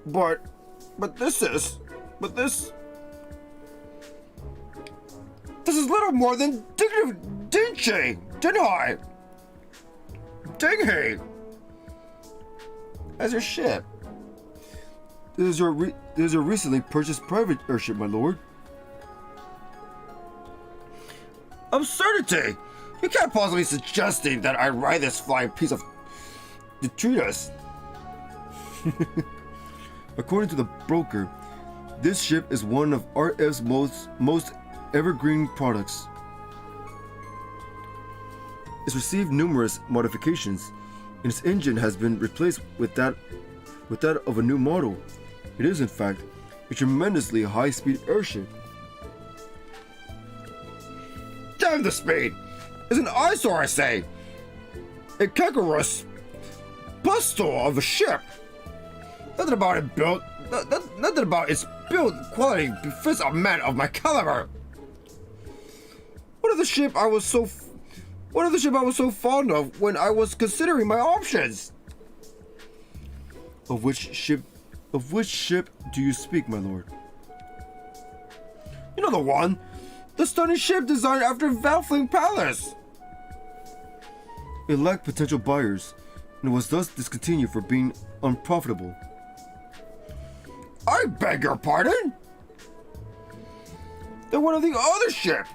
But this is little more than dingy. As your ship. This is your recently purchased private airship, my lord. Absurdity! You can't possibly be suggesting that I ride this flying piece of detritus. According to the broker, this ship is one of RF's most evergreen products. It's received numerous modifications, and its engine has been replaced with that of a new model. It is, in fact, a tremendously high-speed airship. Damn the speed! It's an eyesore, I say! A cankerous pustule of a ship! Nothing about its build quality befits a man of my caliber! What of the ship I was so fond of when I was considering my options? Of which ship do you speak, my lord? You know the one The stunning ship designed after Valfling Palace! It lacked potential buyers, and was thus discontinued for being unprofitable. I beg your pardon? Then what of the other ship?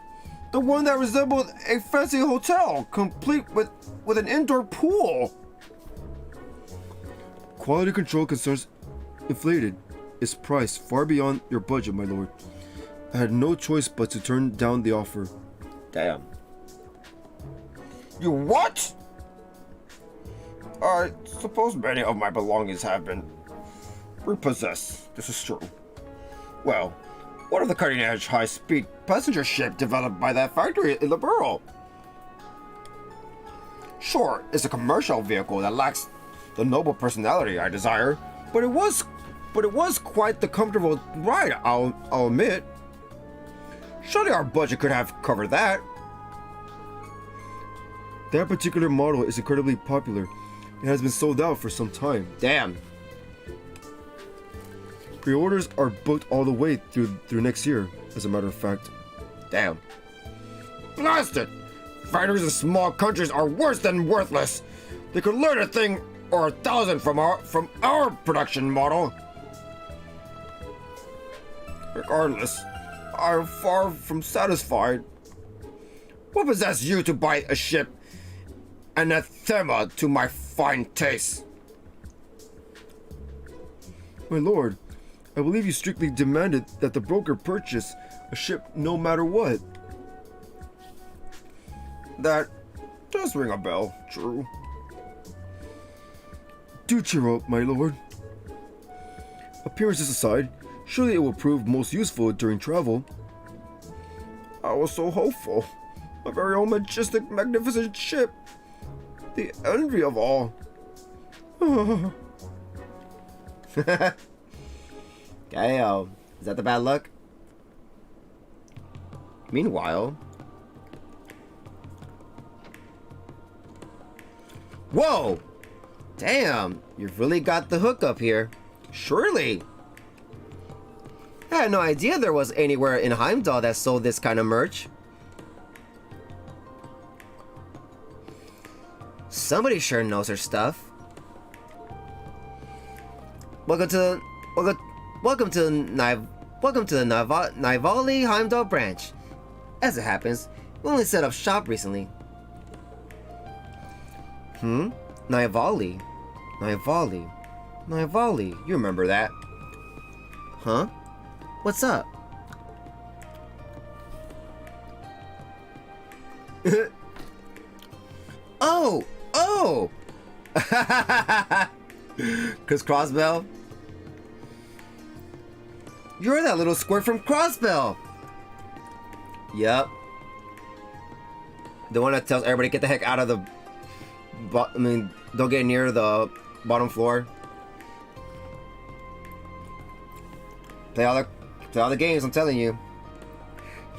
The one that resembled a fancy hotel, complete with an indoor pool. Quality control concerns inflated its price far beyond your budget, my lord. I had no choice but to turn down the offer. Damn. You what? I suppose many of my belongings have been repossessed. This is true. Well, what of the cutting-edge high-speed passenger ship developed by that factory in the borough? Sure, it's a commercial vehicle that lacks the noble personality I desire, but it was quite the comfortable ride, I'll admit. Surely our budget could have covered that. That particular model is incredibly popular. It has been sold out for some time. Damn. Pre-orders are booked all the way through next year, as a matter of fact. Damn. Blast it! Fighters in small countries are worse than worthless. They could learn a thing or 1,000 from our production model. Regardless, I am far from satisfied. What possessed you to buy a ship anathema to my fine taste? My lord, I believe you strictly demanded that the broker purchase a ship no matter what. That does ring a bell, true. Do cheer up, my lord. Appearances aside, surely it will prove most useful during travel. I was so hopeful. My very own majestic, magnificent ship. The envy of all. Damn. Is that the bad luck? Meanwhile... Whoa! Damn, you've really got the hook up here. Surely. I had no idea there was anywhere in Heimdall that sold this kind of merch. Somebody sure knows her stuff. Welcome to the Nivali Heimdall branch. As it happens, we only set up shop recently. Nivali. You remember that? Huh? What's up? Oh! Cause Crossbell? You're that little squirt from Crossbell! Yep. The one that tells everybody get the heck out of the... don't get near the bottom floor. Play all the games, I'm telling you.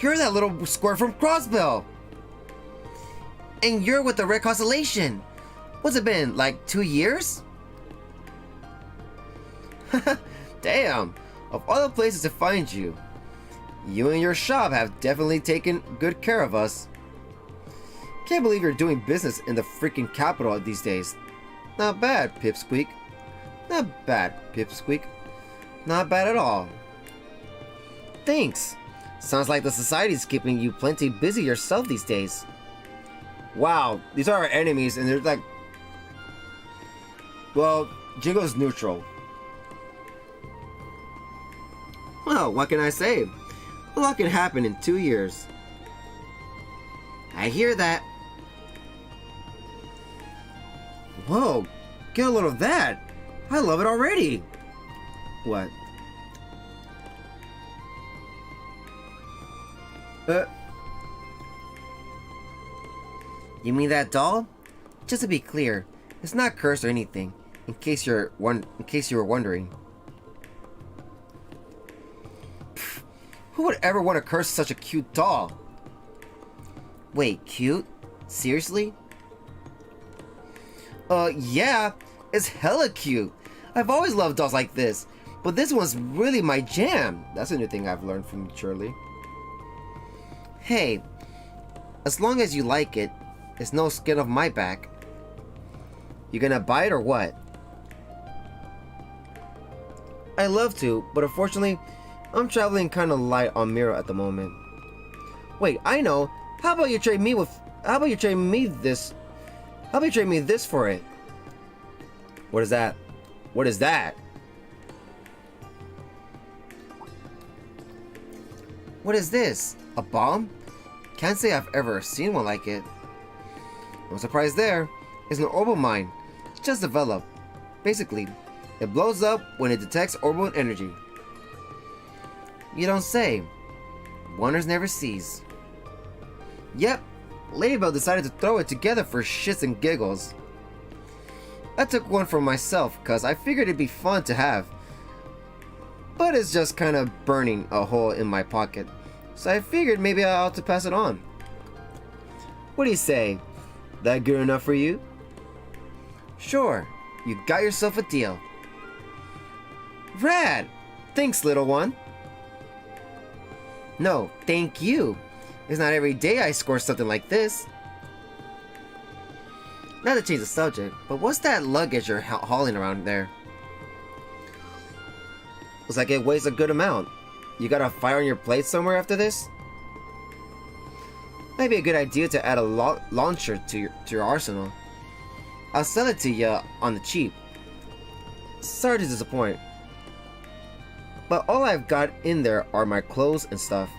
You're that little squirt from Crossbell! And you're with the Red Constellation! What's it been, like 2 years? Damn! Of all the places to find you, you and your shop have definitely taken good care of us. Can't believe you're doing business in the freaking capital these days. Not bad, Pipsqueak. Not bad, Pipsqueak. Not bad at all. Thanks. Sounds like the society's keeping you plenty busy yourself these days. Wow, these are our enemies and they're like... Well, Jingo's neutral. Well, what can I say? A lot can happen in 2 years. I hear that. Whoa, get a load of that. I love it already. What? You mean that doll? Just to be clear, it's not cursed or anything. In case you were wondering. Pfft, who would ever want to curse such a cute doll? Wait, cute? Seriously? Yeah, it's hella cute. I've always loved dolls like this, but this one's really my jam. That's a new thing I've learned from Shirley. Hey, as long as you like it, it's no skin off my back. You gonna buy it or what? I'd love to, but unfortunately, I'm traveling kinda light on Mira at the moment. Wait, I know. How about you trade me this for it? What is that? What is that? What is this? A bomb? Can't say I've ever seen one like it. No surprise there. It's an orbital mine. It's just developed. Basically, it blows up when it detects orbital energy. You don't say. Wonders never cease. Yep, Ladybell decided to throw it together for shits and giggles. I took one for myself because I figured it'd be fun to have. But it's just kind of burning a hole in my pocket, so I figured maybe I ought to pass it on. What do you say? That good enough for you? Sure, you got yourself a deal. Rad! Thanks, little one. No, thank you. It's not every day I score something like this. Not to change the subject, but what's that luggage you're hauling around there? Looks like it weighs a good amount. You got a fire on your plate somewhere after this? Might be a good idea to add a launcher to your arsenal. I'll sell it to you on the cheap. Sorry to disappoint, but all I've got in there are my clothes and stuff.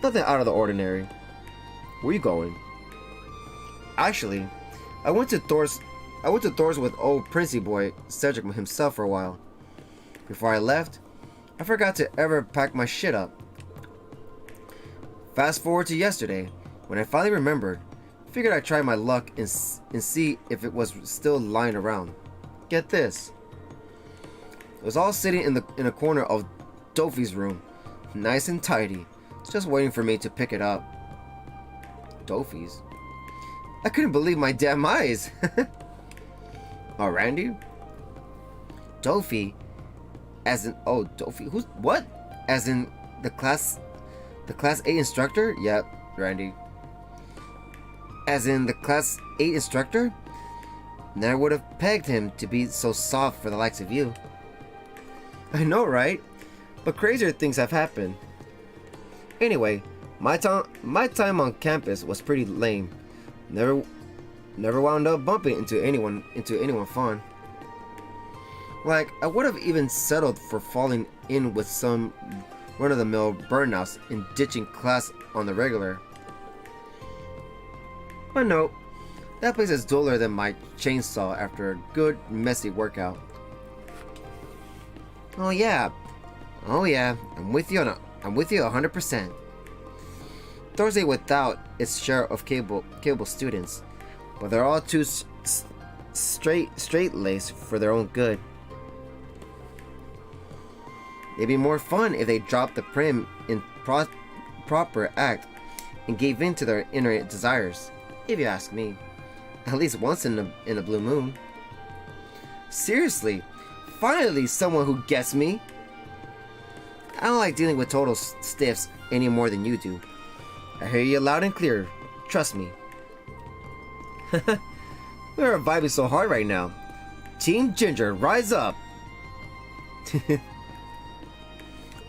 Nothing out of the ordinary. Where you going? Actually, I went to Thor's with old Princey boy Cedric himself for a while. Before I left, I forgot to ever pack my shit up. Fast forward to yesterday, when I finally remembered, figured I'd try my luck and see if it was still lying around. Get this. It was all sitting in a corner of Dofi's room, nice and tidy, just waiting for me to pick it up. Dofi's? I couldn't believe my damn eyes. Oh, Randy? Dofi? As in, oh, Dofi, who's, what? As in, the class 8 instructor? Yep, Randy. As in, the class 8 instructor? Never would have pegged him to be so soft for the likes of you. I know, right? But crazier things have happened. Anyway, my time on campus was pretty lame. Never wound up bumping into anyone fun. Like, I would have even settled for falling in with some run-of-the-mill burnouts and ditching class on the regular. But no, that place is duller than my chainsaw after a good, messy workout. Oh yeah, I'm with you 100%. Thursday without its share of capable students, but they're all too straight-laced for their own good. It'd be more fun if they dropped the prim in proper act and gave in to their inner desires, if you ask me. At least once in a blue moon. Seriously, finally someone who gets me. I don't like dealing with total stiffs any more than you do. I hear you loud and clear. Trust me. We're vibing so hard right now. Team Ginger, rise up.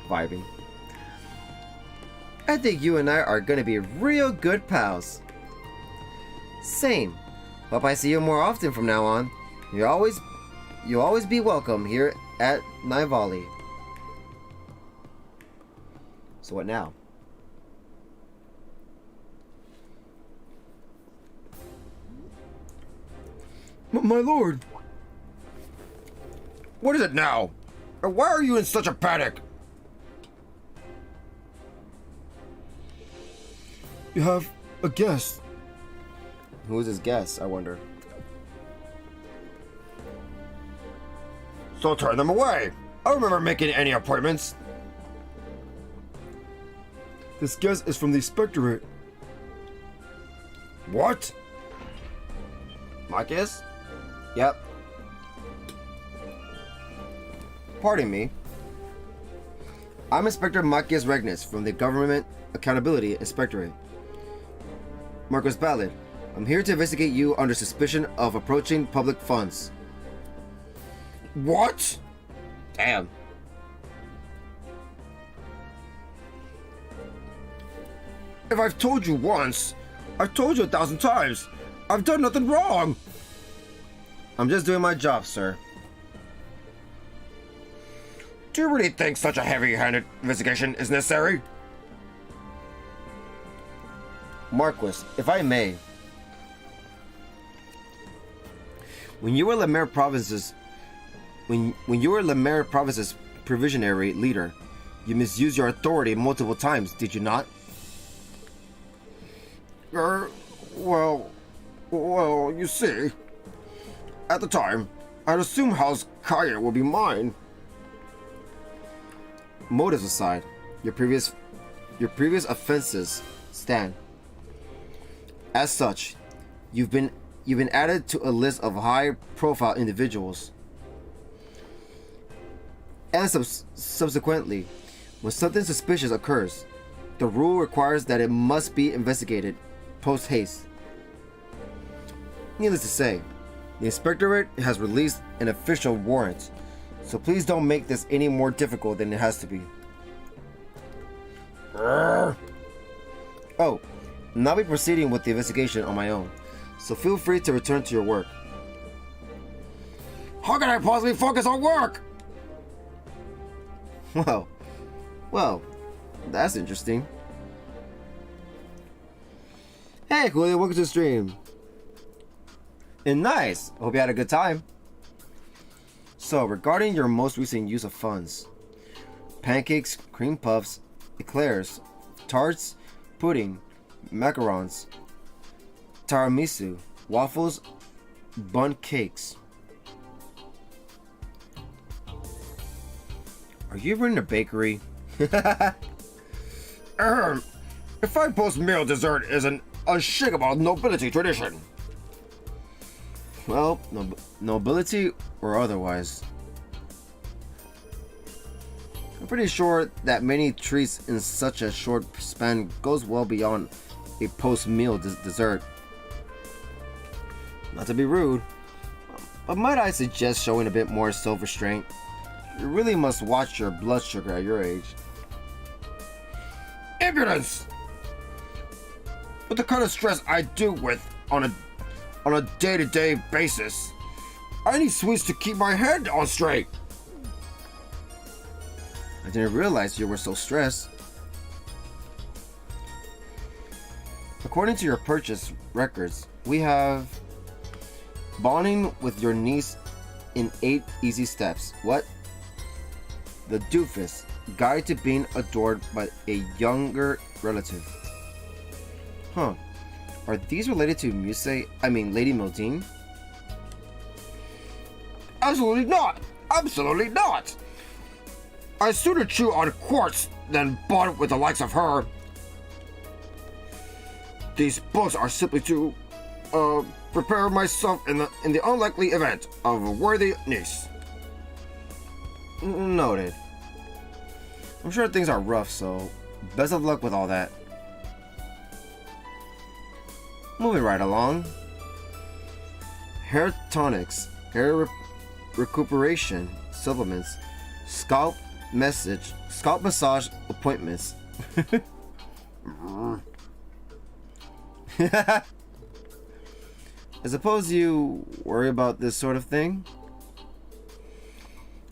Vibing. I think you and I are gonna be real good pals. Same. Hope I see you more often from now on. You'll always be welcome here at Nivali. So what now? My lord! What is it now? And why are you in such a panic? You have a guest. Who's his guest, I wonder? So turn them away. I don't remember making any appointments. This guest is from the Inspectorate. What? Marcus? Yep. Pardon me. I'm Inspector Macias Regnus from the Government Accountability Inspectorate. Marcus Ballard, I'm here to investigate you under suspicion of approaching public funds. What? Damn. If I've told you once, I've told you 1,000 times. I've done nothing wrong. I'm just doing my job, sir. Do you really think such a heavy-handed investigation is necessary? Marquis, if I may. When you were Lemaire Province's provisionary leader, you misused your authority multiple times, did you not? Well, you see, at the time, I'd assumed House Kaya would be mine. Motives aside, your previous offenses stand. As such, you've been added to a list of high-profile individuals. And subsequently, when something suspicious occurs, the rule requires that it must be investigated post haste. Needless to say, the Inspectorate has released an official warrant, so please don't make this any more difficult than it has to be. Oh, and I'll be proceeding with the investigation on my own, so feel free to return to your work. How can I possibly focus on work? Well, that's interesting. Hey, Julio, welcome to the stream. And nice. Hope you had a good time. So, regarding your most recent use of funds, pancakes, cream puffs, eclairs, tarts, pudding, macarons, tiramisu, waffles, bun cakes. Are you running a bakery? If I post-meal dessert is an unshakable nobility tradition. Well, nobility or otherwise. I'm pretty sure that many treats in such a short span goes well beyond a post-meal dessert. Not to be rude, but might I suggest showing a bit more self-restraint? You really must watch your blood sugar at your age. Impudence! With the kind of stress I deal with on a day-to-day basis, I need sweets to keep my head on straight. I didn't realize you were so stressed. According to your purchase records, we have bonding with your niece in 8 easy steps. What? The Doofus, Guide to Being Adored by a Younger Relative. Huh. Are these related to Lady Mildine? Absolutely not! Absolutely not! I sooner chew on quartz than bond with the likes of her. These books are simply to prepare myself in the unlikely event of a worthy niece. Noted. I'm sure things are rough, so best of luck with all that. Moving right along. Hair tonics, hair recuperation supplements, scalp massage appointments. I suppose you worry about this sort of thing?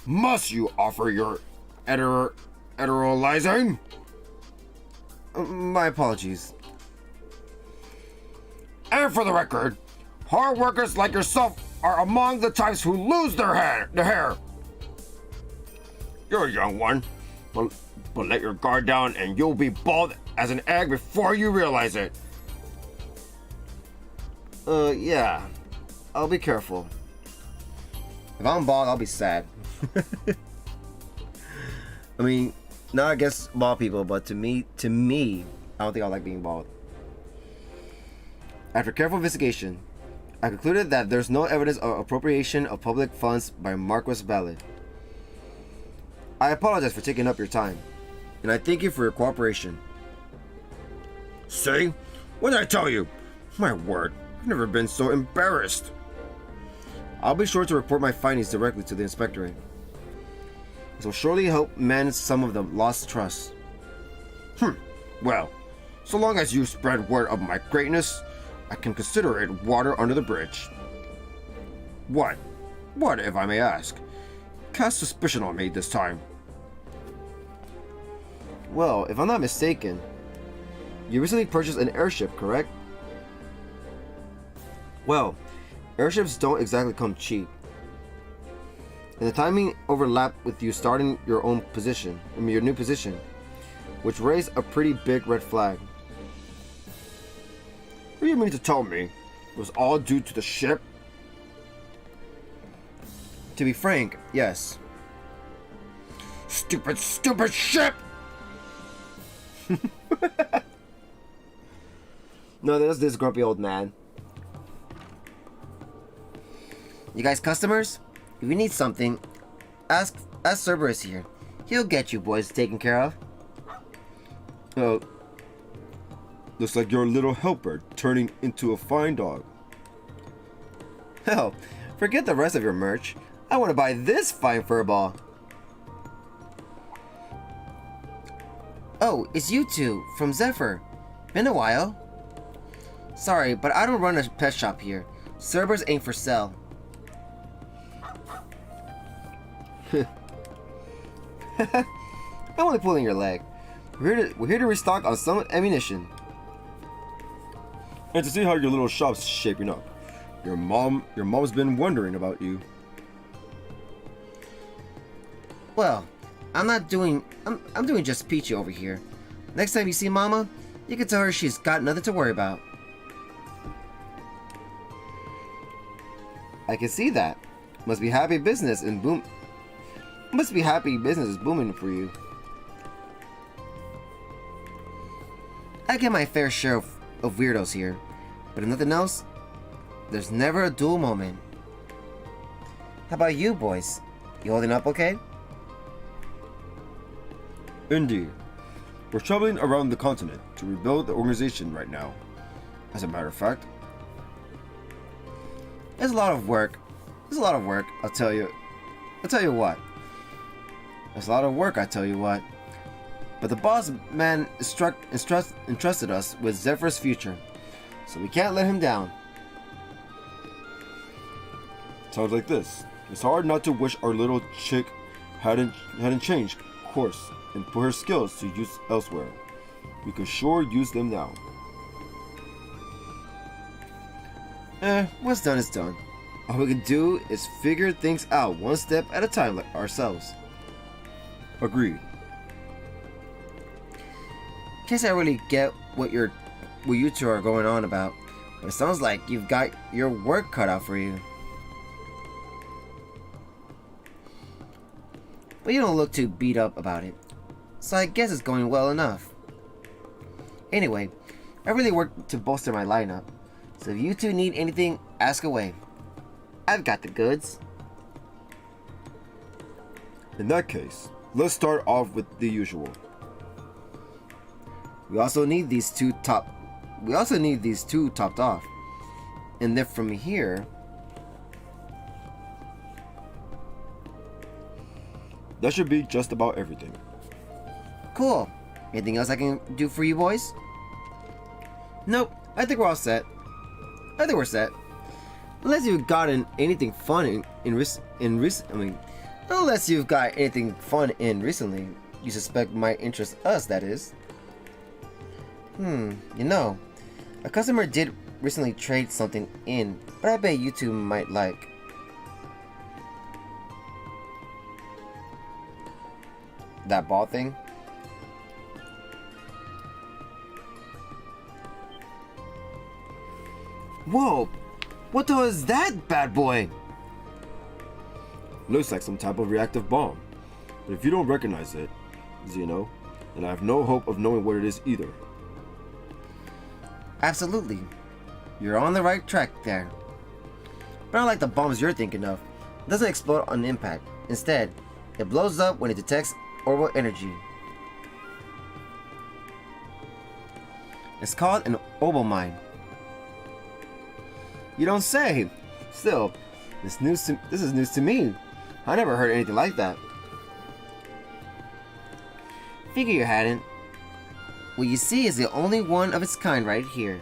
Must you offer your heterolizing? My apologies. And for the record, hard workers like yourself are among the types who lose their hair. You're a young one, but let your guard down and you'll be bald as an egg before you realize it. Yeah. I'll be careful. If I'm bald, I'll be sad. I mean, now I guess bald people, but to me, I don't think I like being bald. After careful investigation, I concluded that there's no evidence of appropriation of public funds by Marquis Ballard. I apologize for taking up your time. and I thank you for your cooperation. See? What did I tell you? My word, I've never been so embarrassed. I'll be sure to report my findings directly to the inspectorate. This will surely help mend some of the lost trust. Well, so long as you spread word of my greatness, I can consider it water under the bridge. What? What, if I may ask? Cast suspicion on me this time. Well, if I'm not mistaken, you recently purchased an airship, correct? Well, airships don't exactly come cheap. And the timing overlapped with you starting your own position, your new position, which raised a pretty big red flag. What do you mean to tell me? It was all due to the ship? To be frank, yes. Stupid, stupid ship! No, there's this grumpy old man. You guys customers? If you need something, ask Cerberus here. He'll get you boys taken care of. Oh, looks like your little helper turning into a fine dog. Hell, forget the rest of your merch. I want to buy this fine furball. Oh, it's you two from Zephyr. Been a while. Sorry, but I don't run a pet shop here. Cerberus ain't for sale. I'm only pulling your leg. We're here to restock on some ammunition. And to see how your little shop's shaping up. Your mom's been wondering about you. Well, I'm doing just peachy over here. Next time you see Mama, you can tell her she's got nothing to worry about. I can see that. Must be happy business is booming for you. I get my fair share of weirdos here, but if nothing else, there's never a dull moment. How about you boys? You holding up okay? Indeed. We're traveling around the continent to rebuild the organization right now. As a matter of fact. It's a lot of work. I'll tell you what. It's a lot of work, I tell you what. But the boss man entrusted us with Zephyr's future, so we can't let him down. Sounds like this. It's hard not to wish our little chick hadn't changed course and put her skills to use elsewhere. We could sure use them now. What's done is done. All we can do is figure things out one step at a time like ourselves. Agreed. Can't say I really get what you two are going on about, but it sounds like you've got your work cut out for you. But you don't look too beat up about it, so I guess it's going well enough. Anyway, I really worked to bolster my lineup, so if you two need anything, ask away. I've got the goods. In that case, let's start off with the usual. We also need these two topped off. And then from here, that should be just about everything. Cool. Anything else I can do for you boys? Nope. I think we're all set. I think we're set. Unless you've gotten anything fun unless you've got anything fun in recently, you suspect might interest us, that is. You know, a customer did recently trade something in, but I bet you two might like. That ball thing? Whoa! What the hell is that bad boy? Looks like some type of reactive bomb. But if you don't recognize it, Xeno, then I have no hope of knowing what it is either. Absolutely. You're on the right track there. But unlike the bombs you're thinking of, it doesn't explode on impact. Instead, it blows up when it detects orbital energy. It's called an oboe mine. You don't say. Still, this is news to me. I never heard anything like that. Figure you hadn't. What you see is the only one of its kind right here.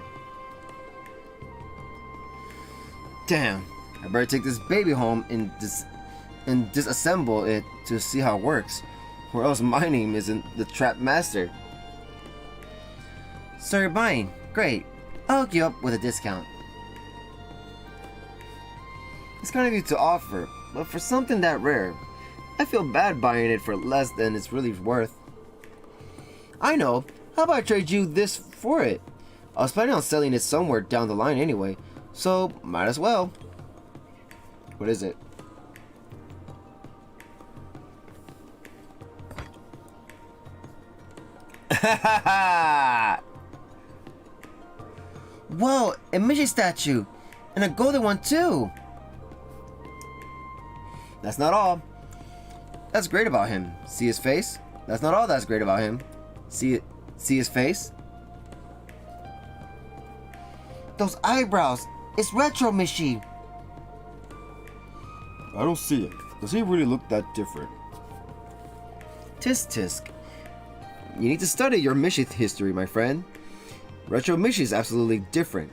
Damn, I better take this baby home and disassemble it to see how it works, or else my name isn't the Trap Master. So you're buying? Great. I'll hook you up with a discount. It's kind of you to offer, but for something that rare, I feel bad buying it for less than it's really worth. I know. How about I trade you this for it? I was planning on selling it somewhere down the line anyway, so might as well. What is it? Whoa, a Michi statue! And a golden one too! That's not all. That's great about him. See his face? That's not all that's great about him. See his face? Those eyebrows! It's retro Michi! I don't see it. Does he really look that different? Tisk tisk. You need to study your Michi history, my friend. Retro Michi is absolutely different.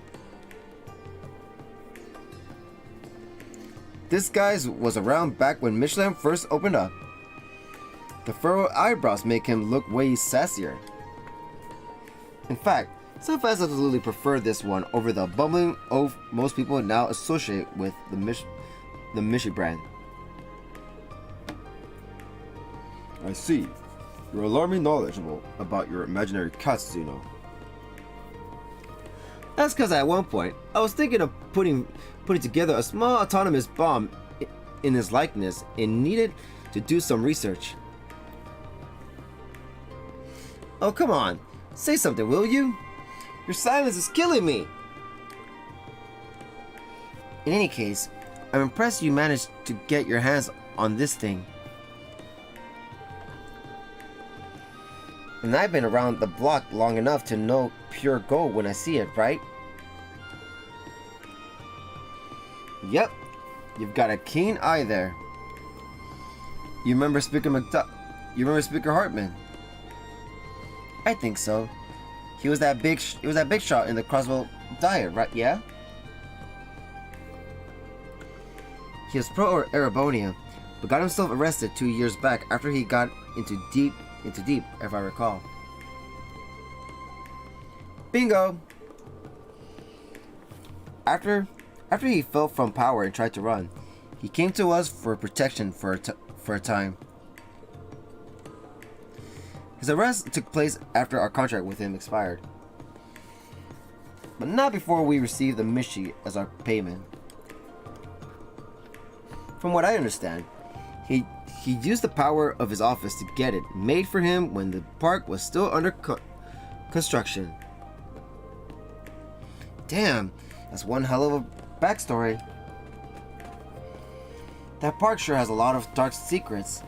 This guy was around back when Michelin first opened up. The furrowed eyebrows make him look way sassier. In fact, some fans absolutely prefer this one over the bumbling oaf most people now associate with the Michi brand. I see. You're alarmingly knowledgeable about your imaginary cats, Zeno. That's because at one point, I was thinking of putting together a small autonomous bomb in his likeness and needed to do some research. Oh, come on. Say something, will you? Your silence is killing me. In any case, I'm impressed you managed to get your hands on this thing. And I've been around the block long enough to know pure gold when I see it, right? Yep, you've got a keen eye there. You remember Speaker Hartman? I think so. He was that big shot in the Crossbow Diet, right? Yeah. He was pro Erebonia, but got himself arrested 2 years back after he got into deep, if I recall. Bingo! After he fell from power and tried to run, he came to us for protection for a time. His arrest took place after our contract with him expired, but not before we received the Michi as our payment. From what I understand, he used the power of his office to get it made for him when the park was still under construction. Damn, that's one hell of a backstory. That park sure has a lot of dark secrets.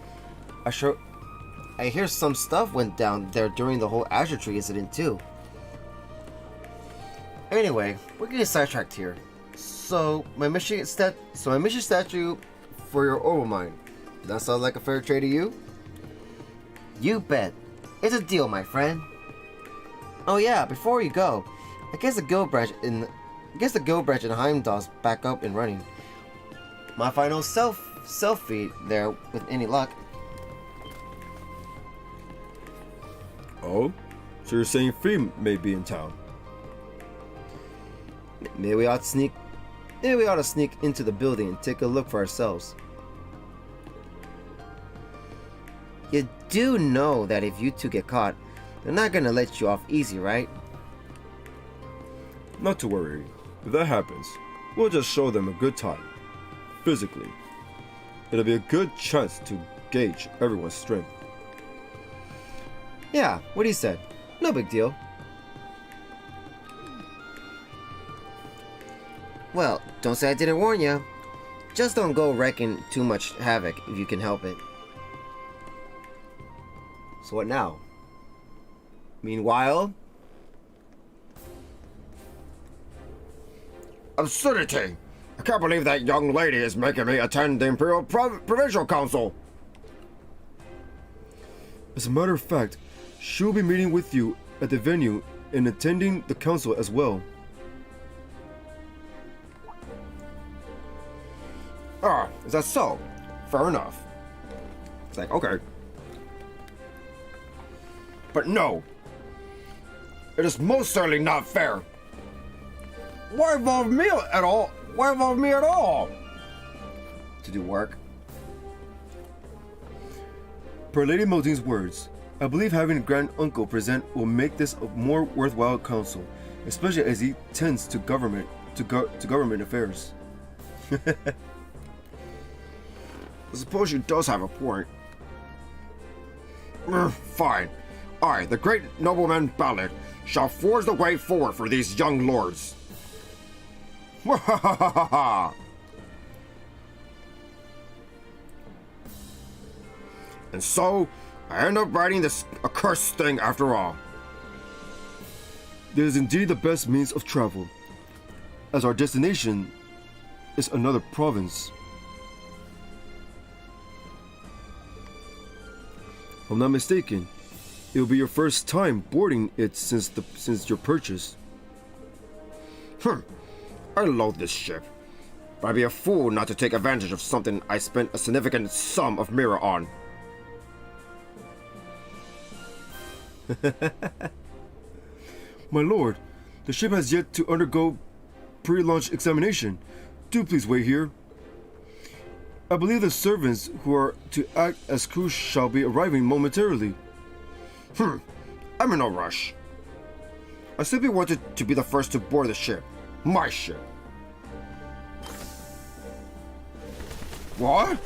I hear some stuff went down there during the whole Azure Tree incident too. Anyway, we're getting sidetracked here. So my Michi statue for your oboe mine. That sounds like a fair trade to you? You bet. It's a deal, my friend. Oh yeah, before you go, I guess the guild branch in Heimdall's back up and running. My final selfie there with any luck. Oh? So you're saying Free may be in town? Maybe we ought to sneak into the building and take a look for ourselves. You do know that if you two get caught, they're not gonna let you off easy, right? Not to worry. If that happens, we'll just show them a good time. Physically. It'll be a good chance to gauge everyone's strength. Yeah, what he said. No big deal. Well, don't say I didn't warn ya. Just don't go wrecking too much havoc if you can help it. So what now? Meanwhile, absurdity! I can't believe that young lady is making me attend the Imperial Provincial Council! As a matter of fact, she'll be meeting with you at the venue and attending the council as well. Ah, is that so? Fair enough. It's like, okay. But no! It is most certainly not fair! Why involve me at all? Why involve me at all? To do work. Per Lady Moding's words, I believe having a grand uncle present will make this a more worthwhile council, especially as he tends to government affairs. I suppose she does have a point. Fine. I, the great nobleman Ballad, shall forge the way forward for these young lords. And so, I end up writing this accursed thing after all. It is indeed the best means of travel, as our destination is another province. If I'm not mistaken, it will be your first time boarding it since your purchase. I loathe this ship, but I'd be a fool not to take advantage of something I spent a significant sum of mirror on. My lord, the ship has yet to undergo pre-launch examination. Do please wait here. I believe the servants who are to act as crew shall be arriving momentarily. I'm in no rush. I simply wanted to be the first to board the ship. My ship. What?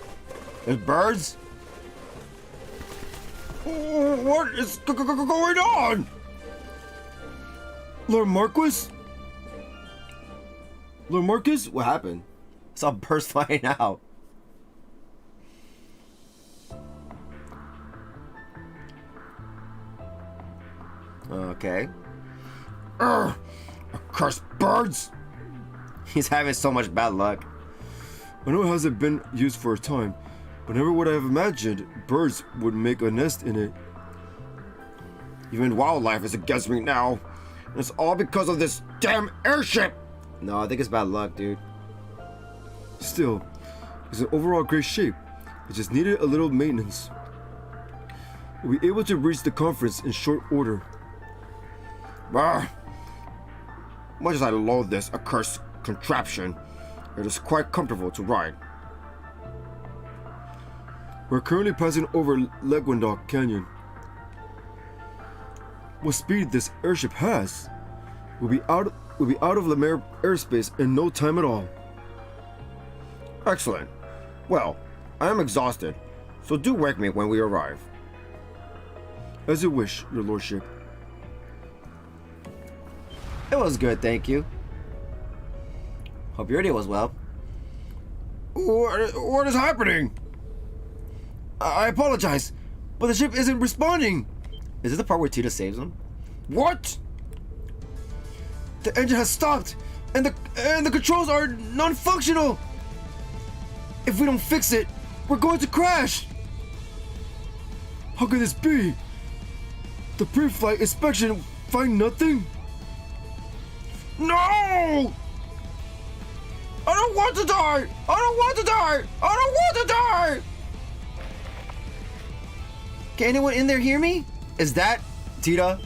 There's birds? What is going on? Lord Marquis? Lord Marquis? What happened? I saw birds flying out. Okay. Accursed birds! He's having so much bad luck. I know it hasn't been used for a time, but never would I have imagined birds would make a nest in it. Even wildlife is against me now. And it's all because of this damn airship! No, I think it's bad luck, dude. Still, it's in overall great shape. It just needed a little maintenance. We'll be able to reach the conference in short order. Much as I loathe this accursed contraption, it is quite comfortable to ride. We're currently passing over Leguandoc Canyon. What speed this airship has! We'll be out of Lemaire airspace in no time at all. Excellent. Well, I am exhausted, so do wake me when we arrive. As you wish, your lordship. It was good, thank you. Hope your day was well. What is happening? I apologize, but the ship isn't responding. Is this the part where Tita saves him? What? The engine has stopped, and the controls are non-functional. If we don't fix it, we're going to crash. How could this be? The pre-flight inspection find nothing? No! I don't want to die! I don't want to die! I don't want to die! Can anyone in there hear me? Is that Tita?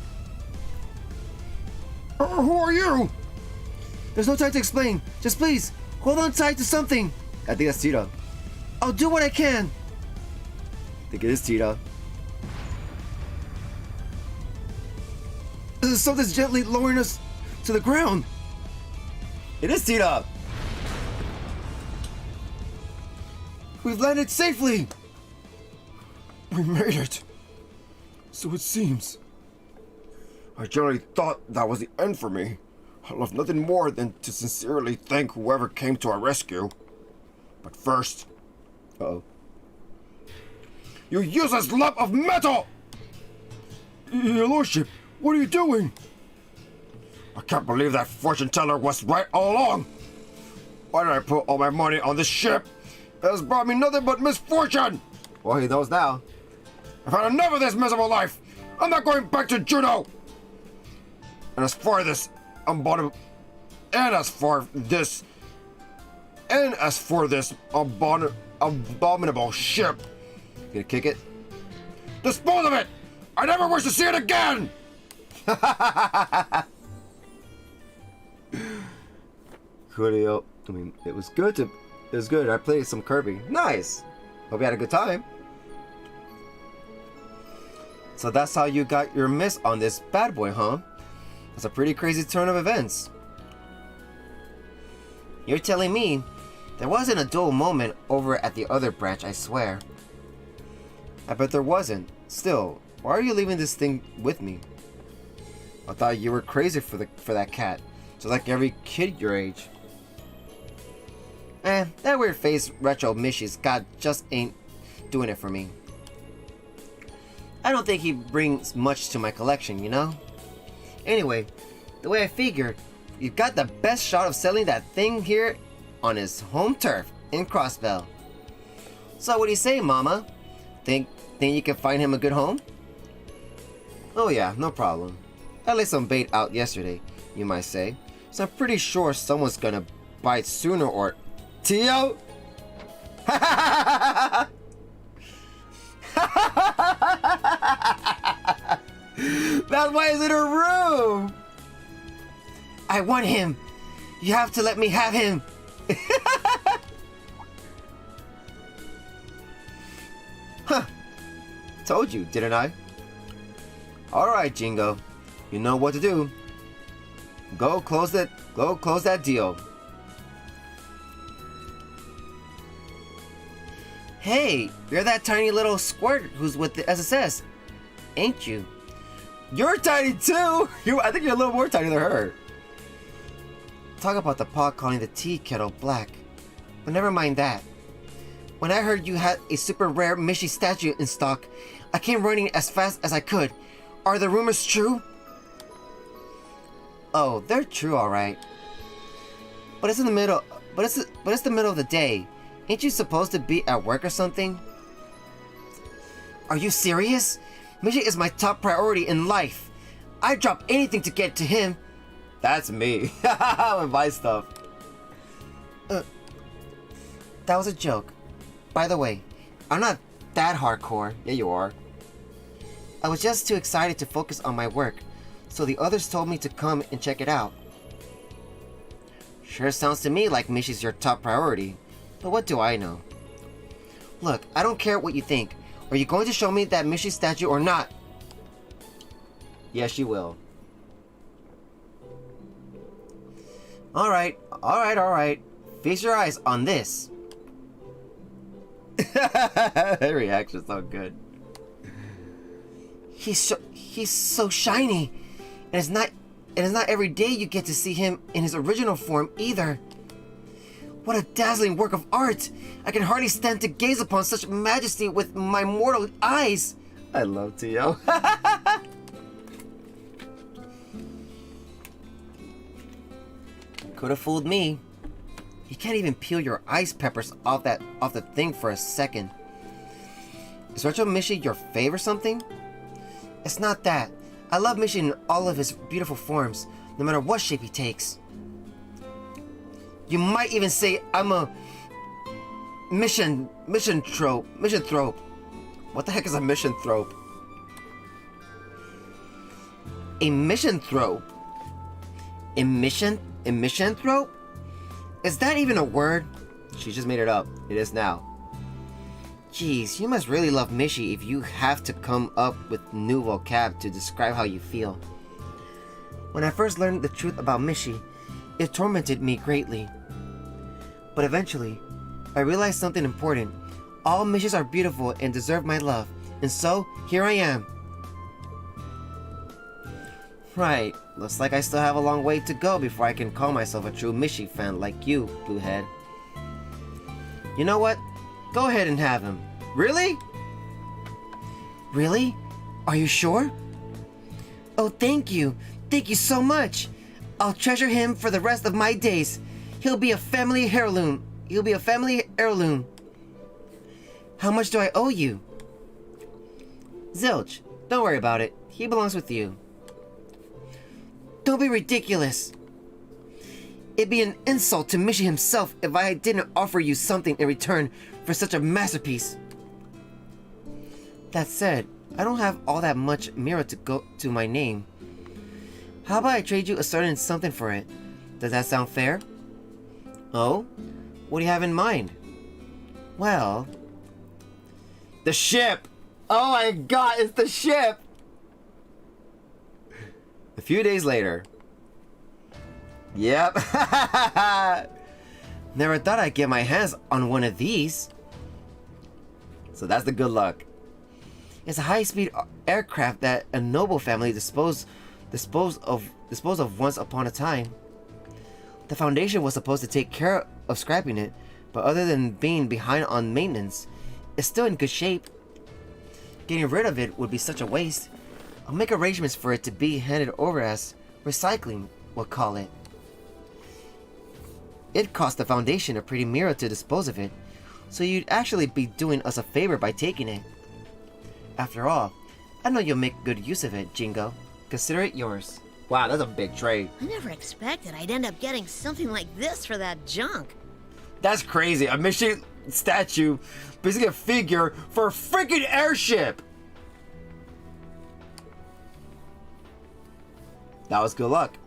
Who are you? There's no time to explain. Just please, hold on tight to something. I think that's Tita. I'll do what I can. I think it is Tita. Something's gently lowering us to the ground. It is Tita. We've landed safely. We made it. So it seems. I generally thought that was the end for me. I left nothing more than to sincerely thank whoever came to our rescue. But first... Uh-oh. You useless lump of metal! Your lordship, what are you doing? I can't believe that fortune teller was right all along. Why did I put all my money on this ship? It has brought me nothing but misfortune! Well, he knows now. I've had enough of this miserable life! I'm not going back to Juneau! And as for this abominable ship, Gonna kick it? dispose of it! I never wish to see it again! Coolio. I mean, it was good. I played some Kirby. Nice. Hope you had a good time. So that's how you got your miss on this bad boy, huh? That's a pretty crazy turn of events. You're telling me there wasn't a dull moment over at the other branch, I swear. I bet there wasn't. Still, why are you leaving this thing with me? I thought you were crazy for that cat. Just like every kid your age. That weird face retro Mishy's got just ain't doing it for me. I don't think he brings much to my collection, you know? Anyway, the way I figured, you've got the best shot of selling that thing here on his home turf in Crossbell. So what do you say, Mama? Think you can find him a good home? Oh yeah, no problem. I laid some bait out yesterday, you might say. So I'm pretty sure someone's gonna bite sooner or... Tio? That's why he's in her room! I want him! You have to let me have him! Huh. Told you, didn't I? Alright, Jingo. You know what to do. Go close that deal. Hey, you're that tiny little squirt who's with the SSS, ain't you? You're tiny too! I think you're a little more tiny than her. Talk about the pot calling the tea kettle black. But never mind that. When I heard you had a super rare Mishy statue in stock, I came running as fast as I could. Are the rumors true? Oh, they're true, alright. But it's the middle of the day. Ain't you supposed to be at work or something? Are you serious? Mishy is my top priority in life. I'd drop anything to get to him. That's me. I would buy stuff. That was a joke. By the way, I'm not that hardcore. Yeah, you are. I was just too excited to focus on my work, so the others told me to come and check it out. Sure sounds to me like Mishy's your top priority, but what do I know? Look, I don't care what you think. Are you going to show me that Mishy statue or not? Yes, you will. Alright. Feast your eyes on this. That reaction's so good. He's so shiny. And it's not every day you get to see him in his original form either. What a dazzling work of art! I can hardly stand to gaze upon such majesty with my mortal eyes. I love Tio. Could have fooled me. You can't even peel your ice peppers off the thing for a second. Is Retro Mishy your fave or something? It's not that. I love Mishy in all of his beautiful forms, no matter what shape he takes. You might even say I'm a misanthrope. What the heck is a misanthrope? A misanthrope? A misanthrope? Is that even a word? She just made it up. It is now. Jeez, you must really love Mishy if you have to come up with new vocab to describe how you feel. When I first learned the truth about Mishy, it tormented me greatly. But eventually, I realized something important. All Mishys are beautiful and deserve my love, and so, here I am. Right, looks like I still have a long way to go before I can call myself a true Mishy fan like you, Bluehead. You know what? Go ahead and have him. Really? Really? Are you sure? Oh, thank you. Thank you so much. I'll treasure him for the rest of my days. He'll be a family heirloom. He'll be a family heirloom. How much do I owe you? Zilch, don't worry about it. He belongs with you. Don't be ridiculous. It'd be an insult to Mishi himself if I didn't offer you something in return for such a masterpiece. That said, I don't have all that much Mira to go to my name. How about I trade you a certain something for it? Does that sound fair? Oh? What do you have in mind? Well... The ship! Oh my god, it's the ship! A few days later. Yep. Never thought I'd get my hands on one of these. So that's the good luck. It's a high-speed aircraft that a noble family disposed of once upon a time. The Foundation was supposed to take care of scrapping it, but other than being behind on maintenance, it's still in good shape. Getting rid of it would be such a waste. I'll make arrangements for it to be handed over as recycling, we'll call it. It cost the Foundation a pretty mirror to dispose of it, so you'd actually be doing us a favor by taking it. After all, I know you'll make good use of it, Jingo. Consider it yours. Wow, that's a big trade. I never expected I'd end up getting something like this for that junk. That's crazy. A Mishi statue, basically a figure for a freaking airship. That was good luck.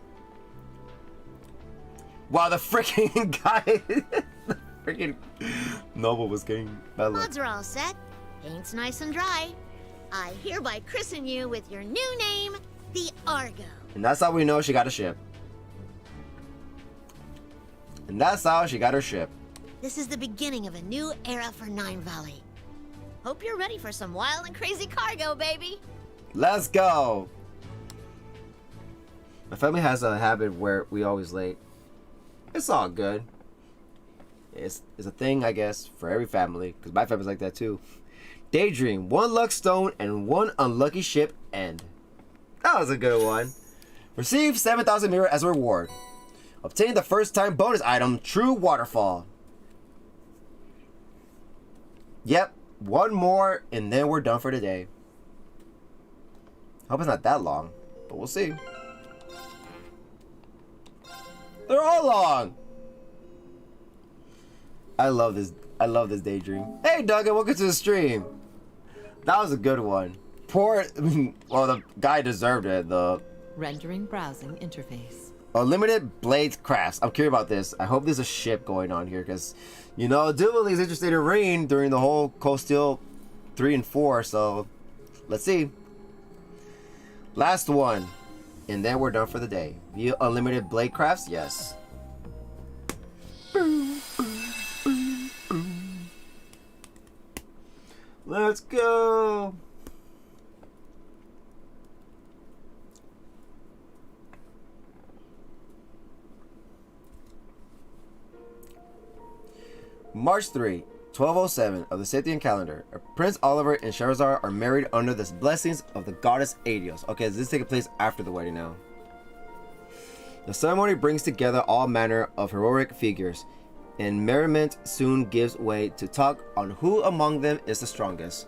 Wow, the freaking guy, the freaking noble was getting bad luck. Odds are all set. Paint's nice and dry. I hereby christen you with your new name, the Argo. And that's how we know she got a ship. And that's how she got her ship. This is the beginning of a new era for Nine Valley. Hope you're ready for some wild and crazy cargo, baby. Let's go. My family has a habit where we always late. It's all good. It's a thing, I guess, for every family, because my family's like that too. Daydream, 1 luck stone and 1 unlucky ship end. That was a good one. Receive 7,000 mirror as a reward. Obtain the first time bonus item, True Waterfall. Yep, 1 more and then we're done for today. Hope it's not that long, but we'll see. They're all long. I love this daydream. Hey Duggan, welcome to the stream. That was a good one. Poor, well, the guy deserved it. The Rendering browsing interface. Unlimited Blade Crafts. I'm curious about this. I hope there's a ship going on here because, you know, Jubilee's interested in rain during the whole Cold Steel 3 and 4. So, let's see. Last one. And then we're done for the day. View Unlimited Blade Crafts? Yes. Let's go. March 3, 1207 of the Scythian calendar. Prince Oliver and Sherazar are married under the blessings of the goddess Adios. Okay, so this is taking place after the wedding now. The ceremony brings together all manner of heroic figures, and merriment soon gives way to talk on who among them is the strongest.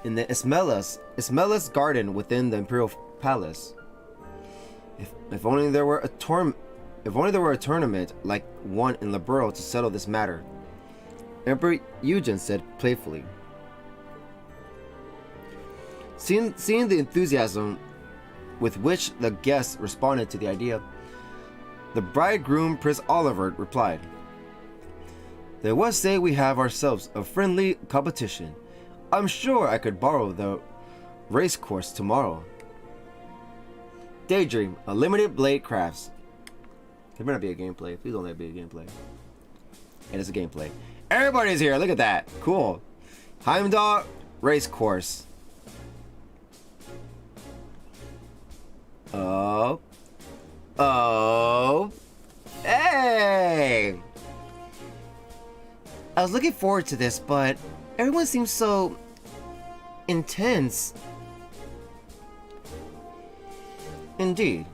In the Ismela's garden within the Imperial Palace. If only there were a tournament like one in Liberal to settle this matter, Emperor Eugen said playfully. Seeing the enthusiasm with which the guests responded to the idea, the bridegroom Prince Oliver replied, "They once say we have ourselves a friendly competition. I'm sure I could borrow the race course tomorrow." Daydream, Unlimited Blade Crafts. There better not be a gameplay. Please don't let it be a gameplay. And it's a gameplay. Everybody's here. Look at that. Cool. Heimdall race course. Oh. Hey! I was looking forward to this, but everyone seems so intense. Indeed.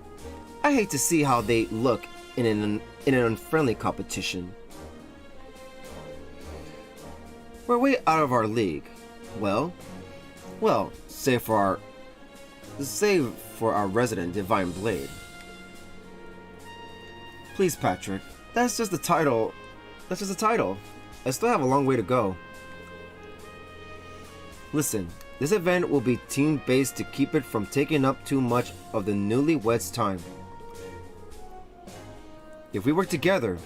I hate to see how they look in an in an unfriendly competition. We're way out of our league. Well, save for our resident Divine Blade. Please, Patrick, that's just the title. That's just a title. I still have a long way to go. Listen, this event will be team-based to keep it from taking up too much of the newlyweds' time. If we work together,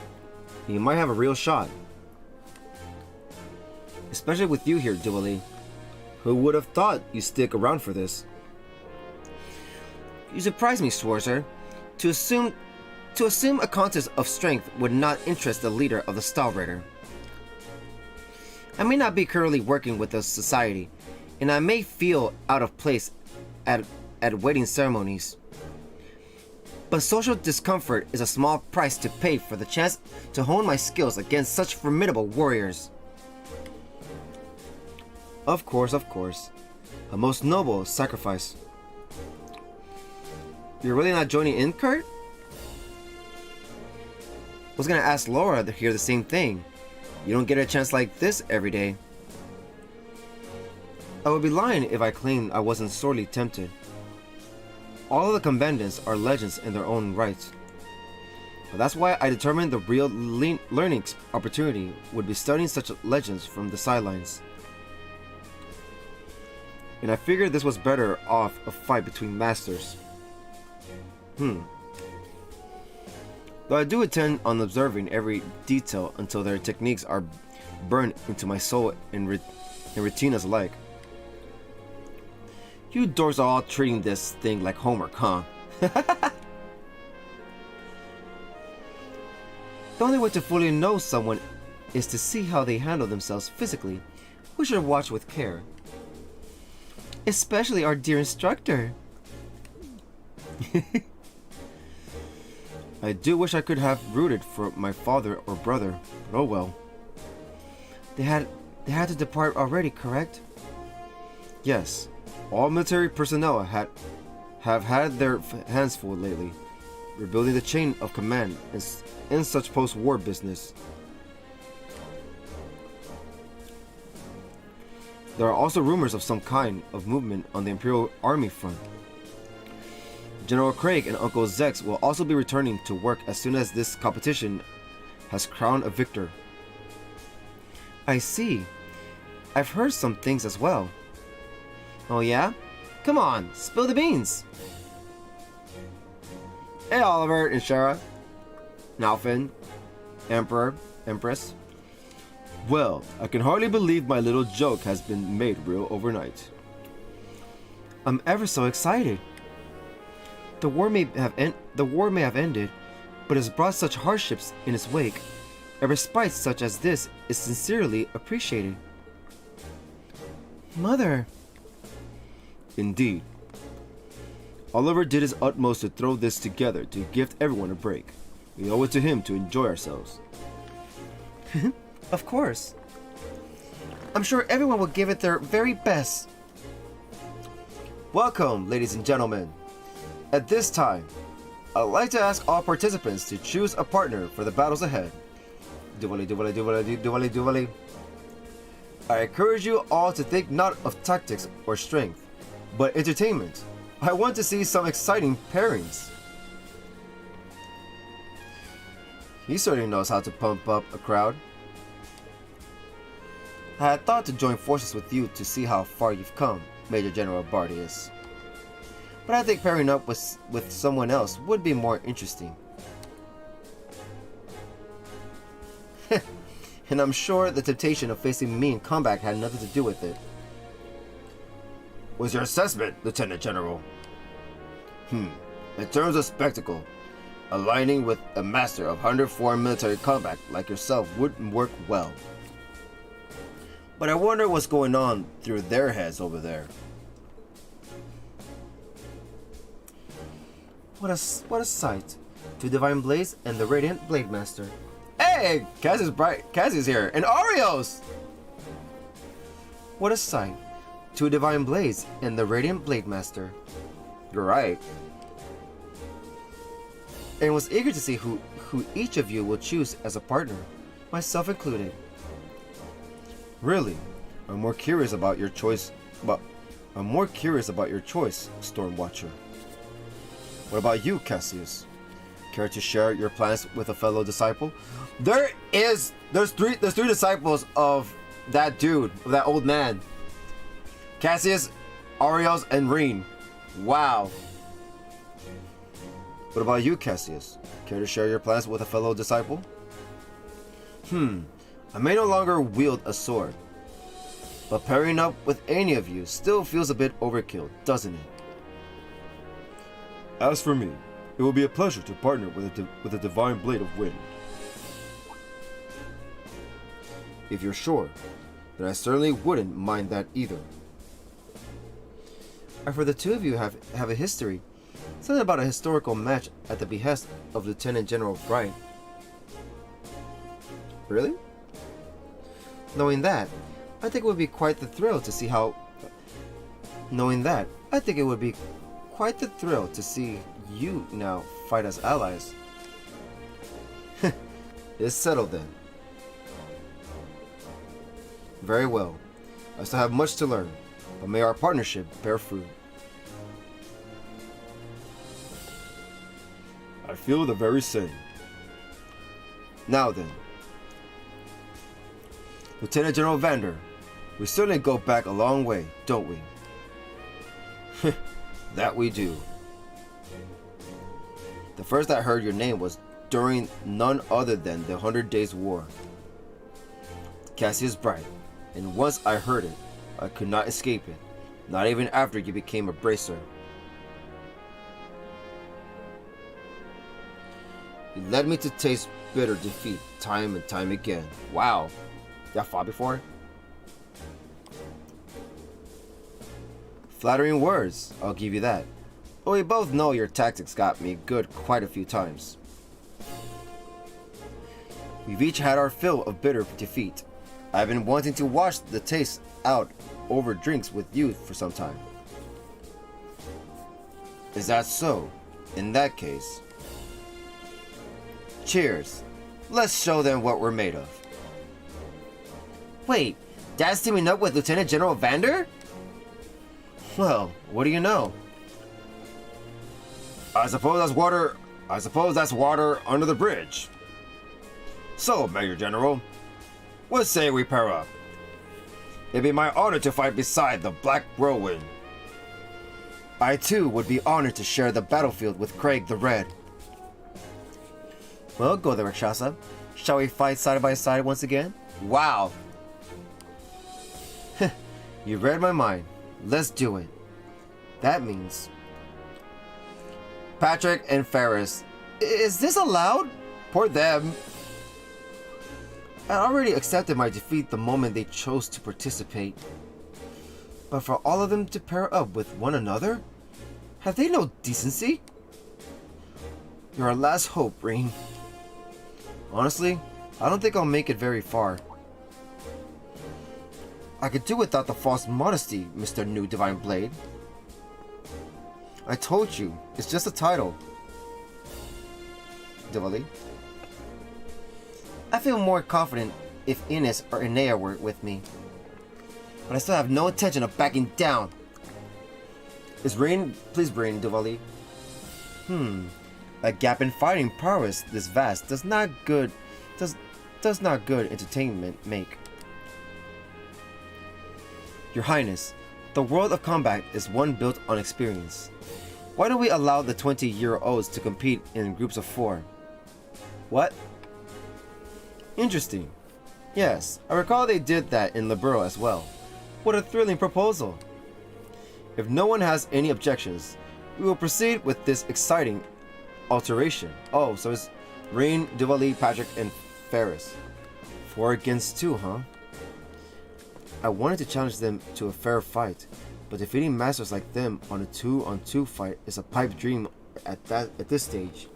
you might have a real shot. Especially with you here, Dually. Who would have thought you'd stick around for this? You surprise me, Schwarzer. To assume a contest of strength would not interest the leader of the Stall Raider. I may not be currently working with the society, and I may feel out of place at wedding ceremonies. But social discomfort is a small price to pay for the chance to hone my skills against such formidable warriors. Of course. A most noble sacrifice. You're really not joining in, Kurt? Was gonna ask Laura to hear the same thing. You don't get a chance like this every day. I would be lying if I claimed I wasn't sorely tempted. All of the combatants are legends in their own rights. But that's why I determined the real learning opportunity would be studying such legends from the sidelines. And I figured this was better off a fight between masters. Though I do intend on observing every detail until their techniques are burned into my soul and retinas alike. You dorks are all treating this thing like homework, huh? The only way to fully know someone is to see how they handle themselves physically. We should watch with care. Especially our dear instructor. I do wish I could have rooted for my father or brother, but oh well. They had to depart already, correct? Yes, all military personnel have had their hands full lately, rebuilding the chain of command in such post-war business. There are also rumors of some kind of movement on the Imperial Army front. General Craig and Uncle Zex will also be returning to work as soon as this competition has crowned a victor. I see. I've heard some things as well. Oh yeah? Come on, spill the beans! Hey Oliver and Shara. Nalfin. Emperor. Empress. Well, I can hardly believe my little joke has been made real overnight. I'm ever so excited. The war may have ended, but has brought such hardships in its wake. A respite such as this is sincerely appreciated. Mother. Indeed. Oliver did his utmost to throw this together to gift everyone a break. We owe it to him to enjoy ourselves. Of course. I'm sure everyone will give it their very best. Welcome, ladies and gentlemen. At this time, I'd like to ask all participants to choose a partner for the battles ahead. Dually. I encourage you all to think not of tactics or strength, but entertainment. I want to see some exciting pairings. He certainly knows how to pump up a crowd. I had thought to join forces with you to see how far you've come, Major General Bardius. But I think pairing up with someone else would be more interesting. And I'm sure the temptation of facing me in combat had nothing to do with it. What's your assessment, Lieutenant General? In terms of spectacle, aligning with a master of 104 military combat like yourself wouldn't work well. But I wonder what's going on through their heads over there. What a sight. Two Divine Blades and the Radiant Blade Master. Hey! Cassie's here. And Oreos! What a sight. Two Divine Blades and the Radiant Blade Master. You're right. and was eager to see who each of you will choose as a partner, myself included. Really, I'm more curious about your choice, Stormwatcher. What about you, Cassius? Care to share your plans with a fellow disciple? There's three disciples of that dude, of that old man. Cassius, Arios, and Reen. Wow. What about you, Cassius? Care to share your plans with a fellow disciple? I may no longer wield a sword, but pairing up with any of you still feels a bit overkill, doesn't it? As for me, it will be a pleasure to partner with a divine blade of wind. If you're sure, then I certainly wouldn't mind that either. And for the two of you have a history, something about a historical match at the behest of Lieutenant General Bright. Really? Knowing that, I think it would be quite the thrill to see you now fight as allies. It's settled then. Very well. I still have much to learn, but may our partnership bear fruit. I feel the very same. Now then, Lieutenant General Vander, we certainly go back a long way, don't we? That we do. The first I heard your name was during none other than the 100 Days War. Cassius Bright, and once I heard it, I could not escape it, not even after you became a bracer. You led me to taste bitter defeat time and time again. Wow. Y'all fought before? Flattering words, I'll give you that. But we both know your tactics got me good quite a few times. We've each had our fill of bitter defeat. I've been wanting to wash the taste out over drinks with you for some time. Is that so? In that case, cheers. Let's show them what we're made of. Wait, Dad's teaming up with Lieutenant General Vander? Well, what do you know? I suppose that's water under the bridge. So, Major General, what say we pair up? It'd be my honor to fight beside the Black Whirlwind. I too would be honored to share the battlefield with Craig the Red. Well, go there, Rakshasa. Shall we fight side by side once again? Wow. You read my mind. Let's do it. That means Patrick and Ferris. Is this allowed? Poor them. I already accepted my defeat the moment they chose to participate. But for all of them to pair up with one another? Have they no decency? You're our last hope, Reen. Honestly, I don't think I'll make it very far. I could do without the false modesty, Mr. New Divine Blade. I told you, it's just a title. Diwali. I feel more confident if Ines or Inea were with me. But I still have no intention of backing down. Please bring Diwali. A gap in fighting prowess this vast does not good entertainment make. Your Highness, the world of combat is one built on experience. Why do we allow the 20-year-olds to compete in groups of 4? What? Interesting. Yes, I recall they did that in Libero as well. What a thrilling proposal. If no one has any objections, we will proceed with this exciting alteration. Oh, so it's Reen, Diwali, Patrick, and Ferris. 4 against 2, huh? I wanted to challenge them to a fair fight, but defeating masters like them on a 2-on-2 fight is a pipe dream at this stage.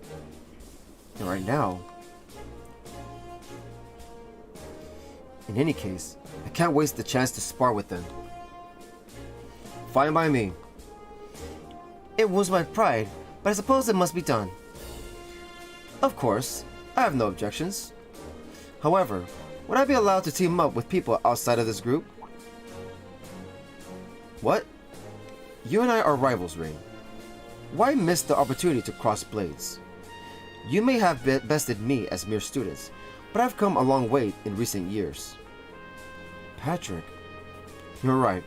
And right now, in any case, I can't waste the chance to spar with them. Fine by me. It wounds my pride, but I suppose it must be done. Of course, I have no objections. However, would I be allowed to team up with people outside of this group? What? You and I are rivals, Ray. Why miss the opportunity to cross blades? You may have bested me as mere students, but I've come a long way in recent years. Patrick, you're right.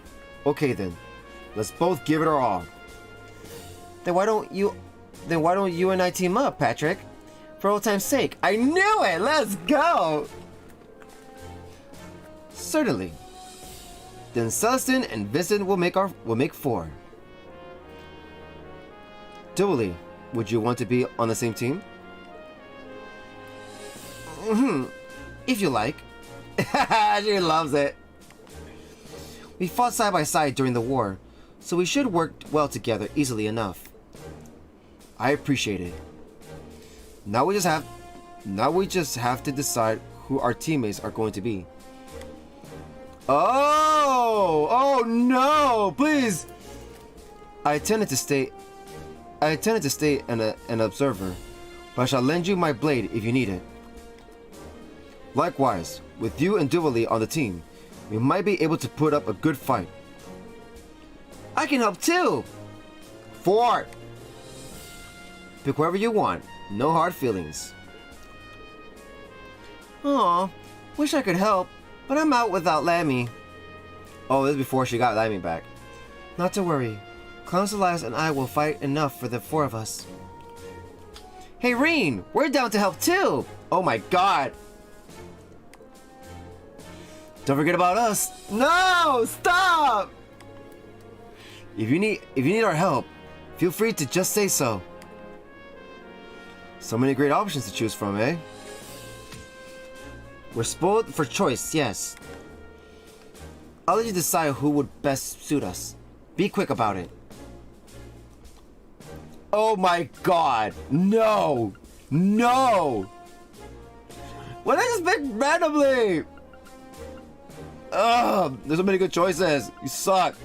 Okay then, let's both give it our all. Then why don't you and I team up, Patrick? For old time's sake. I knew it! Let's go! Certainly. Then Celestine and Vincent will make 4. Dooley, would you want to be on the same team? If you like. She loves it. We fought side by side during the war, so we should work well together easily enough. I appreciate it. Now we just have to decide who our teammates are going to be. Oh no, please. I intended to stay an observer, but I shall lend you my blade if you need it. Likewise, with you and Dooley on the team, we might be able to put up a good fight. I can help too. 4. Pick whoever you want. No hard feelings. Aw, wish I could help, but I'm out without Lammy. Oh, this is before she got Lammy back. Not to worry. Clown Celeste and I will fight enough for the 4 of us. Hey, Reen, we're down to help too. Oh my god. Don't forget about us. No, stop. If you need our help, feel free to just say so. So many great options to choose from, eh? We're spoiled for choice, yes. I'll let you decide who would best suit us. Be quick about it. Oh my god! No! No! What did I just pick randomly? Ugh! There's so many good choices. You suck.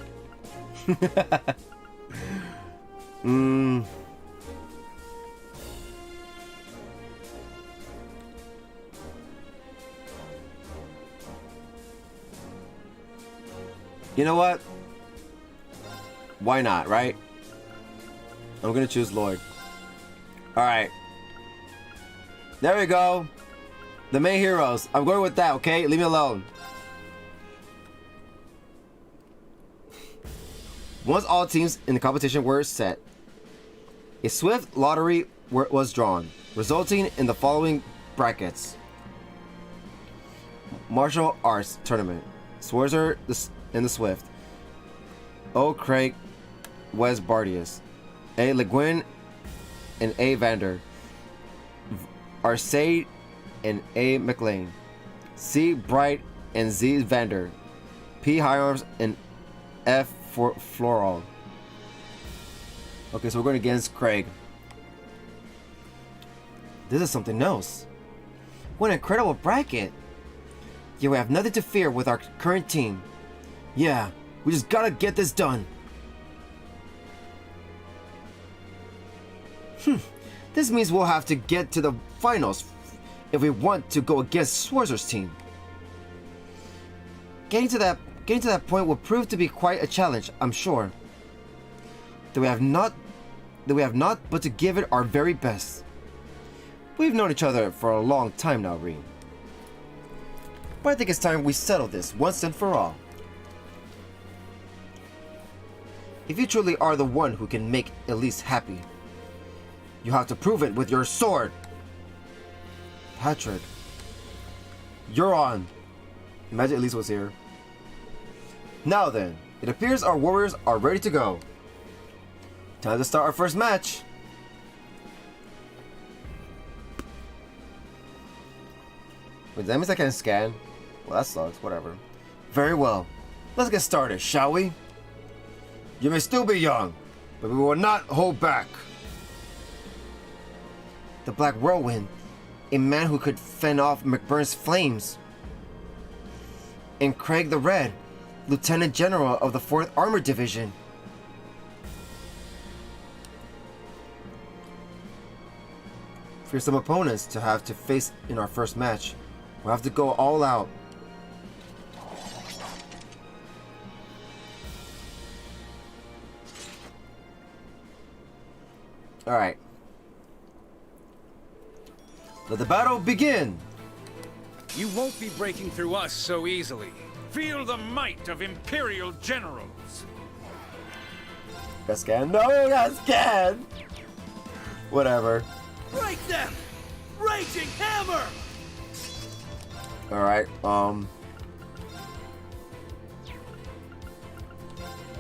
You know what? Why not, right? I'm gonna choose Lloyd. Alright. There we go. The main heroes. I'm going with that, okay? Leave me alone. Once all teams in the competition were set, a swift lottery was drawn, resulting in the following brackets. Martial Arts Tournament. Sworzer and the Swift. O. Craig, Wes Bardius. A. Le Guin and A. Vander. Arcade and A. McLean. C. Bright and Z. Vander. P. Higharms and F. Floral. Okay, so we're going against Craig. This is something else. What an incredible bracket. Yeah, we have nothing to fear with our current team. Yeah, we just gotta get this done. This means we'll have to get to the finals if we want to go against Swarzer's team. Getting to that point will prove to be quite a challenge, I'm sure. That we have not but to give it our very best. We've known each other for a long time now, Reen. But I think it's time we settle this once and for all. If you truly are the one who can make Elise happy, you have to prove it with your sword. Patrick, you're on. Imagine Elise was here. Now then, it appears our warriors are ready to go. Time to start our first match. Wait, that means I can't scan? Well, that sucks, whatever. Very well. Let's get started, shall we? You may still be young, but we will not hold back. The Black Whirlwind, a man who could fend off McBurn's flames. And Craig the Red, Lieutenant General of the 4th Armored Division. fearsome opponents to have to face in our first match. We'll have to go all out. Alright. Let the battle begin! You won't be breaking through us so easily. Feel the might of Imperial generals. Got scanned? No, got scanned! Whatever. Break them! Raging hammer! Alright,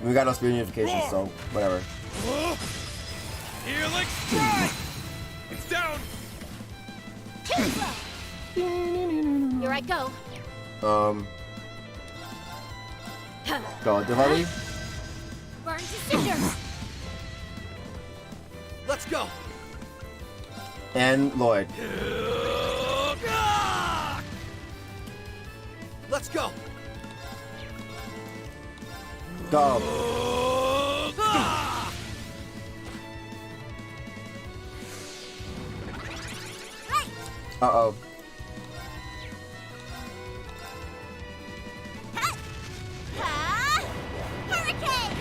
we got no speed unification, so whatever. Helix strike! It's down! Here I go. Go, Diwali. Burn to cinders. Let's go! And Lloyd. Let's go! Go. Uh-oh. Hurricane!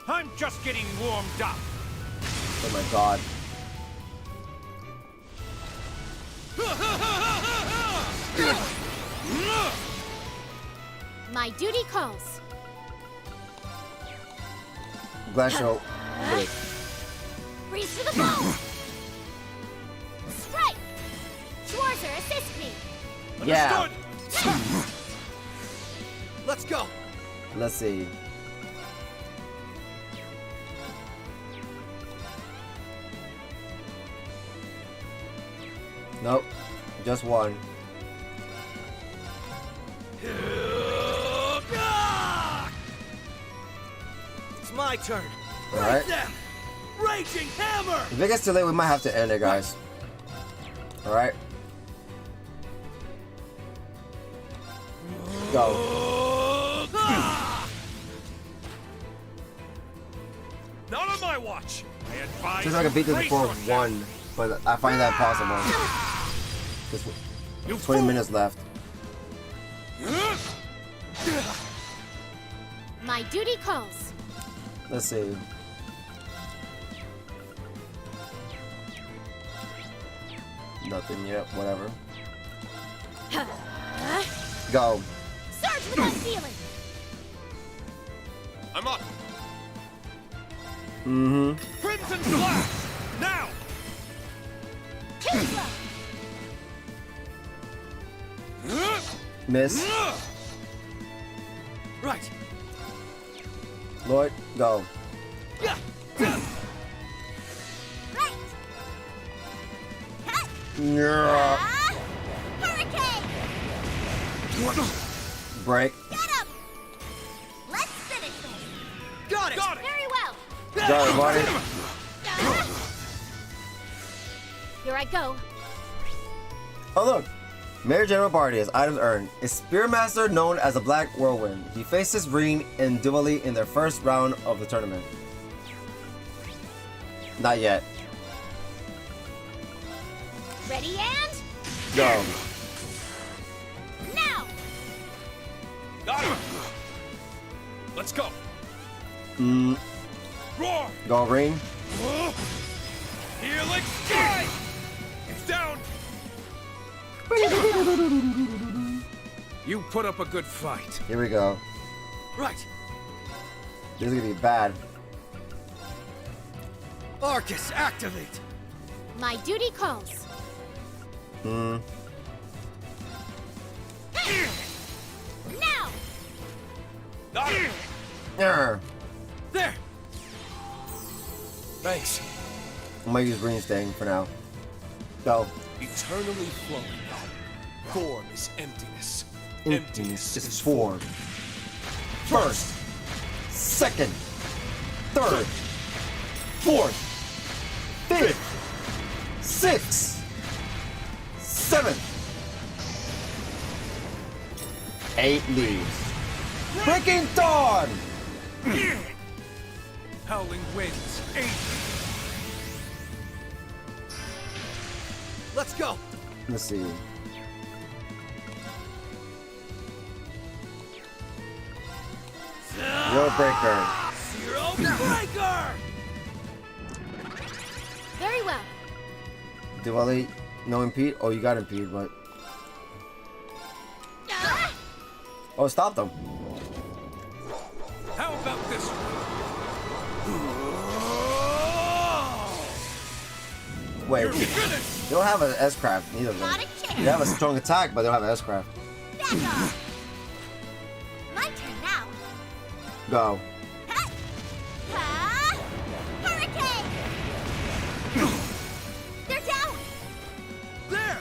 I'm just getting warmed up. Oh my god. My duty calls. Glacial. Wait. Freeze to the bone! Strike! Schwarzer, assist me! Yeah. Let's go! Let's see. Nope. Just one. It's my turn. Alright. Them! Raging hammer! If it gets too late, we might have to end it, guys. Alright. Go. Not on my watch. I advise. Seems like I can beat this before brace 1, but I find that possible. You 20 fool! minutes left. My duty calls. Let's see. Nothing yet, whatever. Go. Surge with unfeeling! I'm up. Mm-hmm. Crimson Blast! Now! Miss. Right. Lloyd, go. Yeah. Right! Yeah. Hurricane! Break. Get him! Let's finish this! Got it! Got it! Very well! Got it, buddy. Here I go. Oh, look. Major General Barty has items earned. A Spearmaster known as the Black Whirlwind. He faces Reen and Diwali in their first round of the tournament. Not yet. Ready and... Go. Now! Got him! Let's go! Roar! Go, Reen. Helix strike! It's down! You put up a good fight. Here we go. Right. This is gonna be bad. Arcus, activate! My duty calls. Hmm. Now! Got him! There. There! Thanks. I'm gonna use Reen's thing for now. Go. Eternally flowing. Form is emptiness. Emptiness is form. First, second, third, fourth, fifth, sixth, seventh, 8 leaves. Breaking Dawn! Howling winds, 8. Let's go. Let's see. Zero breaker. Zero breaker. Very well. Diwali, no impede? Oh, you got impede, but... Oh, stop them. How about this one? Wait, You're finished! they don't have an S-craft, neither of them. Not a chance. They have a strong attack, but they don't have an S-craft. Back off. My turn now. Go. Ha! Ha! Hurricane! They're down. There.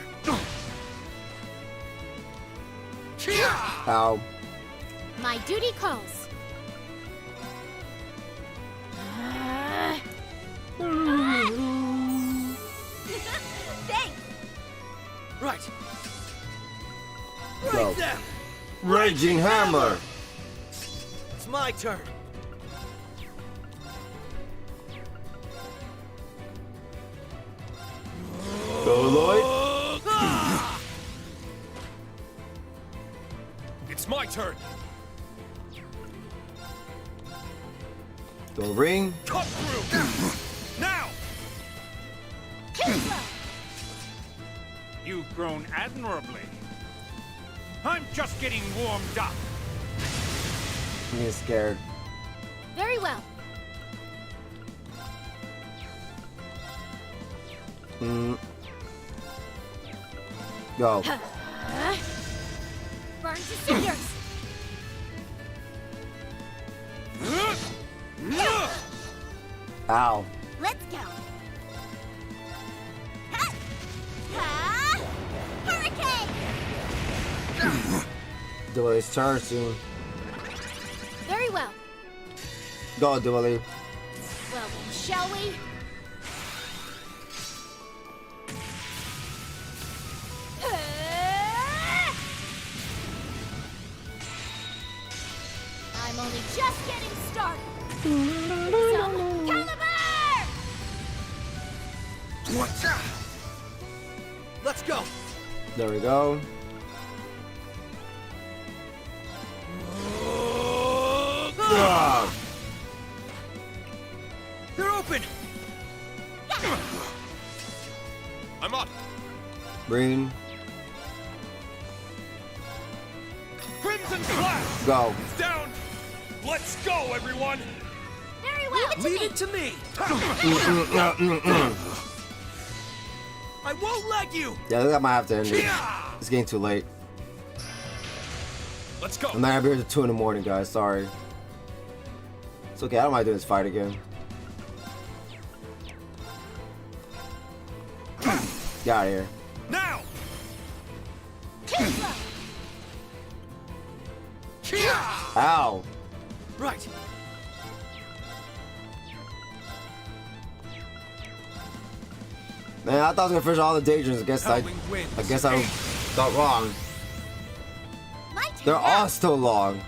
Ow. My duty calls. Thanks. Right. Go. Right there. Raging Hammer. It's my turn. Go, Lloyd. It's my turn. Go, Ring. Cut through. Now. You've grown admirably. I'm just getting warmed up. I'm getting scared. Very well. Go. Burn to cinders. Ow. Let's go. Ha! Ha! Hurricane! Diwali's turn soon. Very well. Go, Diwali. Well then, shall we? I'm only just getting started. Some caliber! Let's go. There we go. Ah. They're open. I'm up. Green. Crimson Flash. Go. Down. Let's go, everyone. Very well. Leave it to me. I won't let you. Yeah, I think I might have to end it. It's getting too late. Let's go. I'm not gonna be here till 2 in the morning, guys. Sorry. It's okay. I don't mind doing this fight again. Get out of here. Now. Ow. Right. Man, I thought I was gonna finish all the daydreams. I guess I got wrong. My turn They're now. all still long.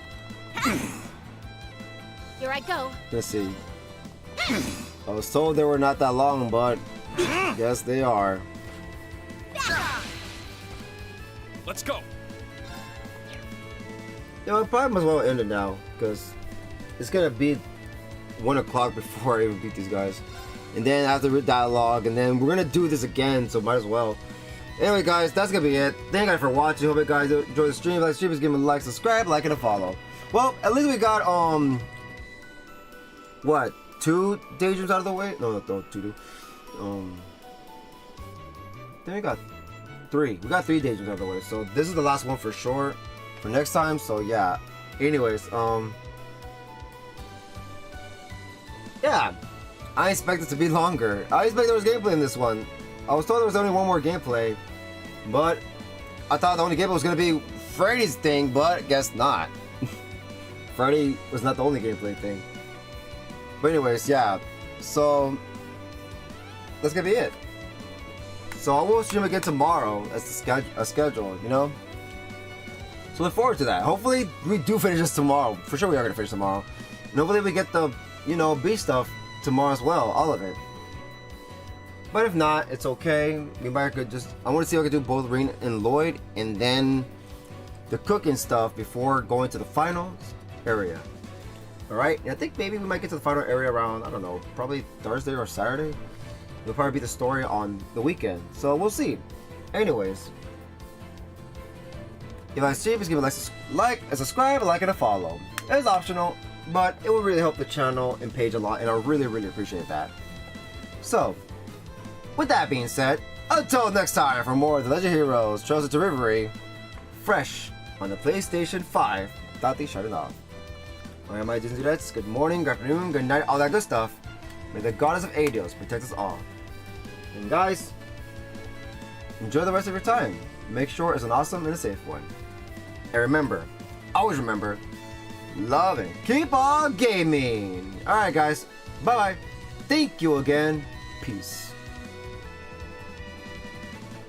Here I go. Let's see. I was told they were not that long, but yes, they are. Let's go. You know, I probably might as well end it now, because it's gonna be 1 o'clock before I even beat these guys. And then after the dialogue, and then we're gonna do this again, so might as well. Anyway, guys, that's gonna be it. Thank you guys for watching. Hope you guys enjoy the stream. If you like the stream, give me a like, subscribe, like, and a follow. Well, at least we got, what? 2 daydreams out of the way? No, 2. Then we got 3. We got 3 daydreams out of the way. So this is the last one for sure for next time. So yeah. Anyways, yeah. I expect it to be longer. I expect there was gameplay in this one. I was told there was only 1 more gameplay, but I thought the only gameplay was gonna be Freddy's thing, but guess not. Freddy was not the only gameplay thing. But anyways, yeah. So that's gonna be it. So I will stream again tomorrow as a schedule, you know. So look forward to that. Hopefully we do finish this tomorrow. For sure we are gonna finish tomorrow. And hopefully we get the, you know, B stuff tomorrow as well, all of it. But if not, it's okay. We might could just, I want to see if I can do both Rain and Lloyd and then the cooking stuff before going to the finals area. Alright, and I think maybe we might get to the final area around, I don't know, probably Thursday or Saturday. It'll probably be the story on the weekend. So we'll see. Anyways, if I see, please give a like, a subscribe, a like, and a follow. It's optional, but it will really help the channel and page a lot, and I really, really appreciate that. So, with that being said, until next time for more of the Legend Heroes Chosen to Reverie, fresh on the PlayStation 5. Taty, shut it off. I am my Disney Dudettes. Good morning, good afternoon, good night, all that good stuff. May the goddess of Adios protect us all. And guys, enjoy the rest of your time. Make sure it's an awesome and a safe one. And remember, always remember, love and keep on gaming. Alright guys, bye bye. Thank you again. Peace.